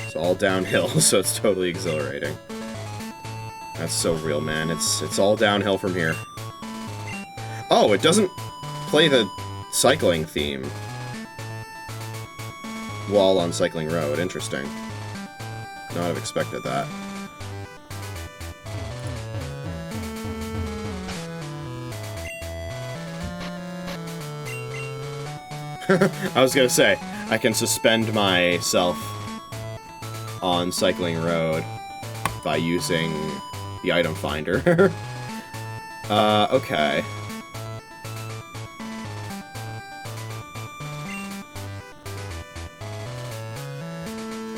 It's all downhill, so it's totally exhilarating. That's so real, man. It's all downhill from here. Oh, it doesn't play the cycling theme while on Cycling Road. Interesting. Not have expected that. I was gonna say, I can suspend myself on Cycling Road by using the item finder. Okay.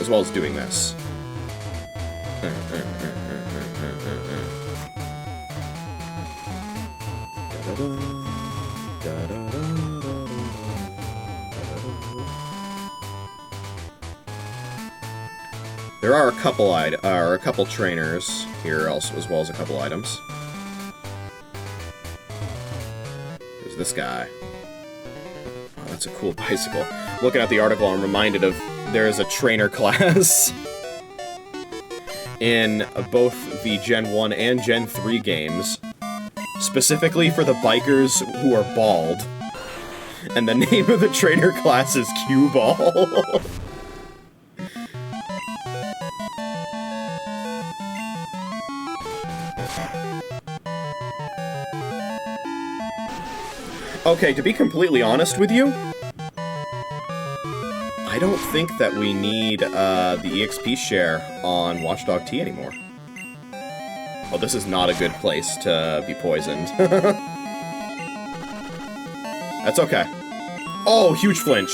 As well as doing this. There are a couple trainers here, also, as well as a couple items. There's this guy. Oh, that's a cool bicycle. Looking at the article, I'm reminded of there's a trainer class in both the Gen 1 and Gen 3 games, specifically for the bikers who are bald. And the name of the trainer class is Cue-Ball. Okay, to be completely honest with you, I don't think that we need the EXP share on Watchdog T anymore. Well, this is not a good place to be poisoned. That's okay. Oh, huge flinch.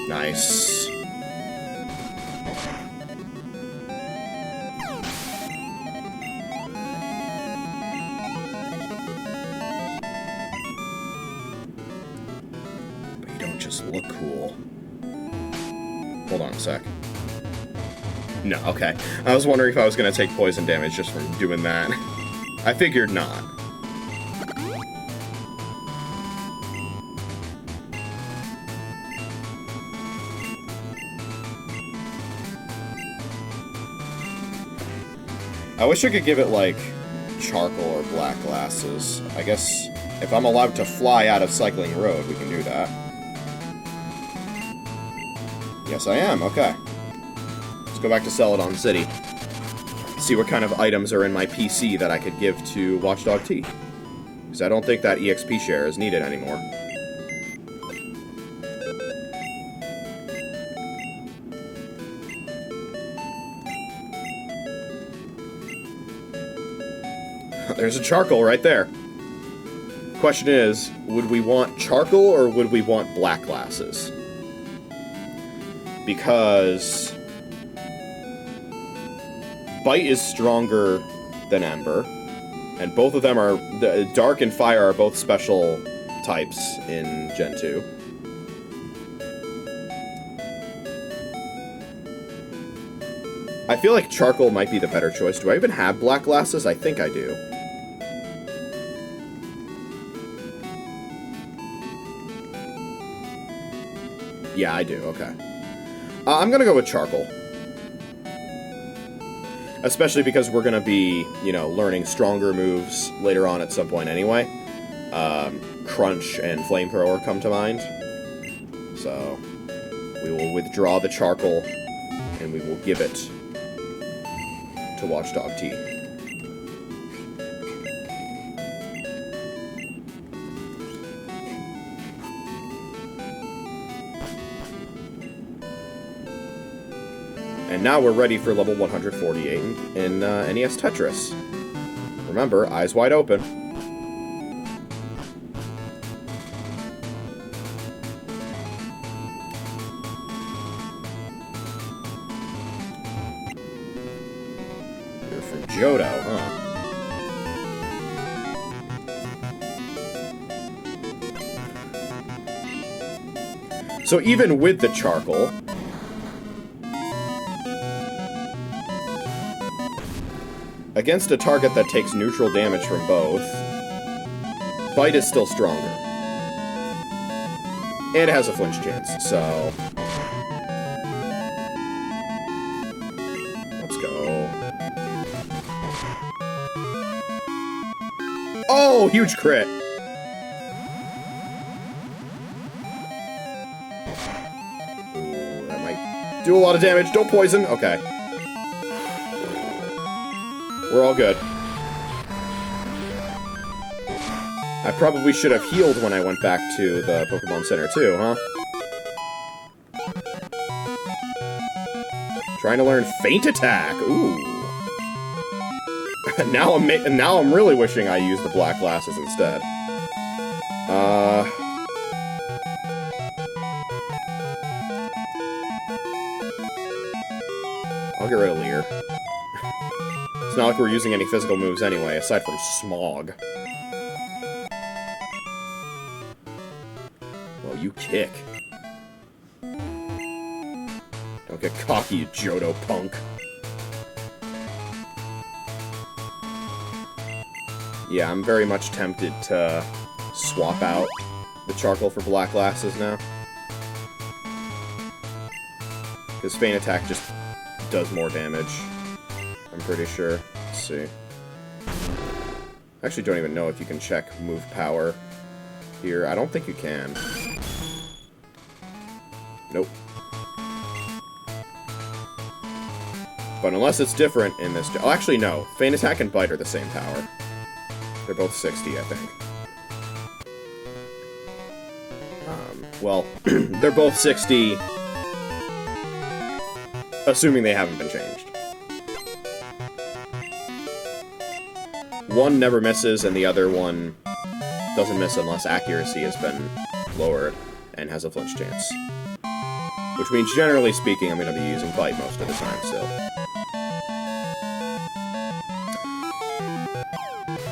Nice. But you don't just look cool. Hold on a sec. No, okay. I was wondering if I was gonna take poison damage just from doing that. I figured not. I wish I could give it, like, charcoal or black glasses. I guess if I'm allowed to fly out of Cycling Road, we can do that. Yes, I am. Okay. Let's go back to Celadon City. See what kind of items are in my PC that I could give to Watchdog T. Because I don't think that EXP share is needed anymore. There's a charcoal right there. Question is, would we want charcoal or would we want black glasses? Because Bite is stronger than Ember, and both of them are... Dark and Fire are both special types in Gen 2. I feel like charcoal might be the better choice. Do I even have black glasses? I think I do. Yeah, I do. Okay. I'm gonna go with Charcoal. Especially because we're gonna be, you know, learning stronger moves later on at some point anyway. Crunch and Flamethrower come to mind. So, we will withdraw the Charcoal, and we will give it to Watchdog T. And now we're ready for level 148 in NES Tetris. Remember, eyes wide open. You're from Johto, huh? So even with the Charcoal, against a target that takes neutral damage from both, Bite is still stronger. And it has a flinch chance, so... Let's go. Oh, huge crit! Ooh, that might do a lot of damage. Don't poison. Okay. We're all good. I probably should have healed when I went back to the Pokémon Center too, huh? Trying to learn Feint Attack. Ooh. now I'm really wishing I used the black glasses instead. I'll get rid of Leer. It's not like we're using any physical moves anyway, aside from Smog. Well, you kick. Don't get cocky, you Johto punk. Yeah, I'm very much tempted to swap out the Charcoal for black glasses now. Because Feint Attack just does more damage. I'm pretty sure. Let's see. I actually don't even know if you can check move power here. I don't think you can. Nope. But unless it's different in this... Oh, actually, no. Feint Attack and Bite are the same power. They're both 60, I think. Well, they're both 60... assuming they haven't been changed. One never misses, and the other one doesn't miss unless accuracy has been lowered and has a flinch chance. Which means, generally speaking, I'm going to be using Bite most of the time still.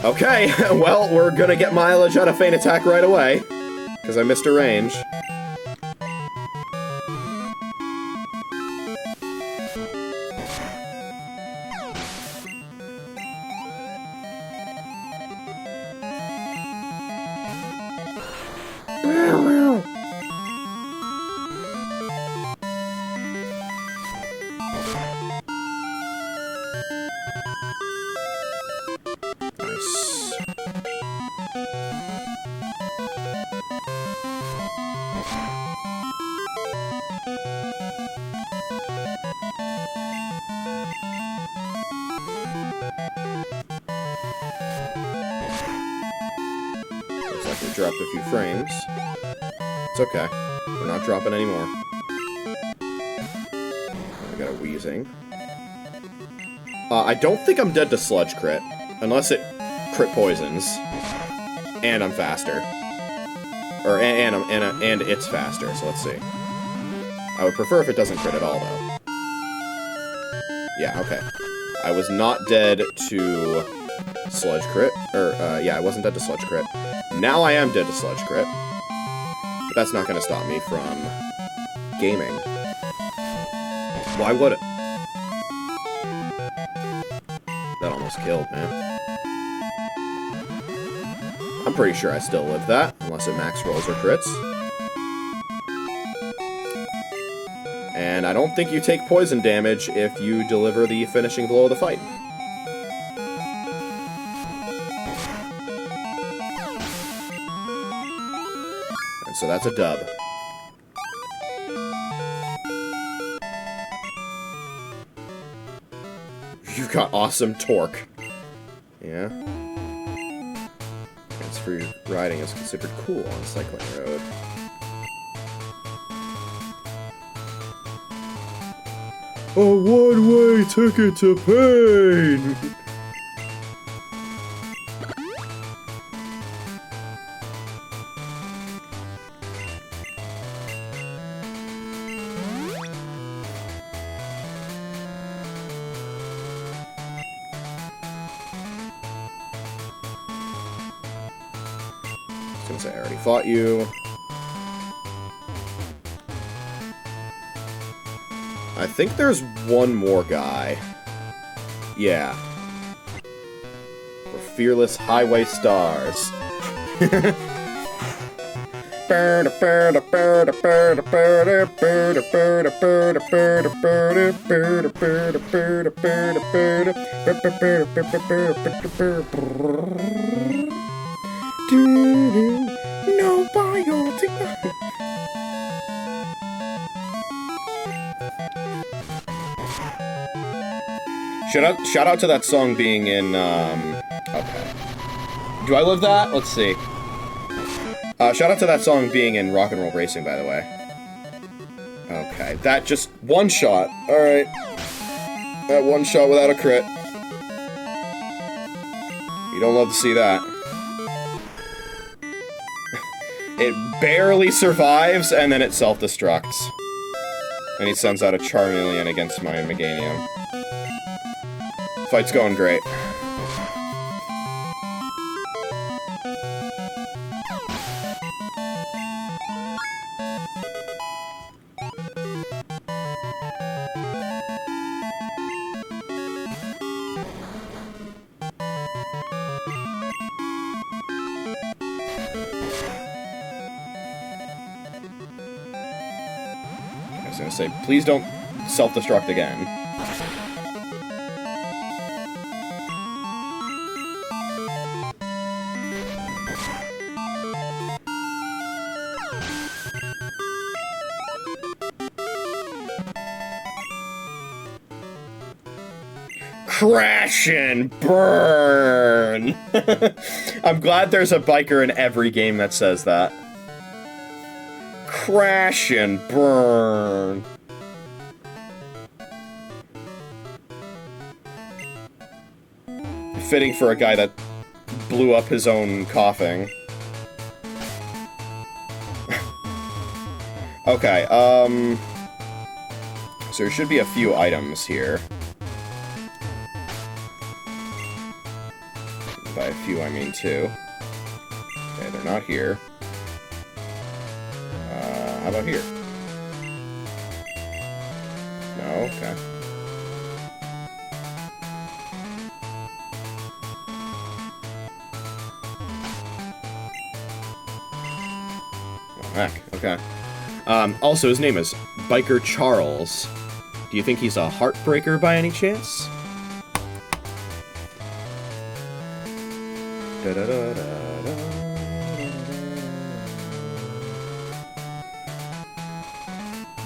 Okay, well, we're going to get mileage out of Feint Attack right away, because I missed a range. Dropped a few frames. It's okay. We're not dropping anymore. I got a Wheezing. I don't think I'm dead to Sludge Crit. Unless it crit poisons. And I'm faster. Or, and it's faster, so let's see. I would prefer if it doesn't crit at all, though. Yeah, okay. I was not dead to Sludge Crit. Or, yeah, I wasn't dead to Sludge Crit. Now I am dead to Sludge Crit. But that's not going to stop me from gaming. Why would it? That almost killed, man. I'm pretty sure I still live that, unless it max rolls or crits. And I don't think you take poison damage if you deliver the finishing blow of the fight. And so that's a dub. You've got awesome torque. Yeah. Transfer riding is considered cool on cycling road. A one-way ticket to pain! Since I already fought you. I think there's one more guy. Yeah. We're fearless highway stars. No biology. Shout out to that song being in, okay. Do I live that? Let's see. Shout out to that song being in Rock and Roll Racing, by the way. Okay, that just one shot. Alright. That one shot without a crit. You don't love to see that. It barely survives, and then it self-destructs. And he sends out a Charmeleon against my Meganium. Fight's going great. I was gonna say, please don't self-destruct again. Crash and burn! I'm glad there's a biker in every game that says that. Crash and burn. Fitting for a guy that blew up his own coughing. Okay, so there should be a few items here. By a few, I mean two. Okay, they're not here. How about here? No? Okay. Oh, heck. Okay. Also, his name is Biker Charles. Do you think he's a heartbreaker by any chance?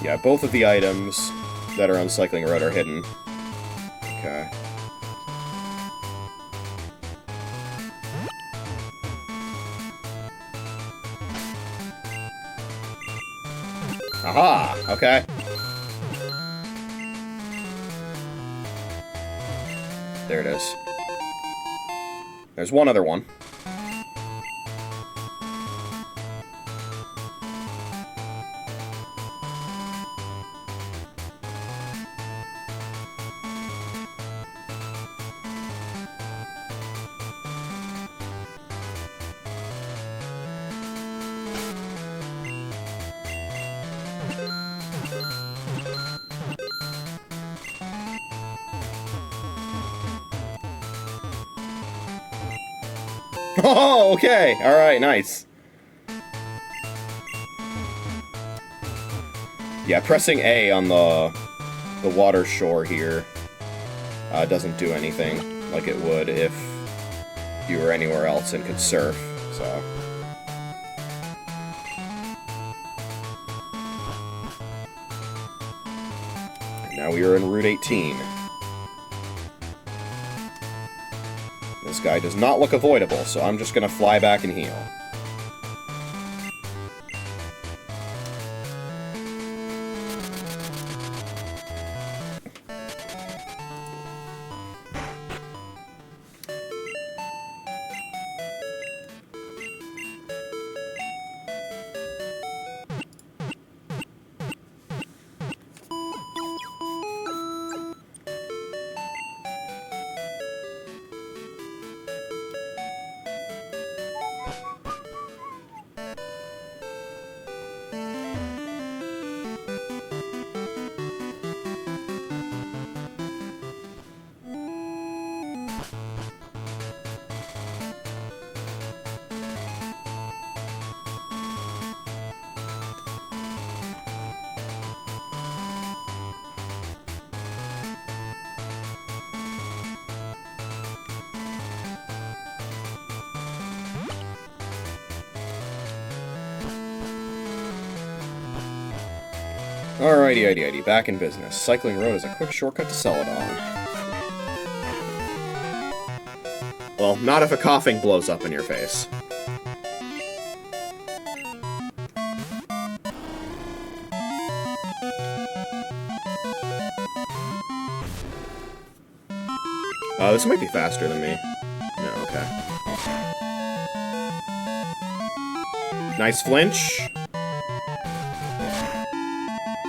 Yeah, both of the items that are on Cycling Road are hidden. Okay. Aha! Okay. There it is. There's one other one. Oh, okay. All right, nice. Yeah, pressing A on the water shore here doesn't do anything like it would if you were anywhere else and could surf, so... Now we are in Route 18. This guy does not look avoidable, so I'm just gonna fly back and heal. Alrighty, back in business. Cycling Road is a quick shortcut to Celadon. Well, not if a coughing blows up in your face. This might be faster than me. No, okay. Nice flinch.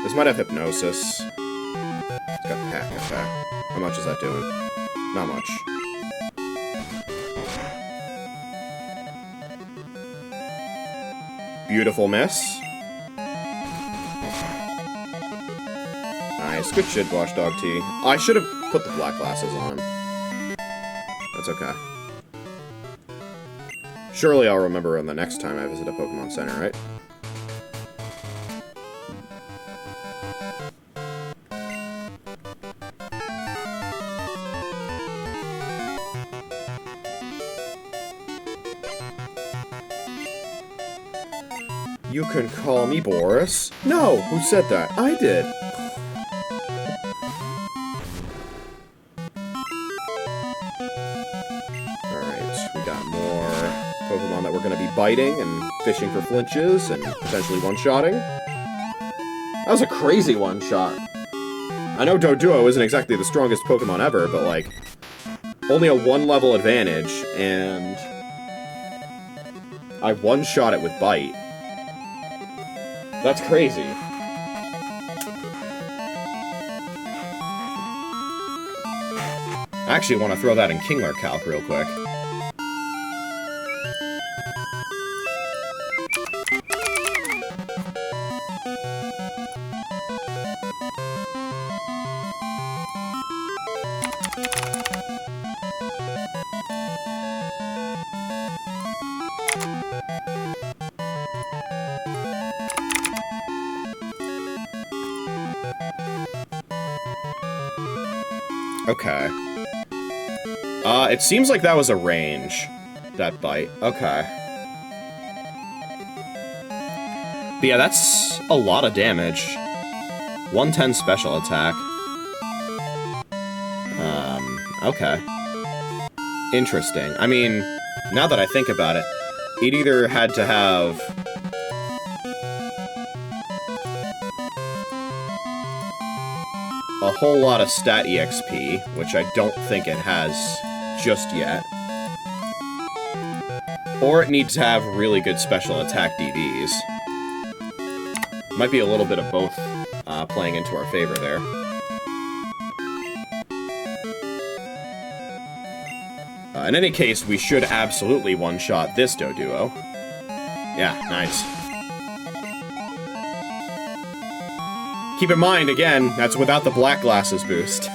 This might have hypnosis. It's got pack attack. How much is that doing? Not much. Beautiful miss. Nice. Good shit, Watchdog T. I should have put the black glasses on him. That's okay. Surely I'll remember him the next time I visit a Pokemon Center, right? You can call me Boris. No, who said that? I did. Alright, we got more Pokemon that we're gonna be biting and fishing for flinches and potentially one-shotting. That was a crazy one-shot. I know Doduo isn't exactly the strongest Pokemon ever, but like, only a 1-level advantage, and I one-shot it with Bite. That's crazy. I actually want to throw that in Kingler Calc real quick. Okay. It seems like that was a range, that bite. Okay. But yeah, that's a lot of damage. 110 special attack. Okay. Interesting. I mean, now that I think about it, it either had to have... a whole lot of stat EXP, which I don't think it has just yet. Or it needs to have really good special attack DVs. Might be a little bit of both playing into our favor there. In any case, we should absolutely one-shot this Doduo. Yeah, nice. Keep in mind, again, that's without the black glasses boost.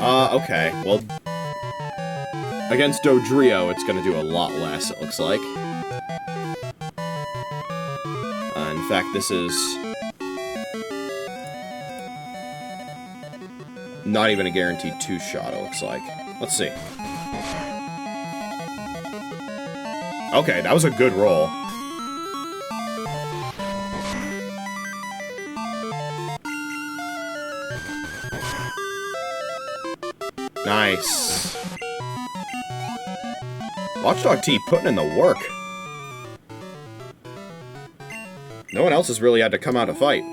Okay. Well, against Dodrio, it's gonna do a lot less, it looks like. In fact, this is not even a guaranteed two-shot, it looks like. Let's see. Okay, that was a good roll. Nice. Watchdog T putting in the work. No one else has really had to come out to fight.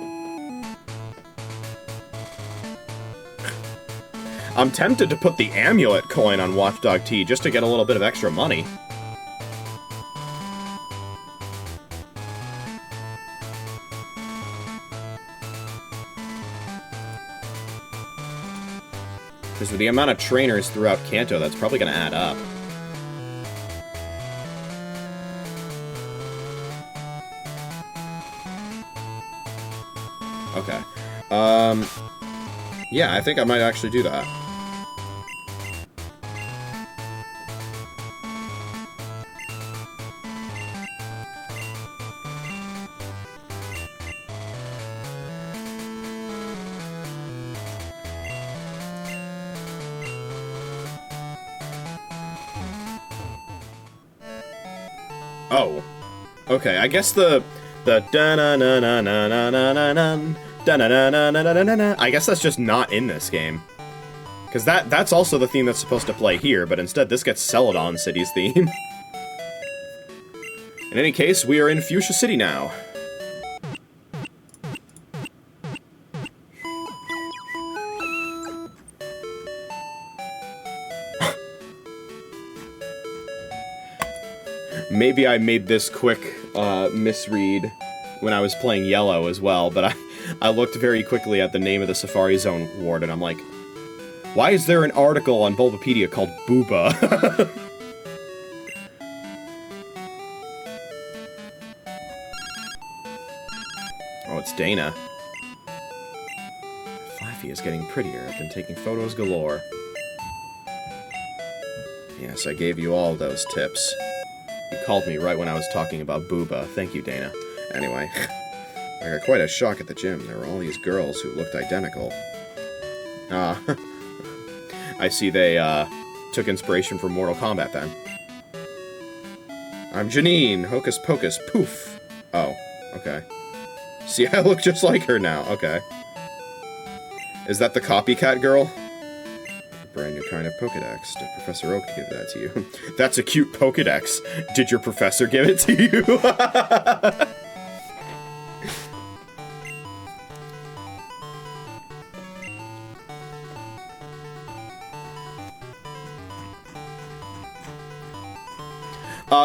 I'm tempted to put the amulet coin on Watchdog T just to get a little bit of extra money. Because with the amount of trainers throughout Kanto, that's probably going to add up. Okay. Yeah, I think I might actually do that. Oh. Okay, I guess the da-na-na-na-na-na-na-na da-na-na-na-na-na-na-na, I guess that's just not in this game. Because that's also the theme that's supposed to play here, but instead this gets Celadon City's theme. In any case, we are in Fuchsia City now. Maybe I made this quick misread when I was playing Yellow as well, but I looked very quickly at the name of the Safari Zone ward, and I'm like, why is there an article on Bulbapedia called Booba? Oh, it's Dana. Flaffy is getting prettier. I've been taking photos galore. Yes, I gave you all those tips. You called me right when I was talking about Booba. Thank you, Dana. Anyway, I got quite a shock at the gym. There were all these girls who looked identical. I see they, took inspiration from Mortal Kombat, then. I'm Janine! Hocus pocus, poof! Oh, okay. See, I look just like her now, okay. Is that the copycat girl? A brand new kind of Pokedex. Did Professor Oak give that to you? That's a cute Pokedex. Did your professor give it to you?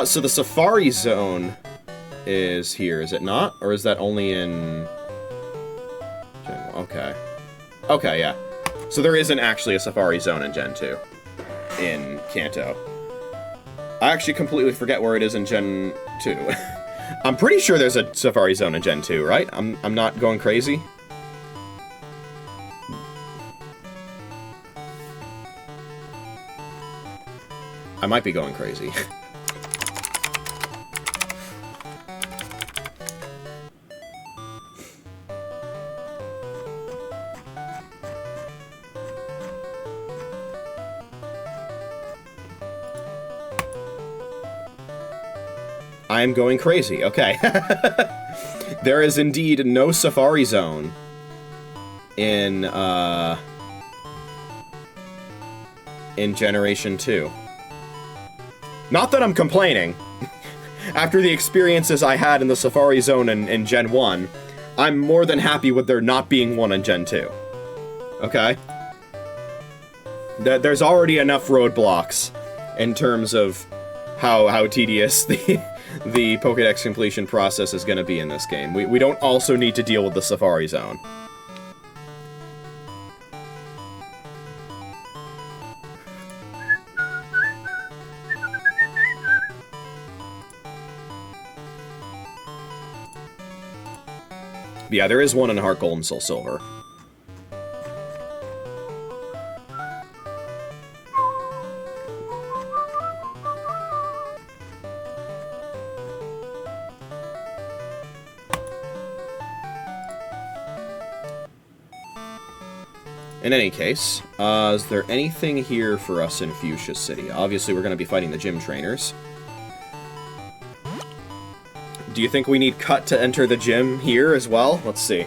So the Safari Zone is here, is it not? Or is that only in Gen 1? Okay. Okay, yeah. So there isn't actually a Safari Zone in Gen 2 in Kanto. I actually completely forget where it is in Gen 2. I'm pretty sure there's a Safari Zone in Gen 2, right? I'm not going crazy? I might be going crazy. I'm going crazy, okay. There is indeed no Safari Zone in Generation 2. Not that I'm complaining. After the experiences I had in the Safari Zone in Gen 1, I'm more than happy with there not being one in Gen 2. Okay? There's already enough roadblocks in terms of how tedious the Pokédex completion process is going to be in this game. We don't also need to deal with the Safari Zone. But yeah, there is one in Heart Gold and Soul Silver. In any case, is there anything here for us in Fuchsia City? Obviously, we're going to be fighting the gym trainers. Do you think we need cut to enter the gym here as well? Let's see.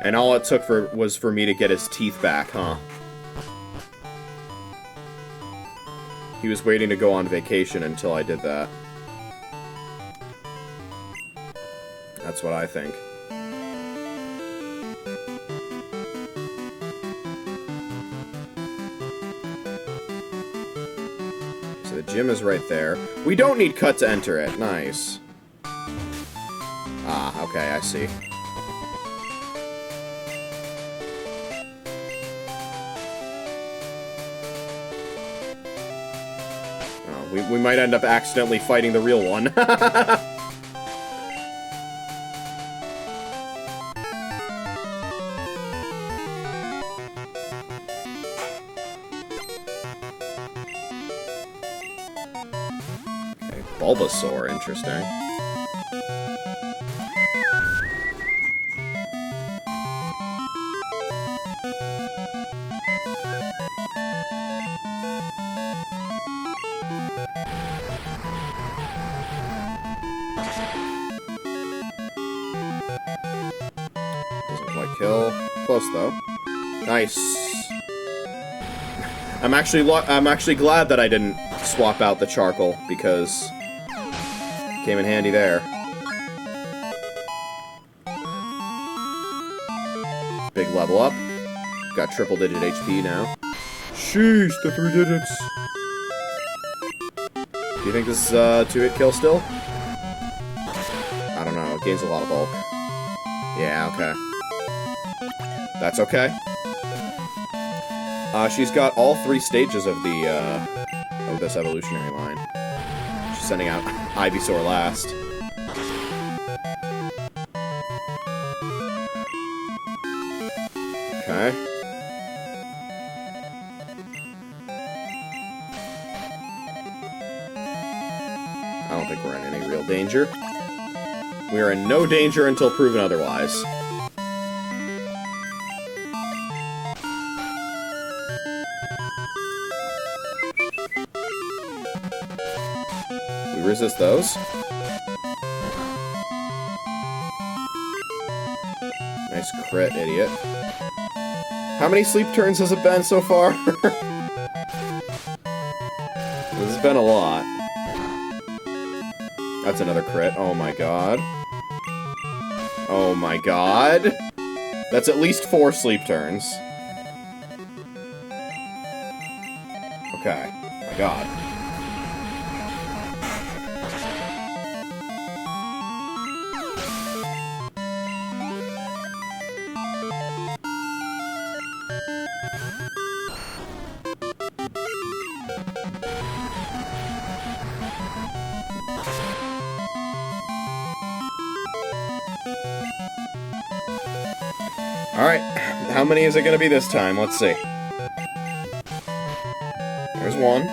And all it took was for me to get his teeth back, huh? He was waiting to go on vacation until I did that. That's what I think. So the gym is right there. We don't need cut to enter it. Nice. Ah, okay, I see. We might end up accidentally fighting the real one. Okay, Bulbasaur, interesting. Kill. Close though. Nice. I'm actually glad that I didn't swap out the charcoal because it came in handy there. Big level up. Got triple digit HP now. Sheesh, the 3 digits. Do you think this is a 2-hit kill still? I don't know. It gains a lot of bulk. Yeah, okay. That's okay. She's got all 3 stages of the, of this evolutionary line. She's sending out Ivysaur last. Okay. I don't think we're in any real danger. We are in no danger until proven otherwise. Resist those. Nice crit, idiot. How many sleep turns has it been so far? This has been a lot. That's another crit. Oh my god. Oh my god. That's at least 4 sleep turns. Okay. Oh my god. Alright, how many is it gonna be this time? Let's see. There's one.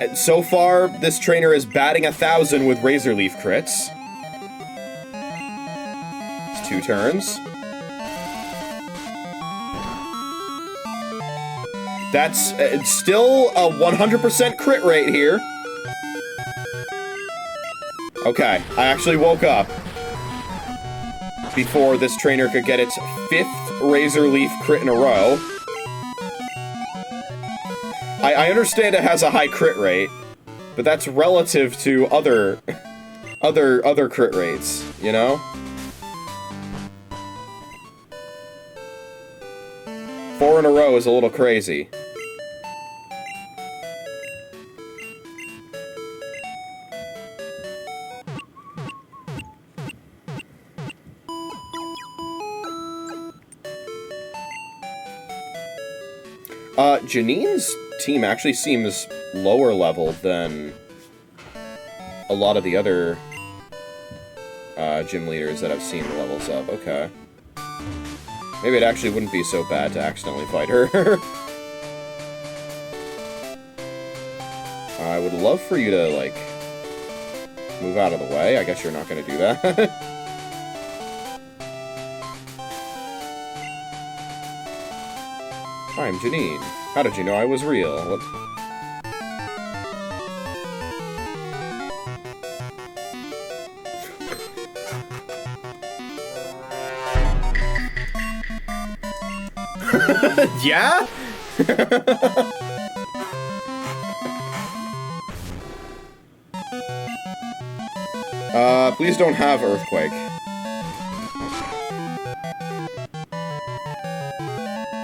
And so far, this trainer is batting 1,000 with Razor Leaf crits. It's 2 turns. That's still a 100% crit rate here. Okay, I actually woke up before this trainer could get its 5th Razor Leaf crit in a row. I understand it has a high crit rate, but that's relative to other crit rates, you know? 4 in a row is a little crazy. Janine's team actually seems lower level than a lot of the other gym leaders that I've seen levels up. Okay. Maybe it actually wouldn't be so bad to accidentally fight her. I would love for you to, like, move out of the way. I guess you're not going to do that. Hi, I'm Janine. How did you know I was real? What? Yeah? Please don't have Earthquake.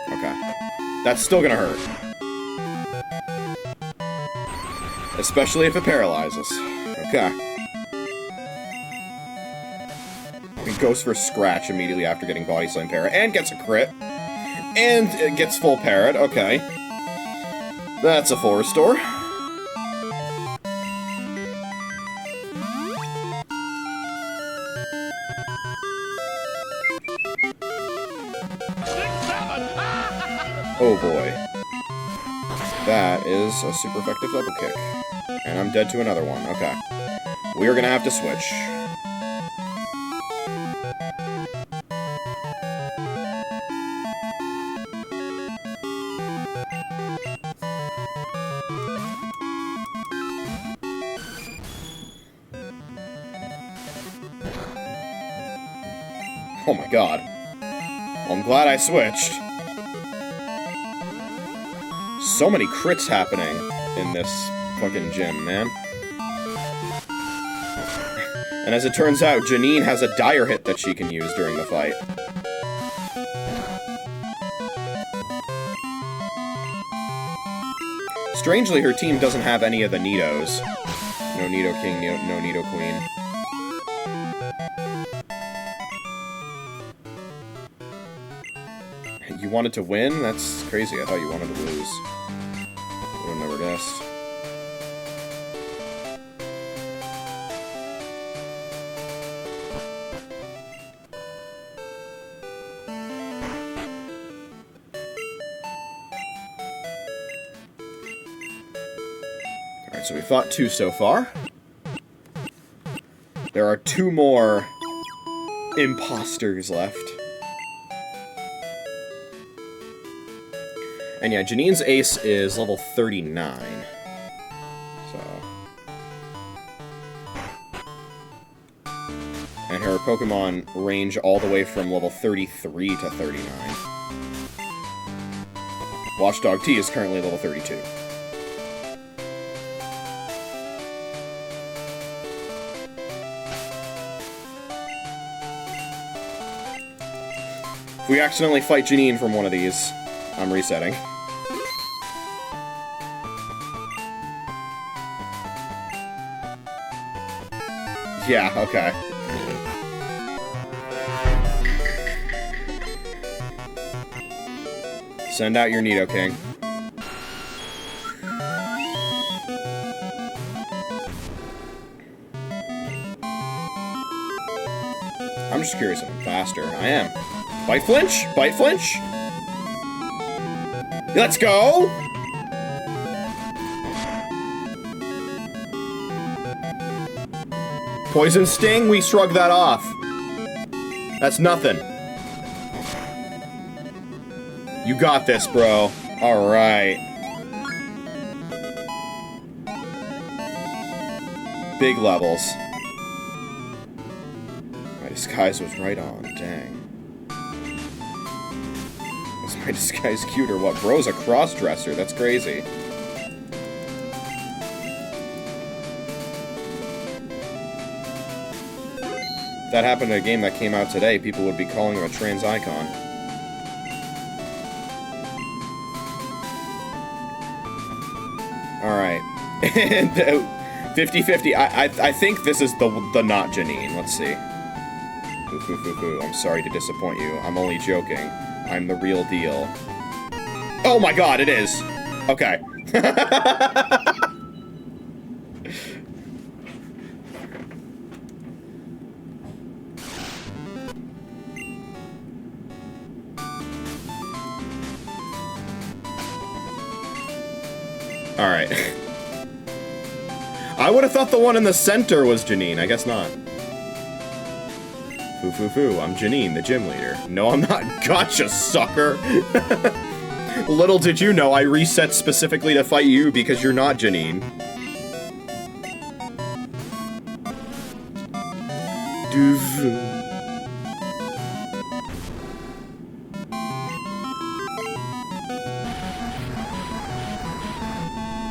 Okay. That's still gonna hurt. Especially if it paralyzes. Okay. He goes for Scratch immediately after getting Body Slam Parrot, and gets a crit. And it gets full Parrot, okay. That's a full restore. Oh boy. That is a super effective double kick. And I'm dead to another one, okay. We are gonna have to switch. Oh my god. Well, I'm glad I switched. So many crits happening in this fucking gym, man. And as it turns out, Janine has a dire hit that she can use during the fight. Strangely, her team doesn't have any of the Nidos. No Nido King, no Nido Queen. You wanted to win? That's crazy. I thought you wanted to lose. Would have never guessed. Alright, so we fought 2 so far. There are 2 more imposters left. And yeah, Janine's ace is level 39. So. And her Pokemon range all the way from level 33 to 39. Watchdog T is currently level 32. If we accidentally fight Janine from one of these, I'm resetting. Yeah, okay. Send out your Nido King. I'm just curious if I'm faster. I am. Bite Flinch? Bite Flinch? Let's go! Poison Sting, we shrug that off. That's nothing. You got this, bro. Alright. Big levels. My disguise was right on, dang. Was my disguise cute or what? Bro's a cross-dresser, that's crazy. If that happened in a game that came out today, people would be calling him a trans icon. Alright. And 50-50. I think this is the not Janine. Let's see. I'm sorry to disappoint you. I'm only joking. I'm the real deal. Oh my god, it is! Okay. Alright. I would have thought the one in the center was Janine. I guess not. Foo foo foo, I'm Janine, the gym leader. No, I'm not. Gotcha, sucker! Little did you know I reset specifically to fight you because you're not Janine.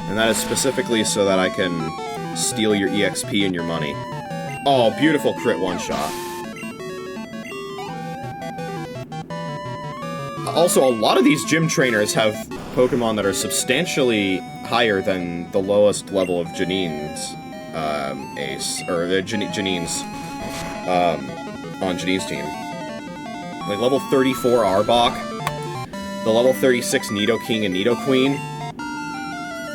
And that is specifically so that I can steal your EXP and your money. Oh, beautiful crit one-shot. Also, a lot of these gym trainers have Pokemon that are substantially higher than the lowest level of Janine's ace, or Janine's, on Janine's team. Like level 34 Arbok, the level 36 Nidoking and Nidoqueen.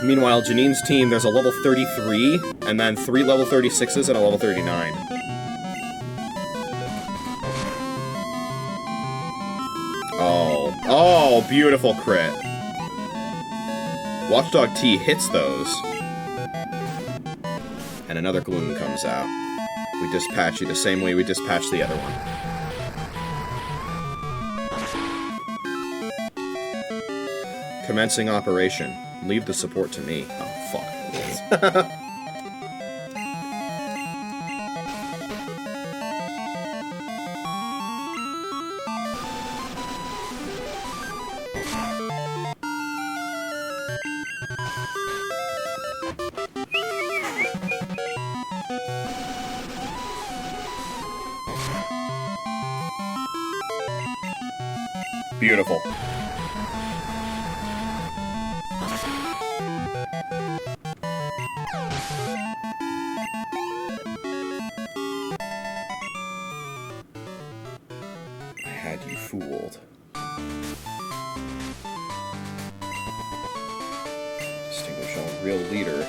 Meanwhile, Janine's team, there's a level 33, and then 3 level 36s and a level 39. Oh, beautiful crit. Watchdog T hits those. And another Gloom comes out. We dispatch you the same way we dispatched the other one. Commencing operation. Leave the support to me. Oh, fuck. Beautiful. I had you fooled. Distinguish a real leader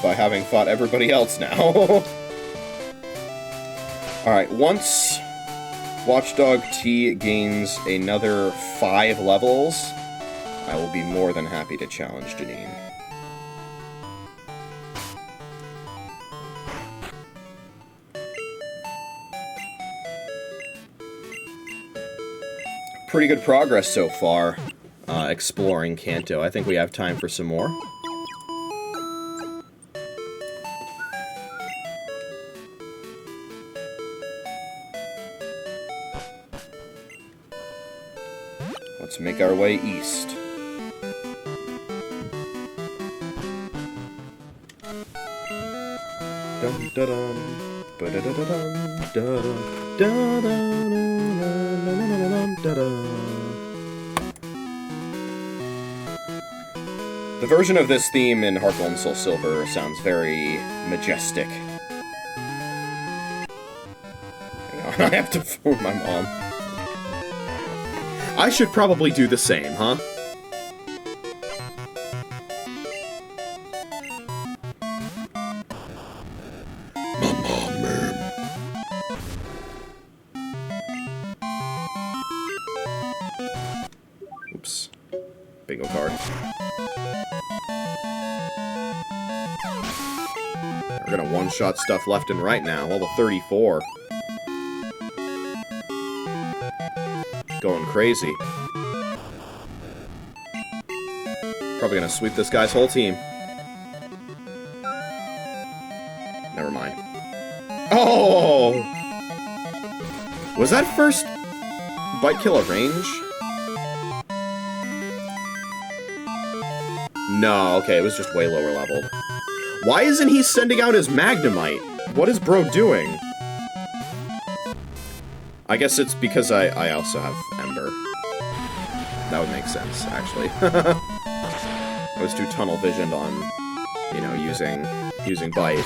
by having fought everybody else now. Alright, once Watchdog T gains another 5 levels, I will be more than happy to challenge Janine. Pretty good progress so far, exploring Kanto. I think we have time for some more. Let's make our way east. Dum da dum, ba da da da dum, da dum, da da. The version of this theme in Heart Gold and Soul Silver sounds very majestic. Hang on, I have to phone my mom. I should probably do the same, huh? My mom, man. Oops. Bingo card. We're gonna one-shot stuff left and right now. Level 34. Going crazy. Probably gonna sweep this guy's whole team. Never mind. Oh! Was that first Bite Kill a range? No, okay, it was just way lower leveled. Why isn't he sending out his Magnemite? What is bro doing? I guess it's because I also have Ember. That would make sense, actually. I was too tunnel visioned on, you know, using Bite.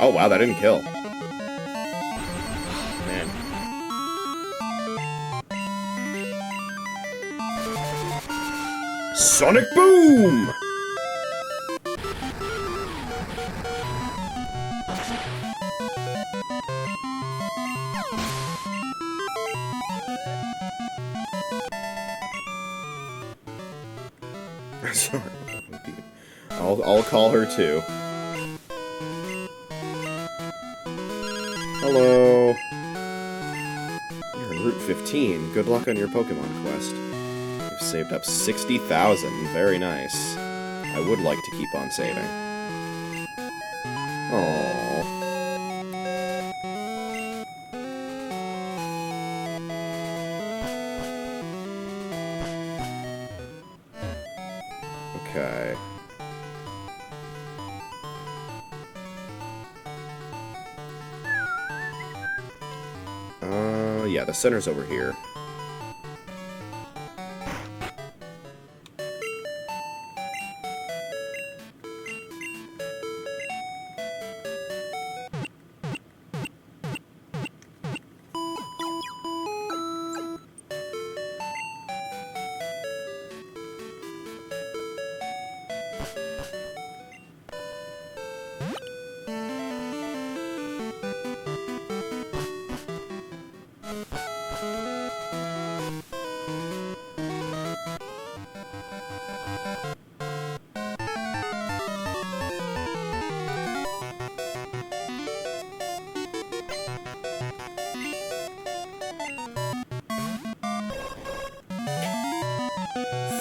Oh wow, that didn't kill. Sonic Boom! Sorry. I'll call her too. Hello. You're in Route 15. Good luck on your Pokemon quest. You've saved up 60,000. Very nice. I would like to keep on saving. Aww. Okay. Yeah, the center's over here.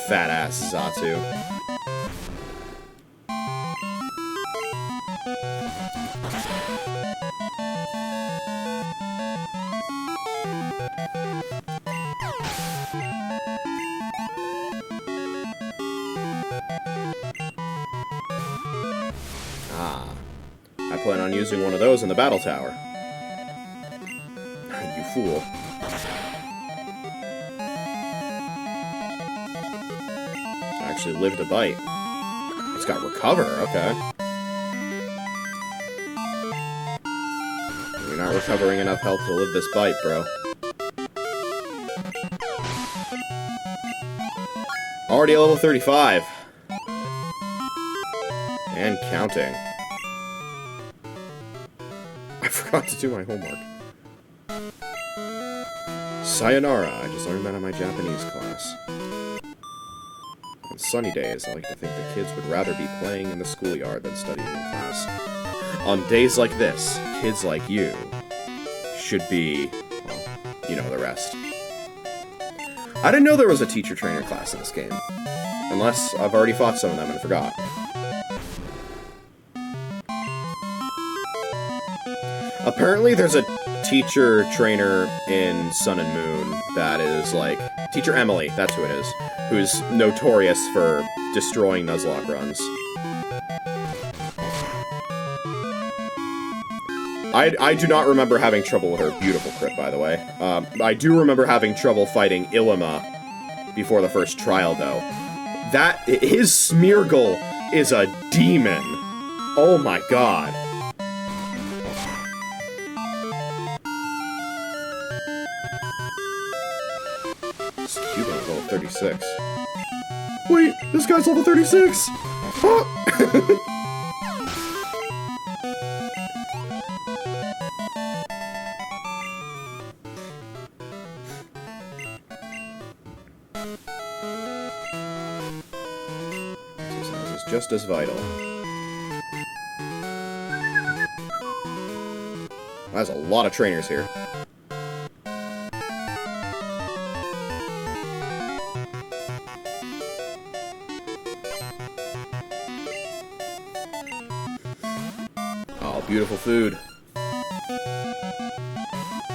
Fat ass Zatu. Ah. I plan on using one of those in the battle tower. You fool. Actually lived a bite. It's got recover, okay. You're not recovering enough health to live this bite, bro. Already at level 35. And counting. I forgot to do my homework. Sayonara, I just learned that in my Japanese class. On sunny days, I like to think the kids would rather be playing in the schoolyard than studying in class. On days like this, kids like you should be, well, you know the rest. I didn't know there was a teacher-trainer class in this game. Unless I've already fought some of them and forgot. Apparently there's a teacher-trainer in Sun and Moon that is like... Teacher Emily, that's who it is. Who's notorious for destroying Nuzlocke runs. I do not remember having trouble with her beautiful crit, by the way. I do remember having trouble fighting Ilima before the first trial, though. His Smeargle is a demon. Oh my god. This Cuban's level 36. Wait, this guy's level 36! Huh? Just as vital. There's a lot of trainers here. Oh, beautiful food.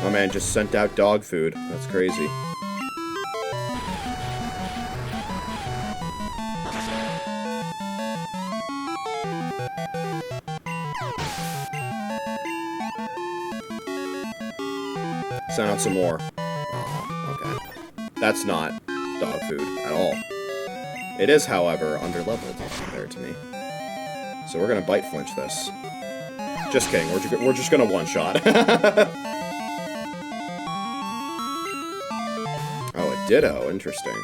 My man just sent out dog food. That's crazy. Send out some more. Oh, okay. That's not dog food at all. It is, however, underleveled compared to me. So we're gonna bite flinch this. Just kidding, we're just gonna one-shot. Oh, a Ditto, interesting.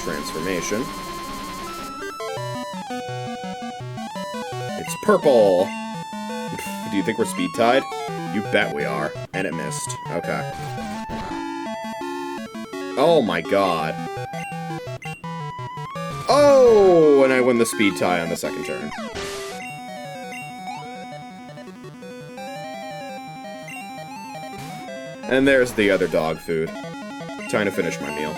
transformation. It's purple! Do you think we're speed tied? You bet we are. And it missed. Okay. Oh my god. Oh! And I win the speed tie on the second turn. And there's the other dog food. Time to finish my meal.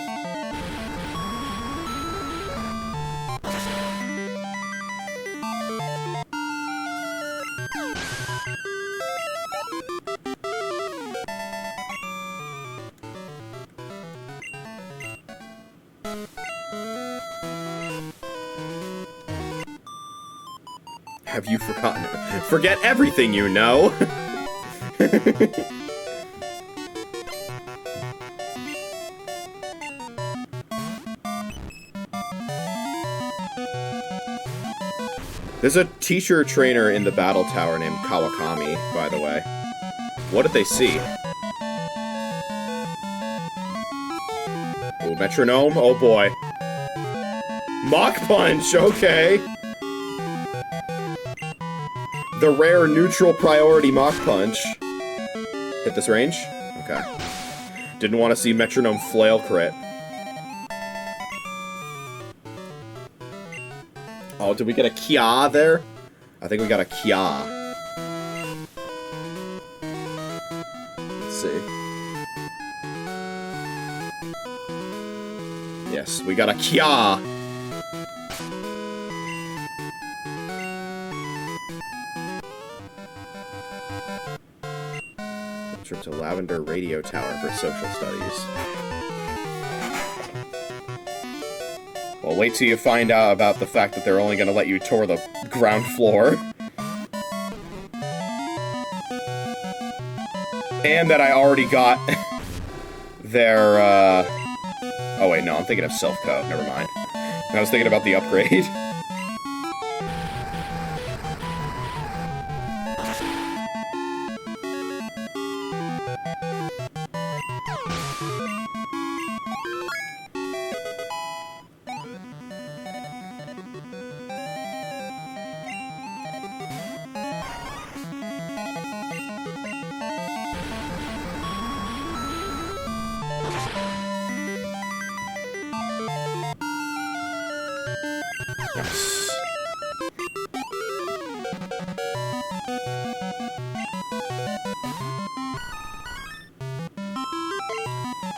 Have you forgotten it? Forget everything you know! There's a teacher trainer in the battle tower named Kawakami, by the way. What did they see? Ooh, metronome? Oh boy. Mach Punch! Okay! The rare neutral priority Mach Punch. Hit this range? Okay. Didn't want to see metronome flail crit. Oh, did we get a Kia there? I think we got a Kia. Let's see. Yes, we got a Kia! Trip to Lavender Radio Tower for social studies. Well, wait till you find out about the fact that they're only going to let you tour the ground floor. And that I already got their, Oh wait, no, I'm thinking of self-co. Never mind. I was thinking about the upgrade. Yes.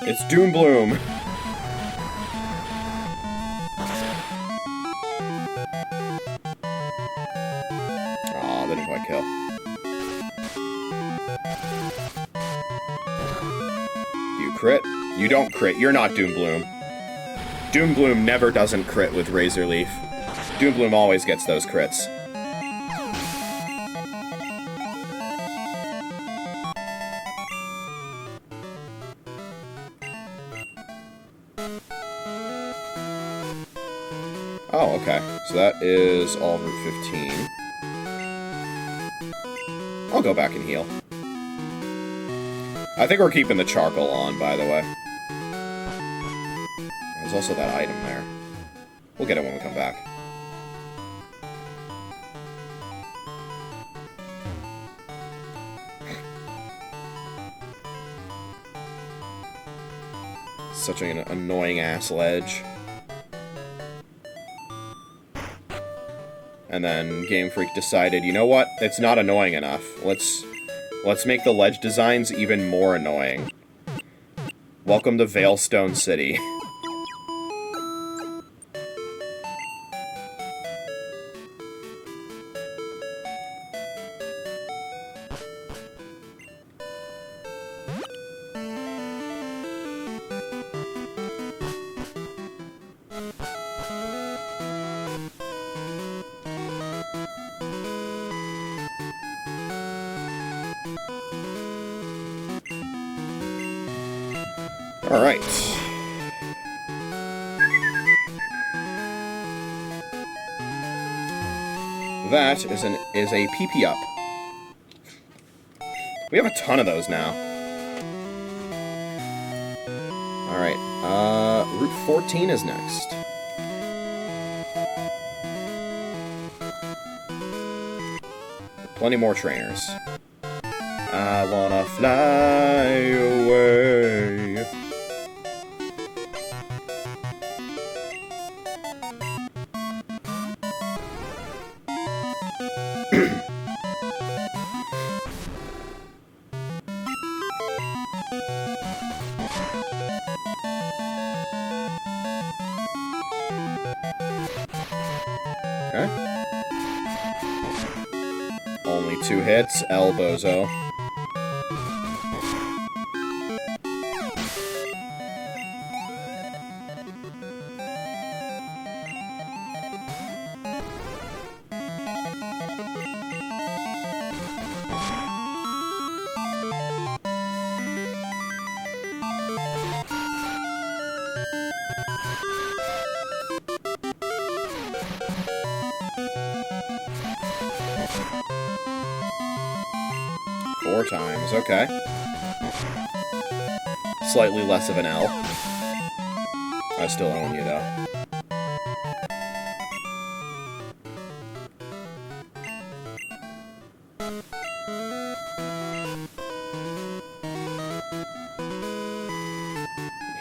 It's Doom Bloom. Aw, they didn't quite kill. You crit? You don't crit. You're not Doom Bloom. Doom Bloom never doesn't crit with Razor Leaf. Doom Bloom always gets those crits. Oh, okay. So that is all Route 15. I'll go back and heal. I think we're keeping the charcoal on, by the way. There's also that item there. We'll get it when we come back. Such an annoying-ass ledge. And then Game Freak decided, you know what? It's not annoying enough. Let's make the ledge designs even more annoying. Welcome to Veilstone City. Alright. That is a PP up. We have a ton of those now. Alright, Route 14 is next. plenty more trainers. I wanna fly away. Okay. Only 2 hits, Elbozo. Four times, okay. Slightly less of an L. I still own you, though.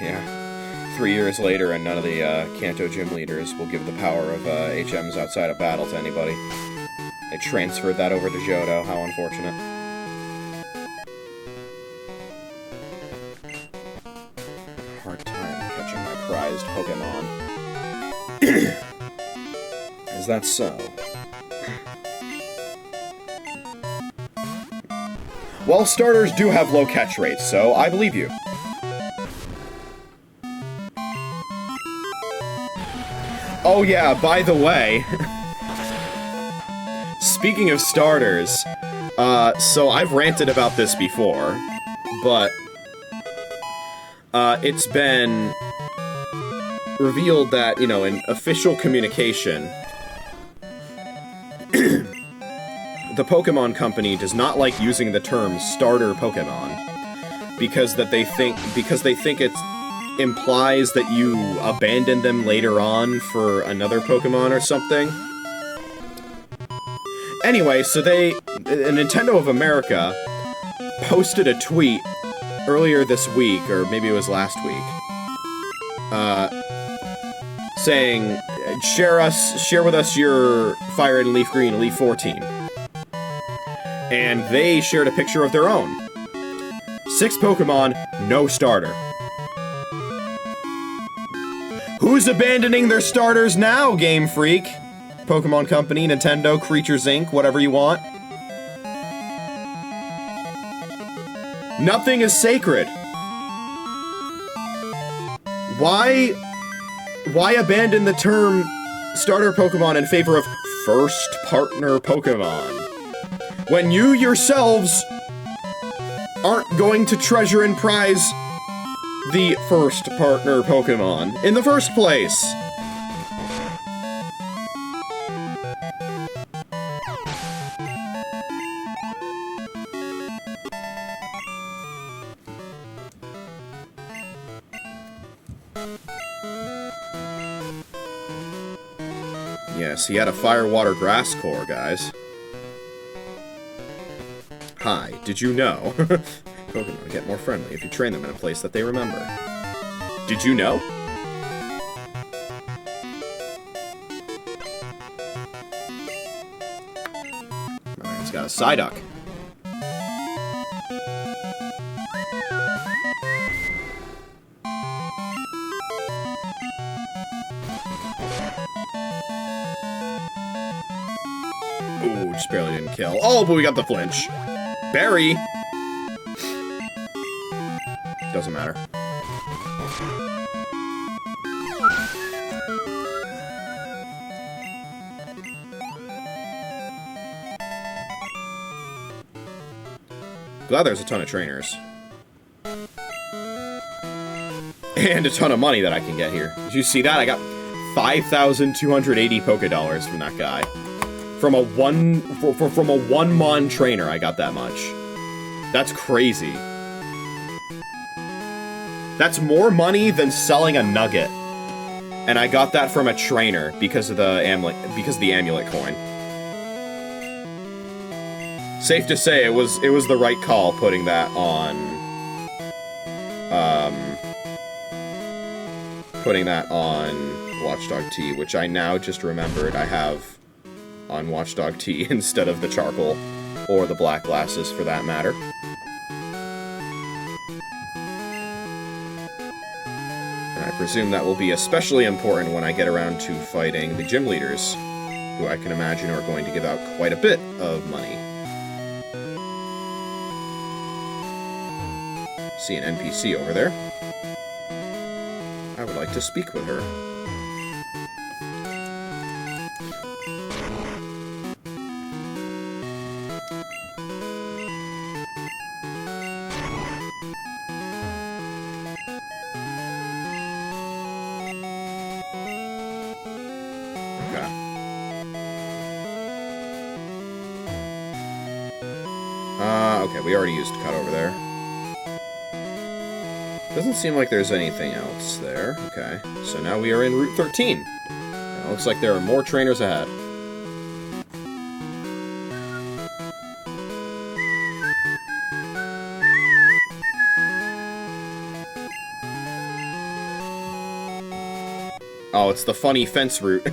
Yeah. 3 years later, and none of the Kanto gym leaders will give the power of HMs outside of battle to anybody. They transferred that over to Johto. How unfortunate. Hard time catching my prized Pokémon. Is that so? Well, starters do have low catch rates, so I believe you. Oh yeah, by the way, speaking of starters, so I've ranted about this before, but it's been revealed that, you know, in official communication, the Pokemon Company does not like using the term starter Pokemon because they think it implies that you abandon them later on for another Pokemon or something. Anyway, so Nintendo of America posted a tweet earlier this week, or maybe it was last week, saying, share with us your Fire Red and Leaf Green Elite Four team. And they shared a picture of their own. 6 Pokemon, no starter. Who's abandoning their starters now, Game Freak? Pokemon Company, Nintendo, Creatures Inc., whatever you want. Nothing is sacred. Why abandon the term starter Pokemon in favor of first partner Pokemon? When you yourselves aren't going to treasure and prize the first partner Pokemon in the first place. Yes, he had a fire, water, grass core, guys. Hi, did you know? Pokemon get more friendly if you train them in a place that they remember. Did you know? Alright, he's got a Psyduck. Ooh, just barely didn't kill. Oh, but we got the flinch. Barry! Doesn't matter. Glad there's a ton of trainers. And a ton of money that I can get here. Did you see that? I got 5,280 Pokédollars from that guy. From a one Mon trainer, I got that much. That's crazy. That's more money than selling a nugget. And I got that from a trainer because of the amulet coin. Safe to say, it was the right call putting that on, Watchdog Tea, which I now just remembered I have on Watchdog Tea instead of the charcoal, or the black glasses for that matter. And I presume that will be especially important when I get around to fighting the gym leaders, who I can imagine are going to give out quite a bit of money. See an NPC over there. I would like to speak with her. Okay, we already used cut over there. Doesn't seem like there's anything else there. Okay, so now we are in Route 13. It looks like there are more trainers ahead. Oh, it's the funny fence route.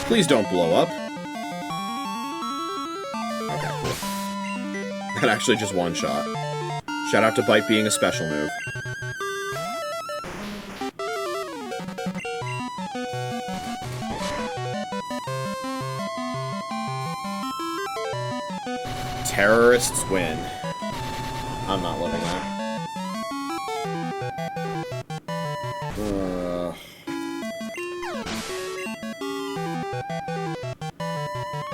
Please don't blow up. Okay, cool. That actually just one shot. Shout out to Bite being a special move. Terrorists win. I'm not loving that.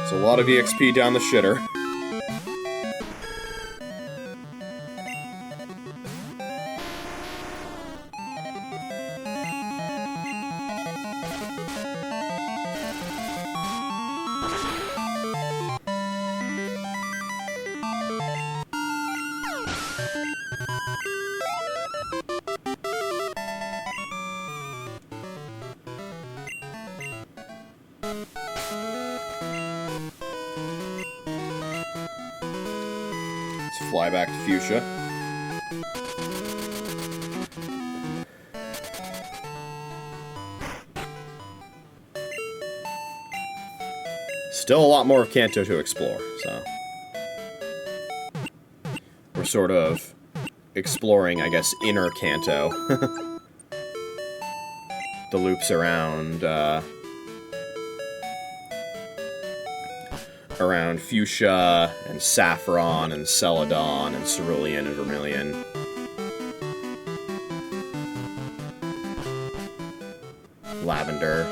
It's a lot of EXP down the shitter. Fly back to Fuchsia. Still a lot more of Kanto to explore, so... We're sort of exploring, I guess, inner Kanto. The loops around, around Fuchsia, and Saffron, and Celadon, and Cerulean, and Vermilion. Lavender.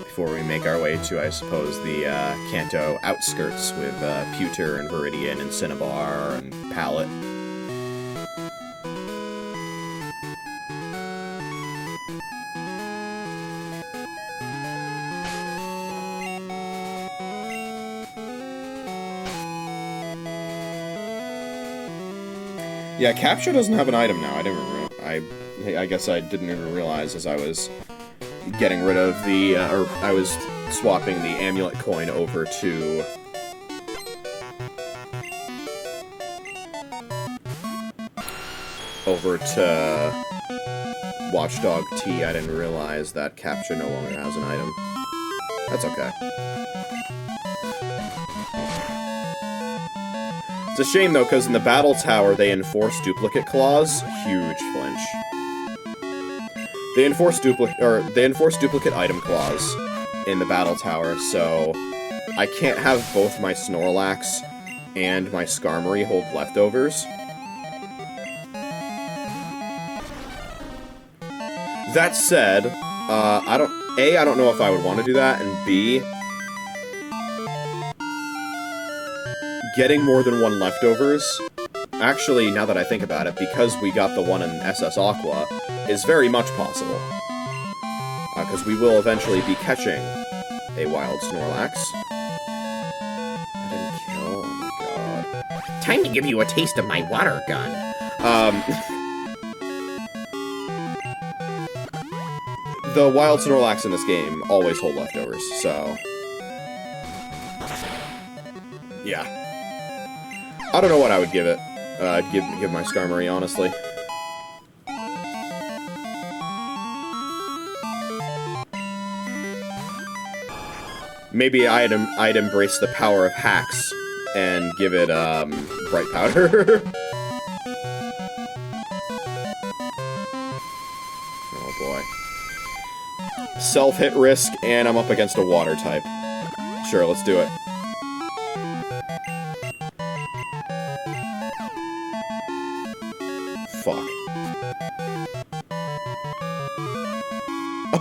Before we make our way to, I suppose, the Kanto outskirts with Pewter, and Viridian, and Cinnabar, and Palette. Yeah, Capture doesn't have an item now. I guess I didn't even realize as I was getting rid of the, or I was swapping the amulet coin over to Watchdog Tea. I didn't realize that Capture no longer has an item. That's okay. It's a shame, though, because in the Battle Tower, they enforce duplicate clause. Huge flinch. They enforce duplicate item clause in the Battle Tower, so I can't have both my Snorlax and my Skarmory hold leftovers. That said, I don't know if I would want to do that, and B, getting more than one leftovers, actually, now that I think about it, because we got the one in SS Aqua, is very much possible. Because we will eventually be catching a wild Snorlax. I didn't kill, oh my god. Time to give you a taste of my water gun. The wild Snorlax in this game always hold leftovers, so... yeah. I don't know what I would give it. I'd give my Skarmory, honestly. Maybe I'd embrace the power of hacks and give it, Bright Powder. Oh boy. Self-hit risk, and I'm up against a water type. Sure, let's do it. Fuck.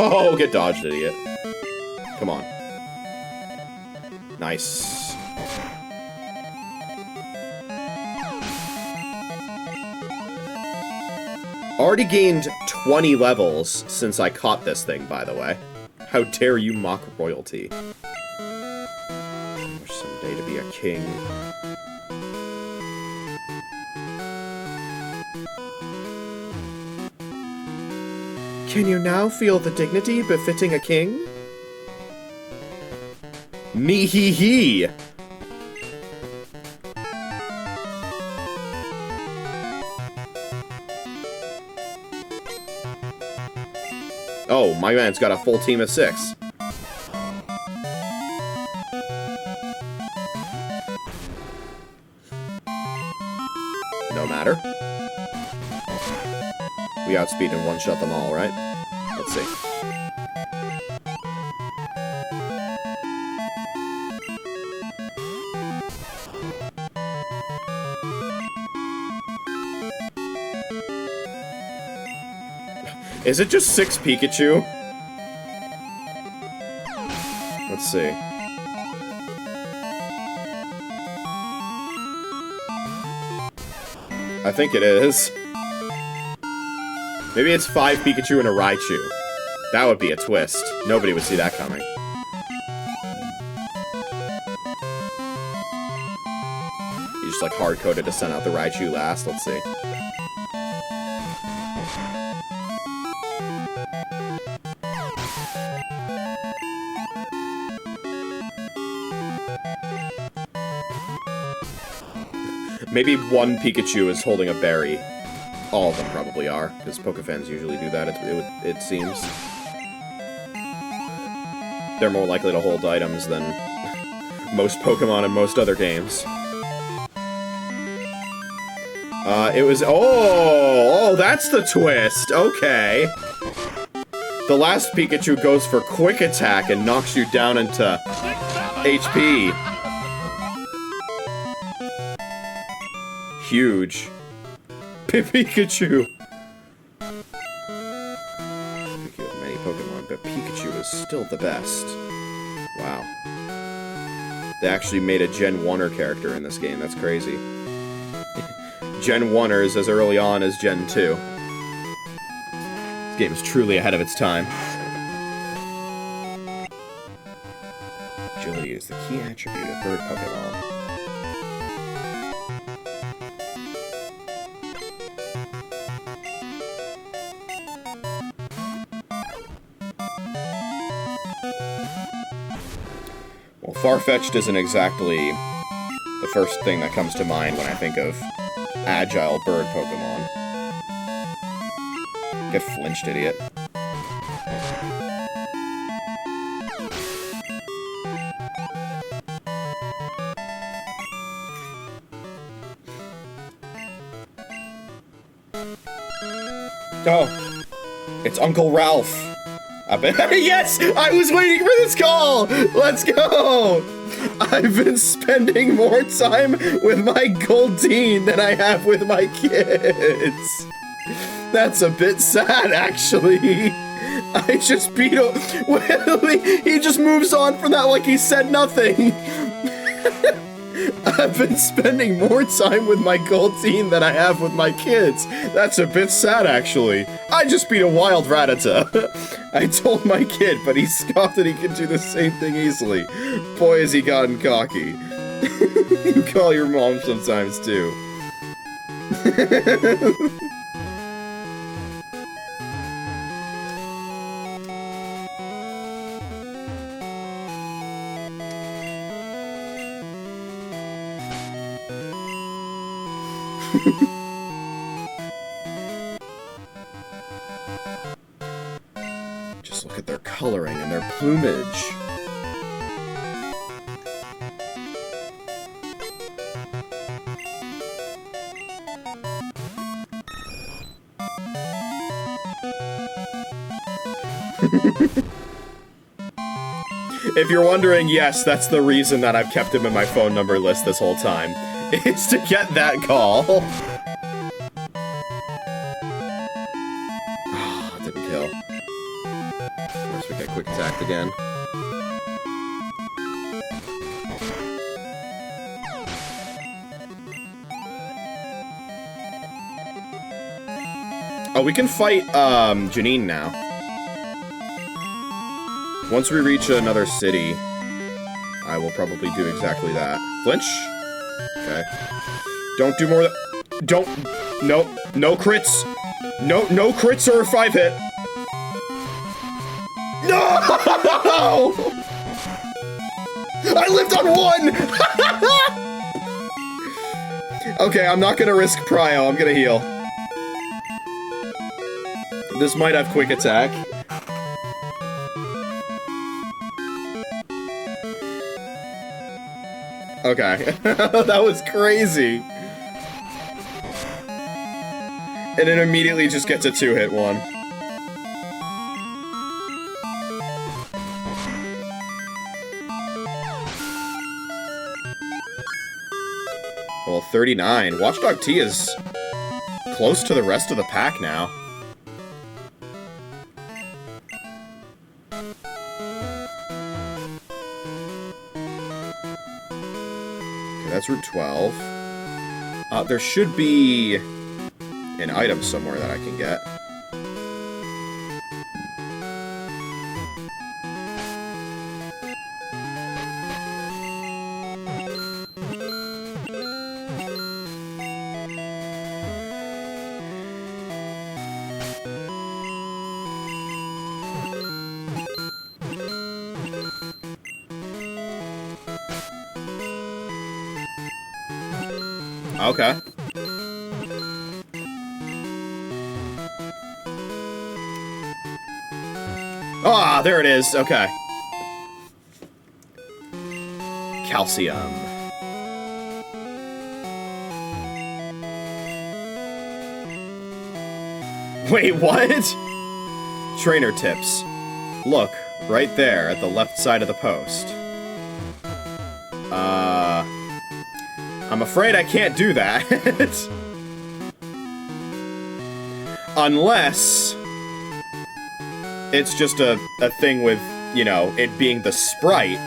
Oh, get dodged, idiot. Come on. Nice. Already gained 20 levels since I caught this thing, by the way. How dare you mock royalty. I wish someday to be a king. Can you now feel the dignity befitting a king? Me hee hee! Oh, my man's got a full team of 6. No matter. We outspeed and one-shot them all, right? Let's see. Is it just 6 Pikachu? Let's see. I think it is. Maybe it's 5 Pikachu and a Raichu. That would be a twist. Nobody would see that coming. You just like hard-coded to send out the Raichu last. Let's see. Maybe one Pikachu is holding a berry. All of them probably are, because Pokefans usually do that, it seems. They're more likely to hold items than most Pokemon in most other games. It was... Oh, that's the twist! Okay. The last Pikachu goes for Quick Attack and knocks you down into HP. Huge. Pikachu! Speaking of many Pokemon, but Pikachu is still the best. Wow. They actually made a Gen 1er character in this game, that's crazy. Gen 1ers as early on as Gen 2. This game is truly ahead of its time. Agility is the key attribute of bird Pokemon. Well, Farfetch'd isn't exactly the first thing that comes to mind when I think of agile bird Pokemon. Get flinched, idiot. Oh, it's Uncle Ralph. I bet. Yes, I was waiting for this call. Let's go. I've been spending more time with my Goldeen than I have with my kids. That's a bit sad, actually. I just beat him. He just moves on from that like he said nothing. I've been spending more time with my Goldeen than I have with my kids. That's a bit sad, actually. I just beat a wild Rattata. I told my kid, but he scoffed that he could do the same thing easily. Boy, has he gotten cocky. You call your mom sometimes, too. Just look at their coloring and their plumage. If you're wondering, yes, that's the reason that I've kept him in my phone number list this whole time. Is to get that call. Oh, it didn't kill. Of course, we get quick attacked again. Oh, we can fight, Janine now. Once we reach another city, I will probably do exactly that. Flinch? Okay. Don't do more don't. No crits. No crits or a 5-hit. No! I lived on 1! Okay, I'm not gonna risk Prio. I'm gonna heal. This might have quick attack. Okay. That was crazy. And it immediately just gets a 2-hit one. Well, 39. Watchdog T is close to the rest of the pack now. That's Route 12. There should be an item somewhere that I can get. Okay. Ah, there it is. Okay. Calcium. Wait, what? Trainer tips. Look, right there at the left side of the post. I'm afraid I can't do that. Unless it's just a thing with, you know, it being the sprite.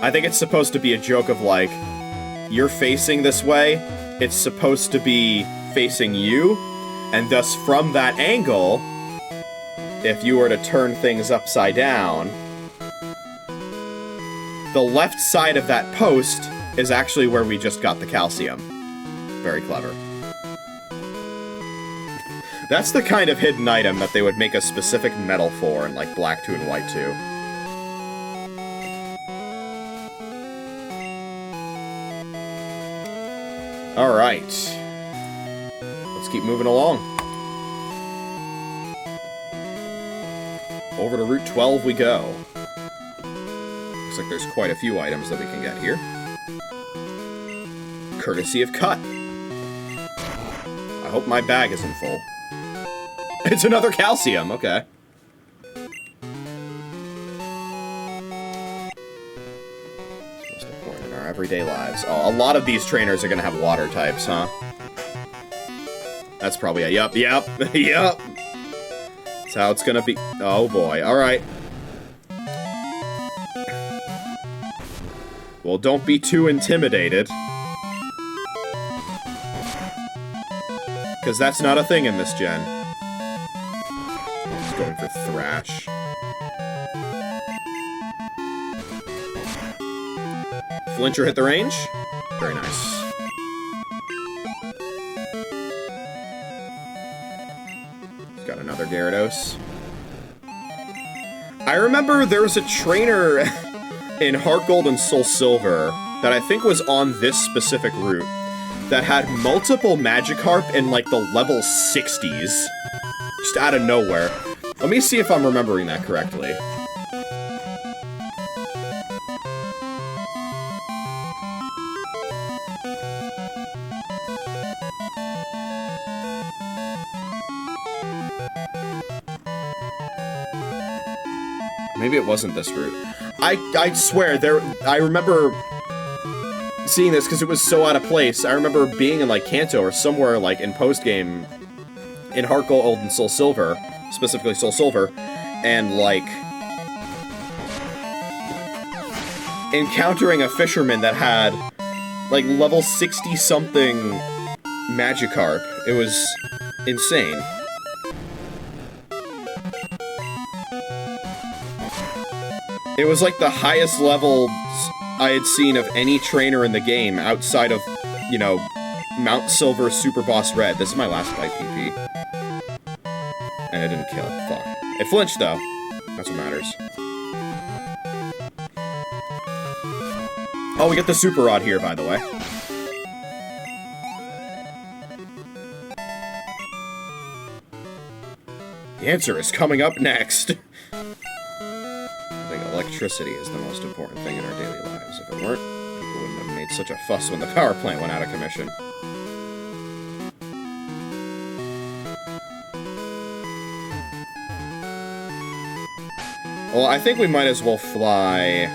I think it's supposed to be a joke of, like, you're facing this way, it's supposed to be facing you, and thus from that angle, if you were to turn things upside down, the left side of that post is actually where we just got the calcium. Very clever. That's the kind of hidden item that they would make a specific medal for in, like, Black 2 and White 2. Alright. Let's keep moving along. Over to Route 12 we go. Looks like there's quite a few items that we can get here. Courtesy of Cut. I hope my bag isn't full. It's another calcium, okay. our everyday lives. Oh, a lot of these trainers are gonna have water types, huh? That's probably a yup. Yup. That's how it's gonna be. Oh boy, alright. Well, don't be too intimidated. Because that's not a thing in this gen. Just going for Thrash. Flincher hit the range. Very nice. He's got another Gyarados. I remember there was a trainer in Heart Gold and Soul Silver that I think was on this specific route that had multiple Magikarp in like the level 60s. Just out of nowhere. Let me see if I'm remembering that correctly. Maybe it wasn't this route. I swear, I remember seeing this because it was so out of place. I remember being in, like, Kanto or somewhere, like, in post-game in Heart Gold and Soul Silver, specifically Soul Silver, and, like, encountering a fisherman that had, like, level 60-something Magikarp. It was insane. It was like the highest level I had seen of any trainer in the game outside of, you know, Mount Silver Super Boss Red. This is my last fight, PP. And it didn't kill. Fuck. It flinched, though. That's what matters. Oh, we get the Super Rod here, by the way. The answer is coming up next. Electricity is the most important thing in our daily lives. If it weren't, people wouldn't have made such a fuss when the power plant went out of commission. Well, I think we might as well fly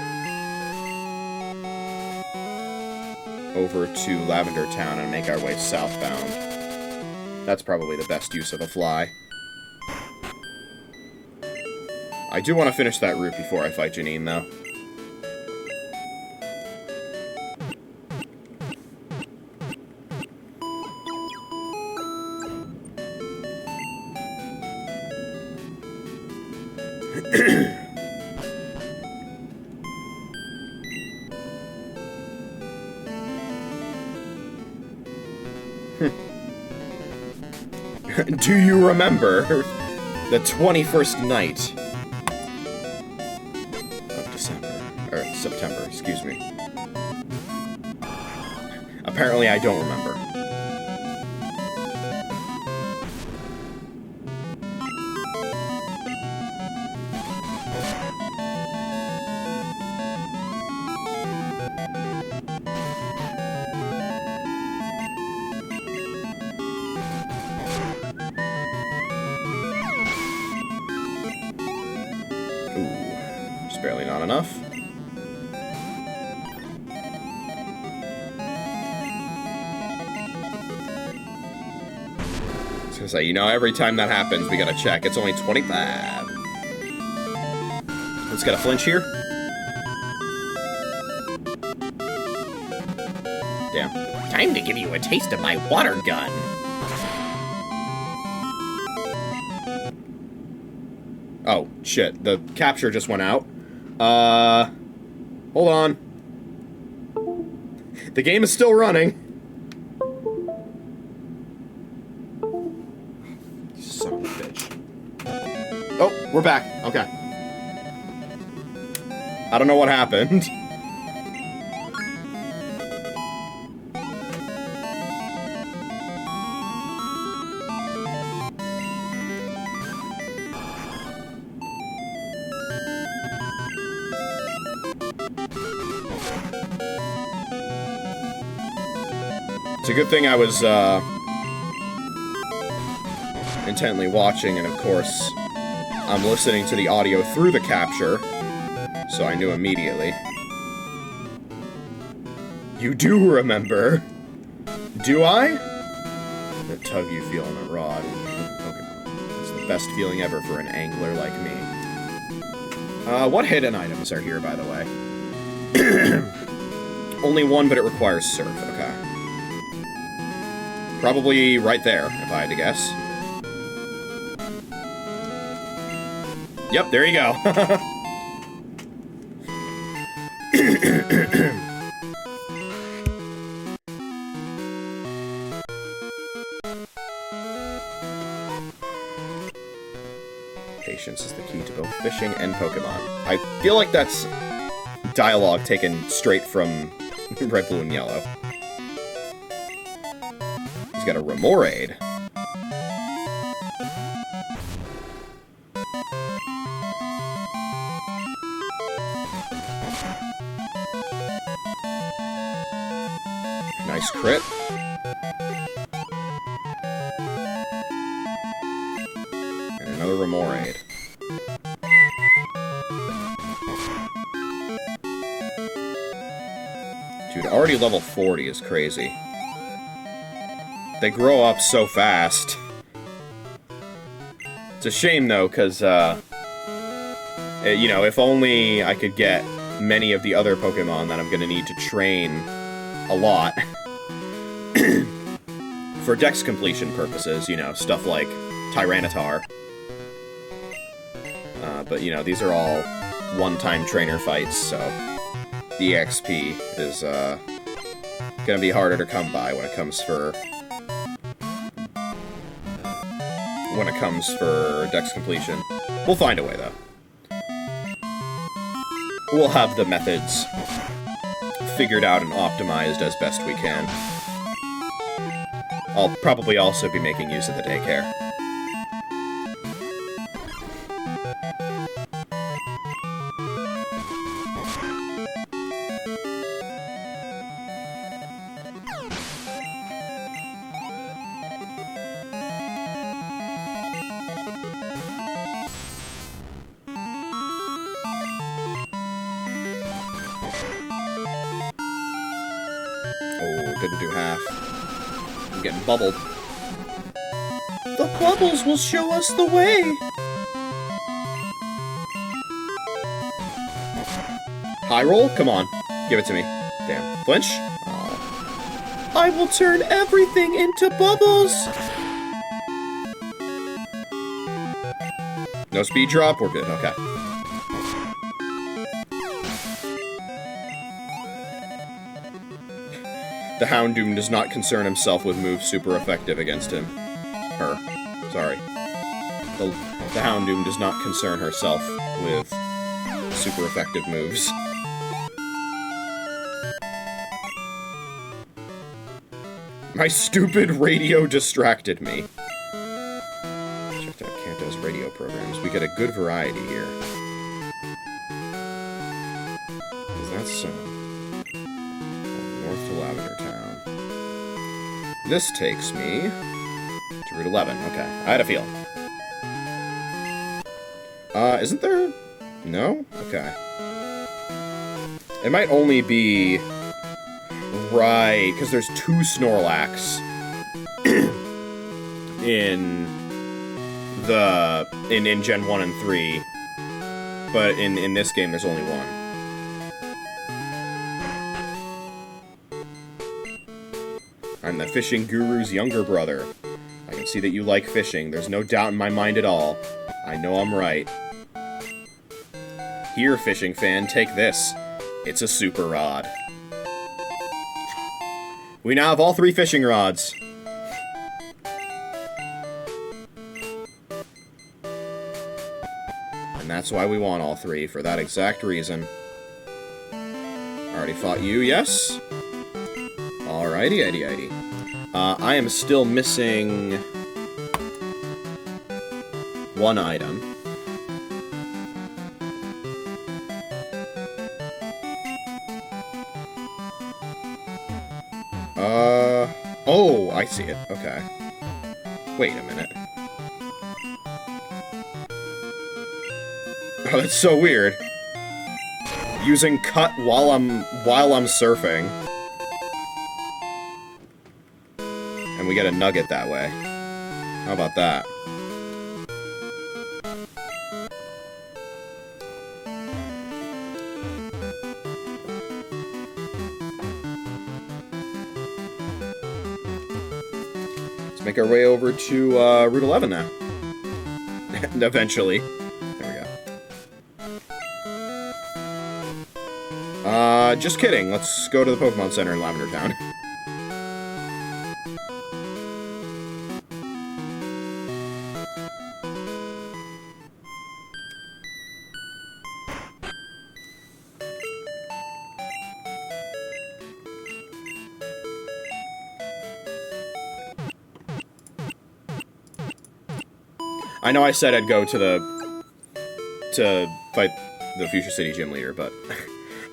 over to Lavender Town and make our way southbound. That's probably the best use of a fly. I do want to finish that route before I fight Janine, though. Do you remember the 21st night? September, excuse me. Apparently I don't remember. Ooh, just barely not enough. Say, you know, every time that happens, we gotta check. It's only 25. Let's get a flinch here. Damn. Time to give you a taste of my water gun. Oh, shit. The capture just went out. Hold on. The game is still running. Son of a bitch. Oh, we're back. Okay. I don't know what happened. It's a good thing I was, intently watching, and of course, I'm listening to the audio through the capture, so I knew immediately. You do remember. Do I? The tug you feel on the rod. Pokemon. It's the best feeling ever for an angler like me. What hidden items are here, by the way? Only one, but it requires surf. Okay. Probably right there, if I had to guess. Yep, there you go. Patience is the key to both fishing and Pokemon. I feel like that's dialogue taken straight from Red, Blue, and Yellow. He's got a Remoraid. Nice crit. And another Remoraid. Dude, already level 40 is crazy. They grow up so fast. It's a shame, though, because, you know, if only I could get many of the other Pokemon that I'm going to need to train a lot for dex completion purposes, you know, stuff like Tyranitar. But, you know, these are all one-time trainer fights, so the EXP is gonna be harder to come by when it comes for dex completion. We'll find a way, though. We'll have the methods figured out and optimized as best we can. I'll probably also be making use of the daycare. Didn't do half. I'm getting bubbled. The bubbles will show us the way! High roll? Come on. Give it to me. Damn. Flinch? Oh. I will turn everything into bubbles! No speed drop? We're good. Okay. The Houndoom does not concern himself with moves super effective against him. Her. Sorry. The Houndoom does not concern herself with super effective moves. My stupid radio distracted me. Checked out Kanto's radio programs. We get a good variety here. Is that so? North to Lavender Town. This takes me to Route 11. Okay, I had a feeling. Isn't there? No? Okay. It might only be right, because there's 2 Snorlax in Gen 1 and 3, but in this game there's only 1. I'm the fishing guru's younger brother. I can see that you like fishing. There's no doubt in my mind at all. I know I'm right. Here, fishing fan, take this. It's a super rod. We now have all 3 fishing rods. And that's why we want all 3, for that exact reason. Already fought you, yes? Alrighty. I am still missing 1 item. Oh, I see it. Okay. Wait a minute. Oh, that's so weird. Using cut while I'm surfing. And we get a nugget that way. How about that? Let's make our way over to Route 11 now. Eventually. There we go. Just kidding. Let's go to the Pokemon Center in Lavender Town. I know I said I'd go to fight the Fuchsia City gym leader, but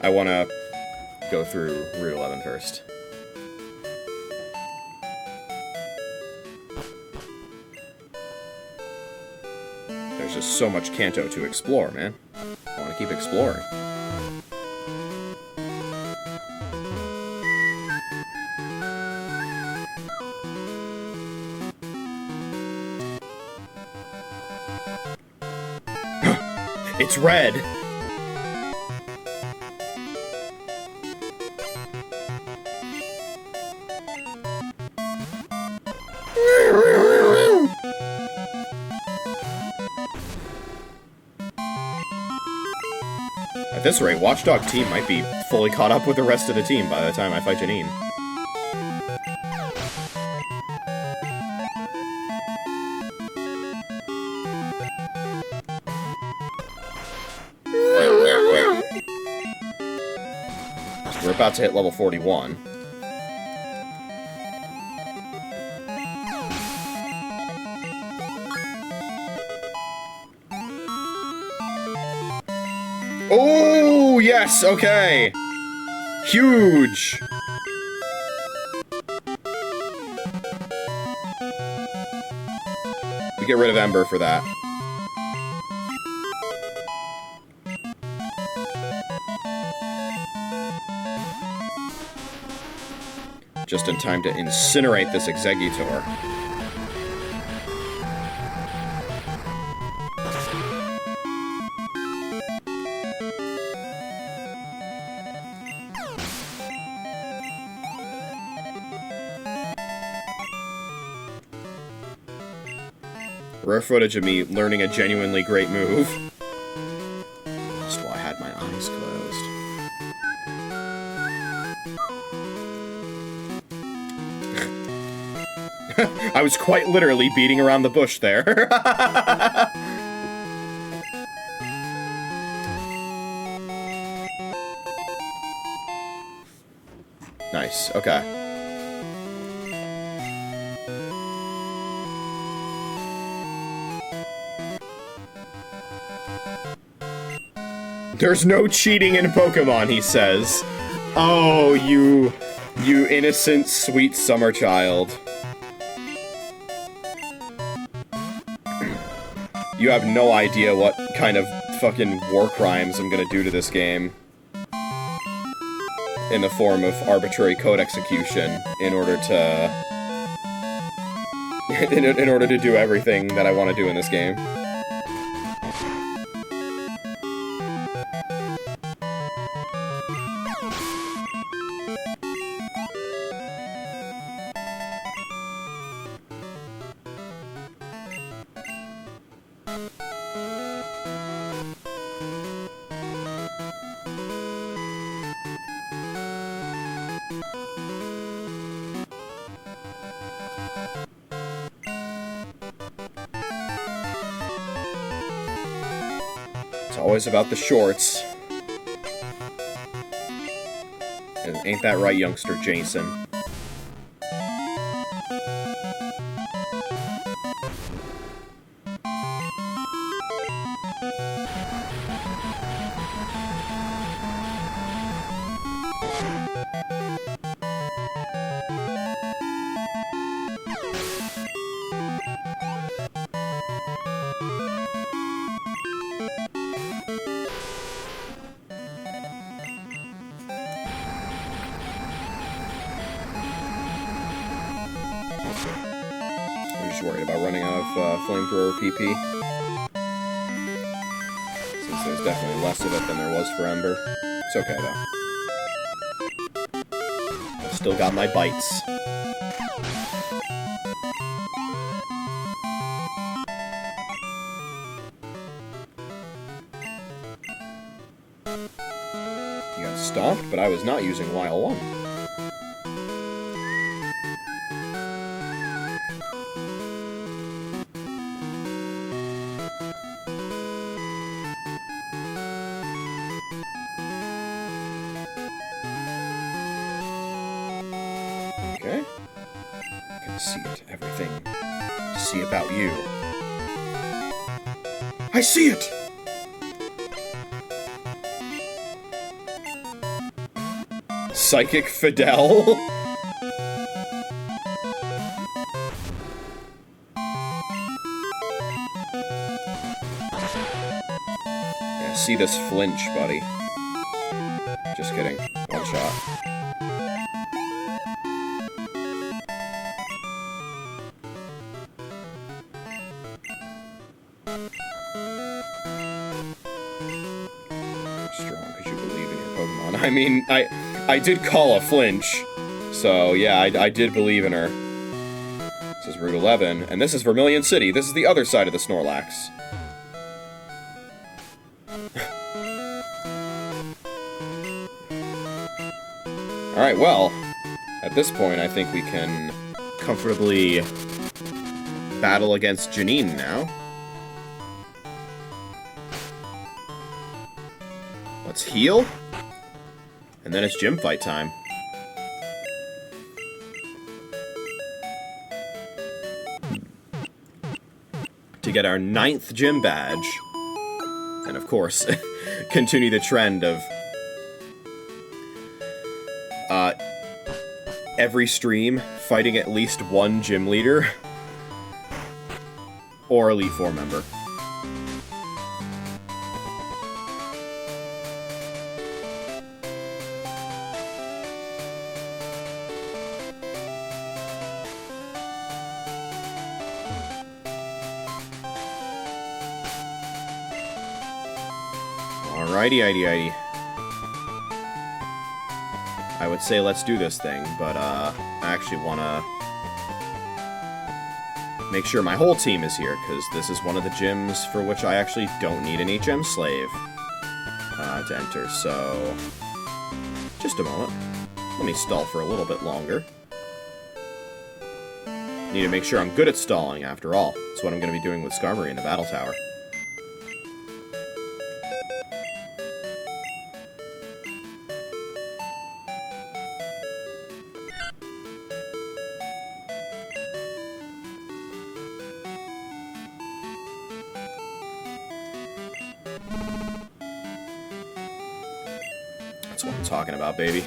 I want to go through Route 11 first. There's just so much Kanto to explore, man. I want to keep exploring. It's red! At this rate, Watchdog team might be fully caught up with the rest of the team by the time I fight Janine. We're about to hit level 41. Oh, yes, okay. Huge. We get rid of Ember for that. Just in time to incinerate this Exeggutor. Rare footage of me learning a genuinely great move. Just while I had my eyes closed. I was quite literally beating around the bush there. Nice, okay. There's no cheating in Pokemon, he says. Oh, you innocent, sweet summer child. You have no idea what kind of fucking war crimes I'm gonna do to this game. In the form of arbitrary code execution, in order to... in order to do everything that I want to do in this game. Always about the shorts. And ain't that right, youngster Jason? I'm just worried about running out of flamethrower PP. Since there's definitely less of it than there was for Ember. It's okay, though. I've still got my bites. You got stomped, but I was not using Lyle 1. Okay. I can see it. Everything to see about you. I see it! Psychic Fidel? Yeah, see this flinch, buddy. Just kidding. One shot. Strong because you believe in your Pokemon. I mean, I did call a flinch, so yeah, I did believe in her. This is Route 11, and this is Vermilion City. This is the other side of the Snorlax. Alright, well, at this point, I think we can comfortably battle against Janine now. Let's heal. And then it's gym fight time. To get our 9th gym badge. And of course, continue the trend of every stream fighting at least one gym leader. Or Elite Four member. Alrighty. I would say let's do this thing, but I actually want to make sure my whole team is here, because this is one of the gyms for which I actually don't need an HM slave to enter, so just a moment. Let me stall for a little bit longer. Need to make sure I'm good at stalling, after all. That's what I'm going to be doing with Skarmory in the Battle Tower. That's what I'm talking about, baby.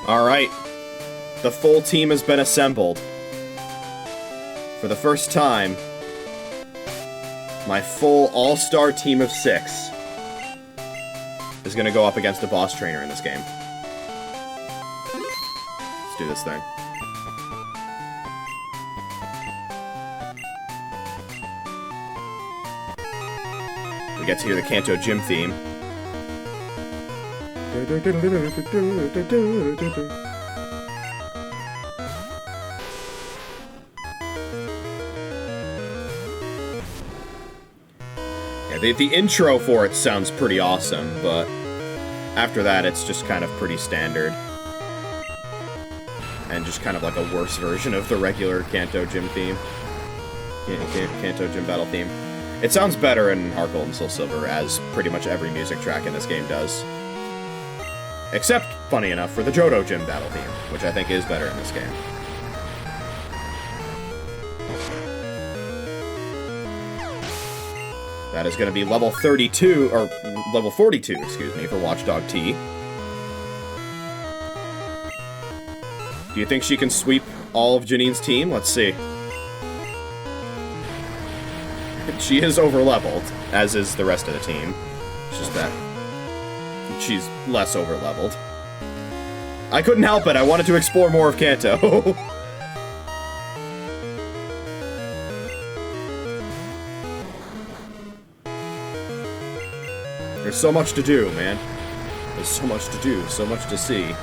Alright. The full team has been assembled. For the first time, my full all-star team of 6 is gonna go up against a boss trainer in this game. Let's do this thing. We get to hear the Kanto Gym theme. Yeah, the intro for it sounds pretty awesome, but after that it's just kind of pretty standard. And just kind of like a worse version of the regular Kanto Gym theme. Kanto Gym battle theme. It sounds better in Heart Gold and Soul Silver, as pretty much every music track in this game does. Except, funny enough, for the Johto Gym battle theme, which I think is better in this game. That is going to be level 32, or level 42, excuse me, for Watchdog T. Do you think she can sweep all of Janine's team? Let's see. She is overleveled, as is the rest of the team. It's just that she's less overleveled. I couldn't help it. I wanted to explore more of Kanto. There's so much to do, man. There's so much to do, so much to see.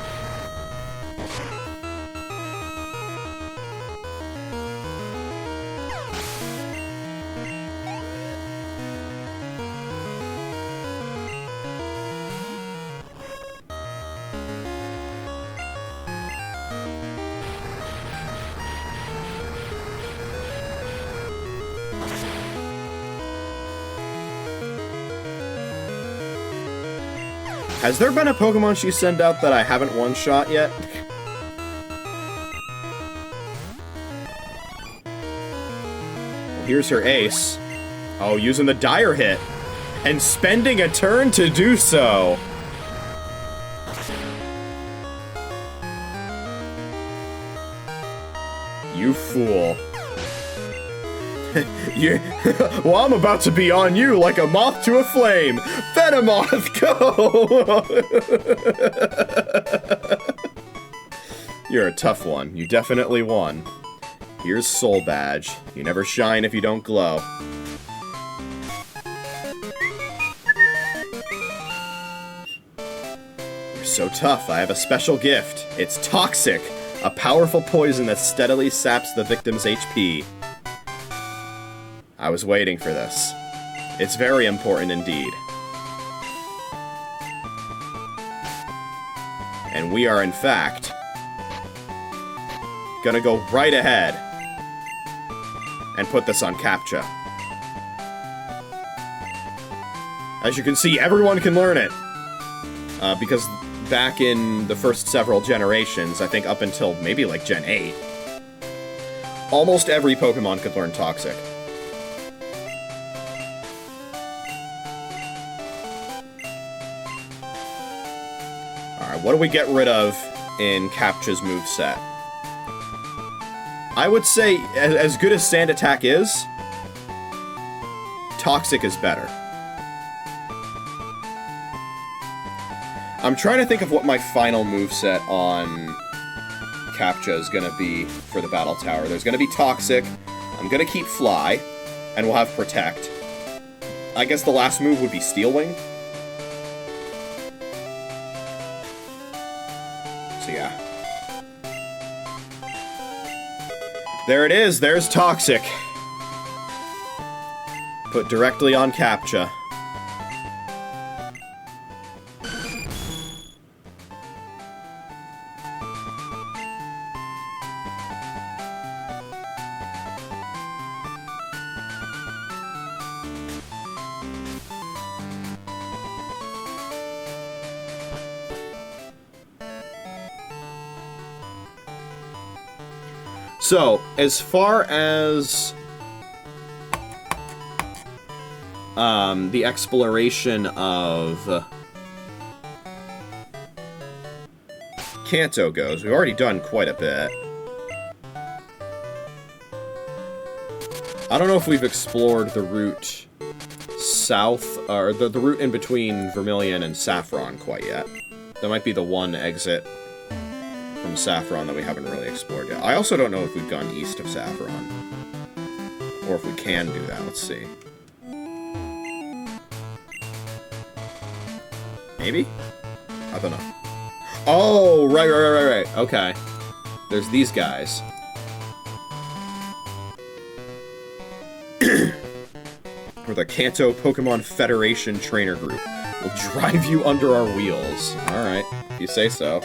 Has there been a Pokemon she sent out that I haven't one-shot yet? Well, here's her ace. Oh, using the Dire Hit. And spending a turn to do so. You fool. Well, I'm about to be on you like a moth to a flame. Venomoth, go! You're a tough one. You definitely won. Here's Soul Badge. You never shine if you don't glow. You're so tough. I have a special gift. It's Toxic, a powerful poison that steadily saps the victim's HP. I was waiting for this. It's very important indeed. And we are, in fact, gonna go right ahead and put this on CAPTCHA. As you can see, everyone can learn it. Because back in the first several generations, I think up until maybe like Gen 8, almost every Pokemon could learn Toxic. What do we get rid of in CAPTCHA's moveset? I would say, as good as Sand Attack is, Toxic is better. I'm trying to think of what my final moveset on CAPTCHA is going to be for the Battle Tower. There's going to be Toxic, I'm going to keep Fly, and we'll have Protect. I guess the last move would be Steel Wing. Yeah. There it is, there's Toxic. Put directly on CAPTCHA. So, as far as the exploration of Kanto goes, we've already done quite a bit. I don't know if we've explored the route south, or the route in between Vermilion and Saffron quite yet. That might be the one exit from Saffron that we haven't really explored yet. I also don't know if we've gone east of Saffron. Or if we can do that. Let's see. Maybe? I don't know. Oh, right. Okay. There's these guys. We're the Kanto Pokemon Federation Trainer Group. We'll drive you under our wheels. Alright, if you say so.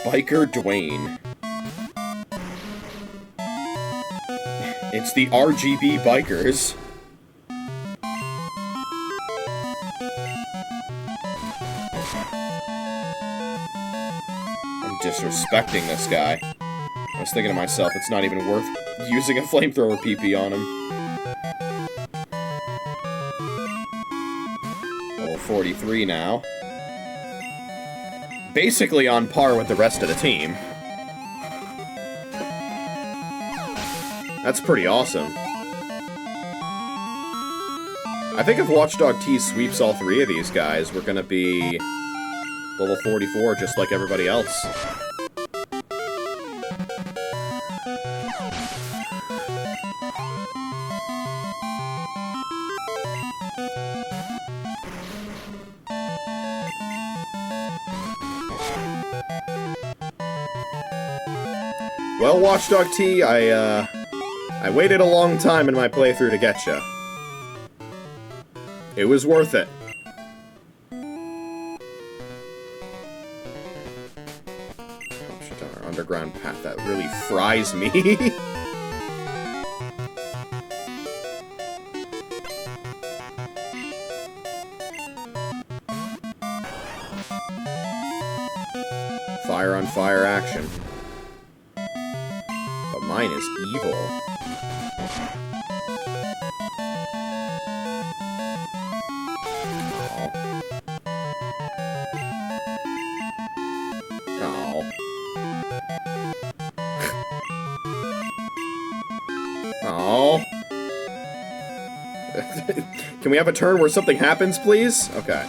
Biker Dwayne. It's the RGB Bikers. I'm disrespecting this guy. I was thinking to myself, it's not even worth using a flamethrower PP on him. Level 43 now. basically on par with the rest of the team. That's pretty awesome. I think if Watchdog T sweeps all 3 of these guys, we're gonna be level 44 just like everybody else. Well, Watchdog T, I waited a long time in my playthrough to get ya. It was worth it. Oh, shit, our underground path, that really fries me. Fire on fire action. But mine is evil. Oh. Can we have a turn where something happens, please? Okay.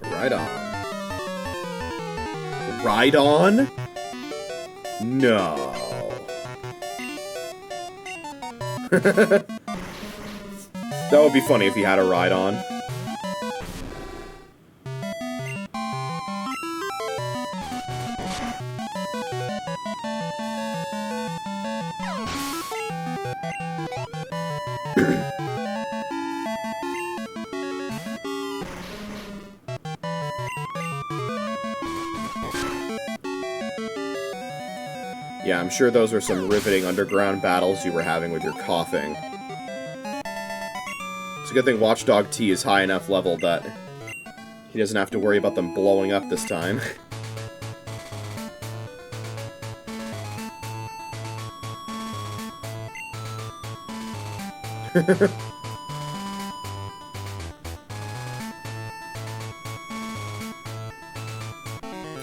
Right on. Right on? No. That would be funny if he had a ride on. Yeah, I'm sure those were some riveting underground battles you were having with your coughing. It's a good thing Watchdog T is high enough level that he doesn't have to worry about them blowing up this time.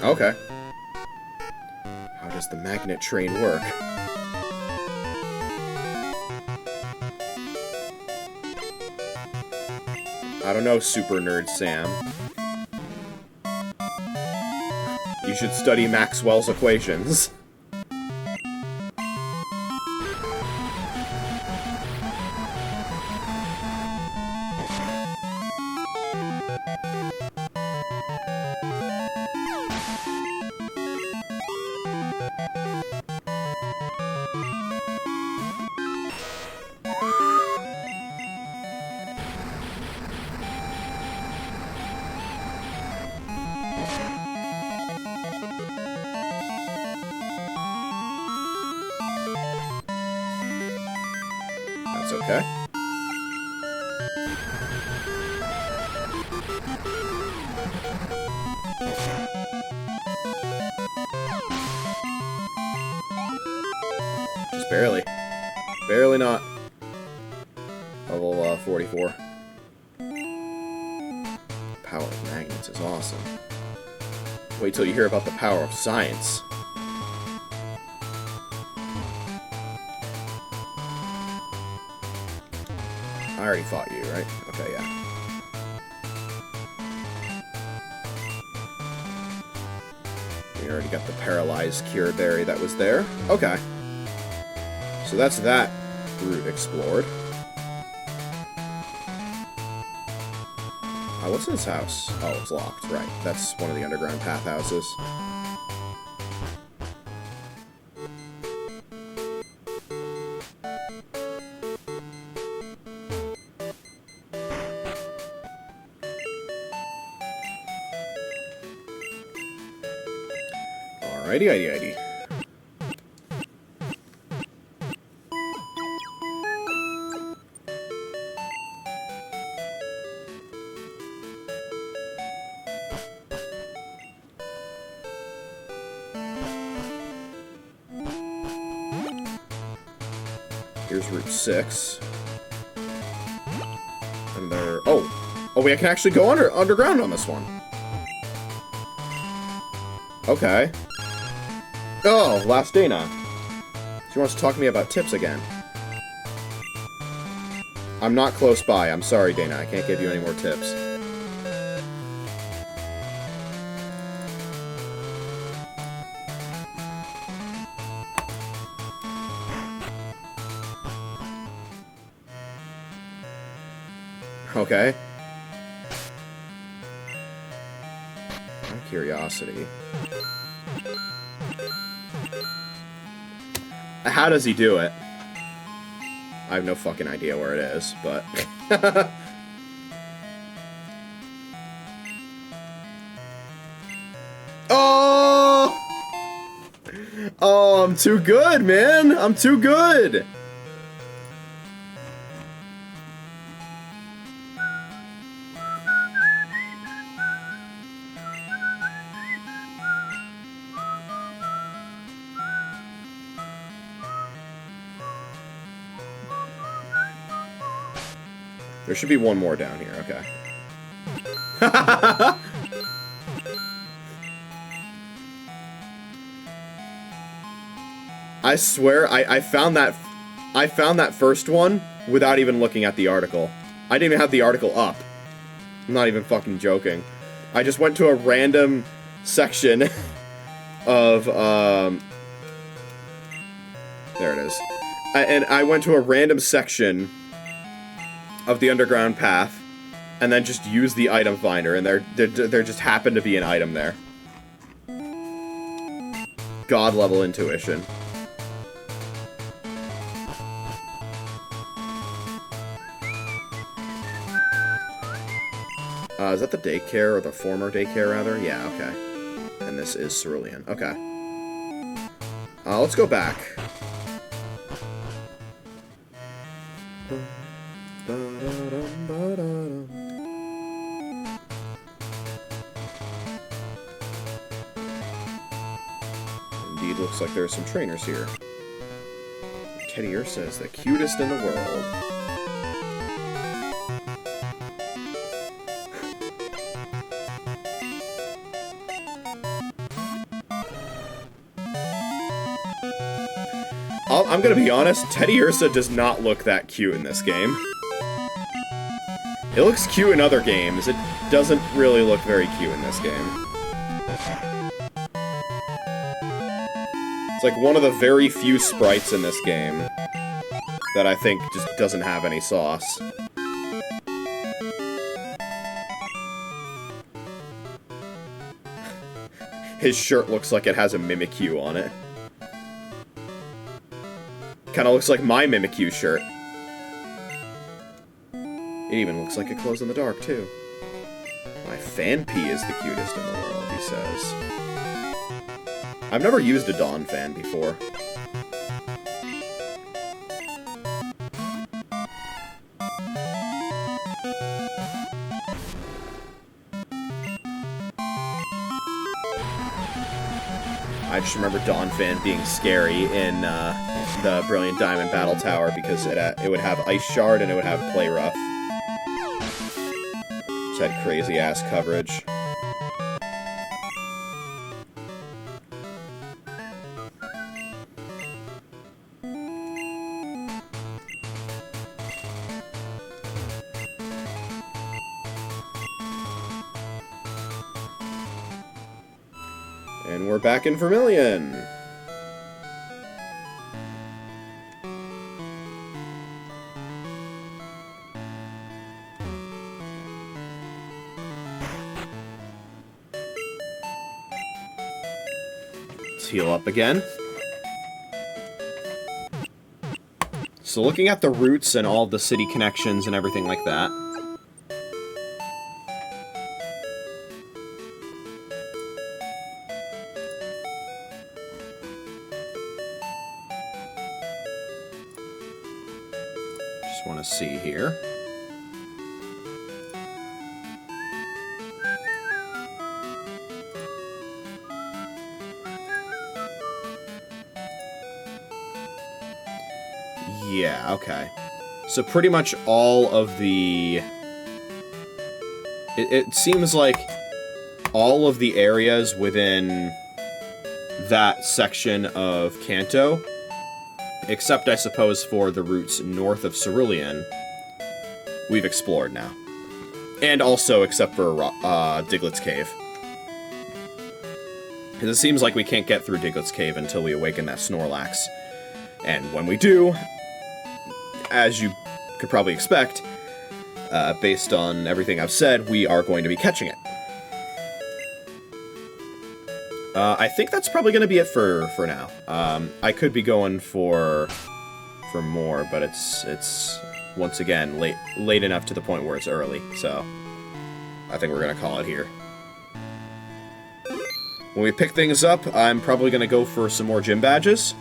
Okay. How does the magnet train work? I don't know, Super Nerd Sam. You should study Maxwell's equations. That's okay. Just barely. Barely not. Level 44. Power of magnets is awesome. Wait till you hear about the power of science. I already fought you, right? Okay, yeah. We already got the paralyzed cure berry that was there. Okay. So that's that route explored. What's in this house? Oh, it's locked. Right. That's one of the underground path houses. Alrighty. Here's Route 6. And there... Oh! Oh, we can actually go underground on this one. Okay. Oh, last Dana. She wants to talk to me about tips again. I'm not close by. I'm sorry, Dana. I can't give you any more tips. Okay. Out of curiosity. How does he do it? I have no fucking idea where it is, but... Oh! Oh, I'm too good, man! I'm too good! There should be one more down here, okay. I swear, I found that first one without even looking at the article. I didn't even have the article up. I'm not even fucking joking. I just went to a random section of, there it is. And I went to a random section of the underground path, and then just use the item finder, and there just happened to be an item there. God level intuition. Is that the daycare, or the former daycare, rather? Yeah, okay. And this is Cerulean. Okay. Let's go back. Indeed, looks like there are some trainers here. Teddy Ursa is the cutest in the world. I'm gonna be honest, Teddy Ursa does not look that cute in this game. It looks cute in other games, it doesn't really look very cute in this game. It's like one of the very few sprites in this game that I think just doesn't have any sauce. His shirt looks like it has a Mimikyu on it. Kinda looks like my Mimikyu shirt. It even looks like it glows in the dark, too. My Fanpy is the cutest in the world, he says. I've never used a Dawn fan before. I just remember Dawn fan being scary in the Brilliant Diamond Battle Tower because it would have Ice Shard and it would have Play Rough. Just had crazy ass coverage. And we're back in Vermilion. Let's heal up again. So looking at the routes and all the city connections and everything like that. Want to see here. Yeah, okay. So pretty much all of the... It seems like all of the areas within that section of Kanto, except I suppose for the routes north of Cerulean, we've explored now. And also except for Diglett's Cave. Because it seems like we can't get through Diglett's Cave until we awaken that Snorlax. And when we do, as you could probably expect, based on everything I've said, we are going to be catching it. I think that's probably going to be it for now. I could be going for more, but it's once again late enough to the point where it's early, so I think we're going to call it here. When we pick things up, I'm probably going to go for some more gym badges,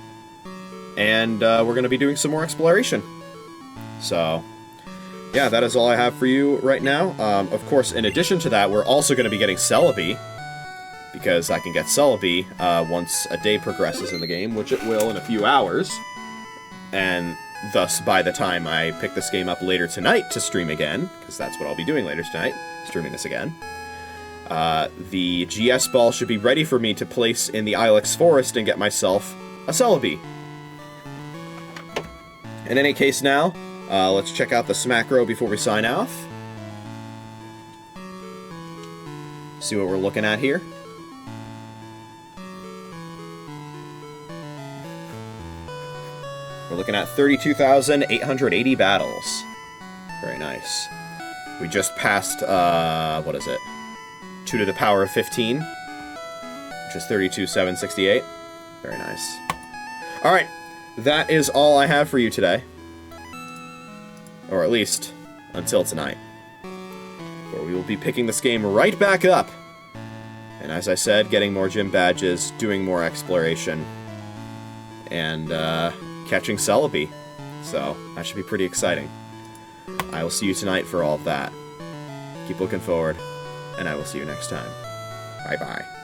and we're going to be doing some more exploration. So, yeah, that is all I have for you right now. Of course, in addition to that, we're also going to be getting Celebi, because I can get Celebi once a day progresses in the game, which it will in a few hours. And thus, by the time I pick this game up later tonight to stream again, because that's what I'll be doing later tonight, streaming this again, the GS ball should be ready for me to place in the Ilex Forest and get myself a Celebi. In any case now, let's check out the Smackro before we sign off. See what we're looking at here. We're looking at 32,880 battles. Very nice. We just passed, what is it? 2 to the power of 15, which is 32,768. Very nice. Alright, that is all I have for you today. Or at least, until tonight. Where we will be picking this game right back up. And as I said, getting more gym badges, doing more exploration, and, catching Celebi. So, that should be pretty exciting. I will see you tonight for all of that. Keep looking forward, and I will see you next time. Bye-bye.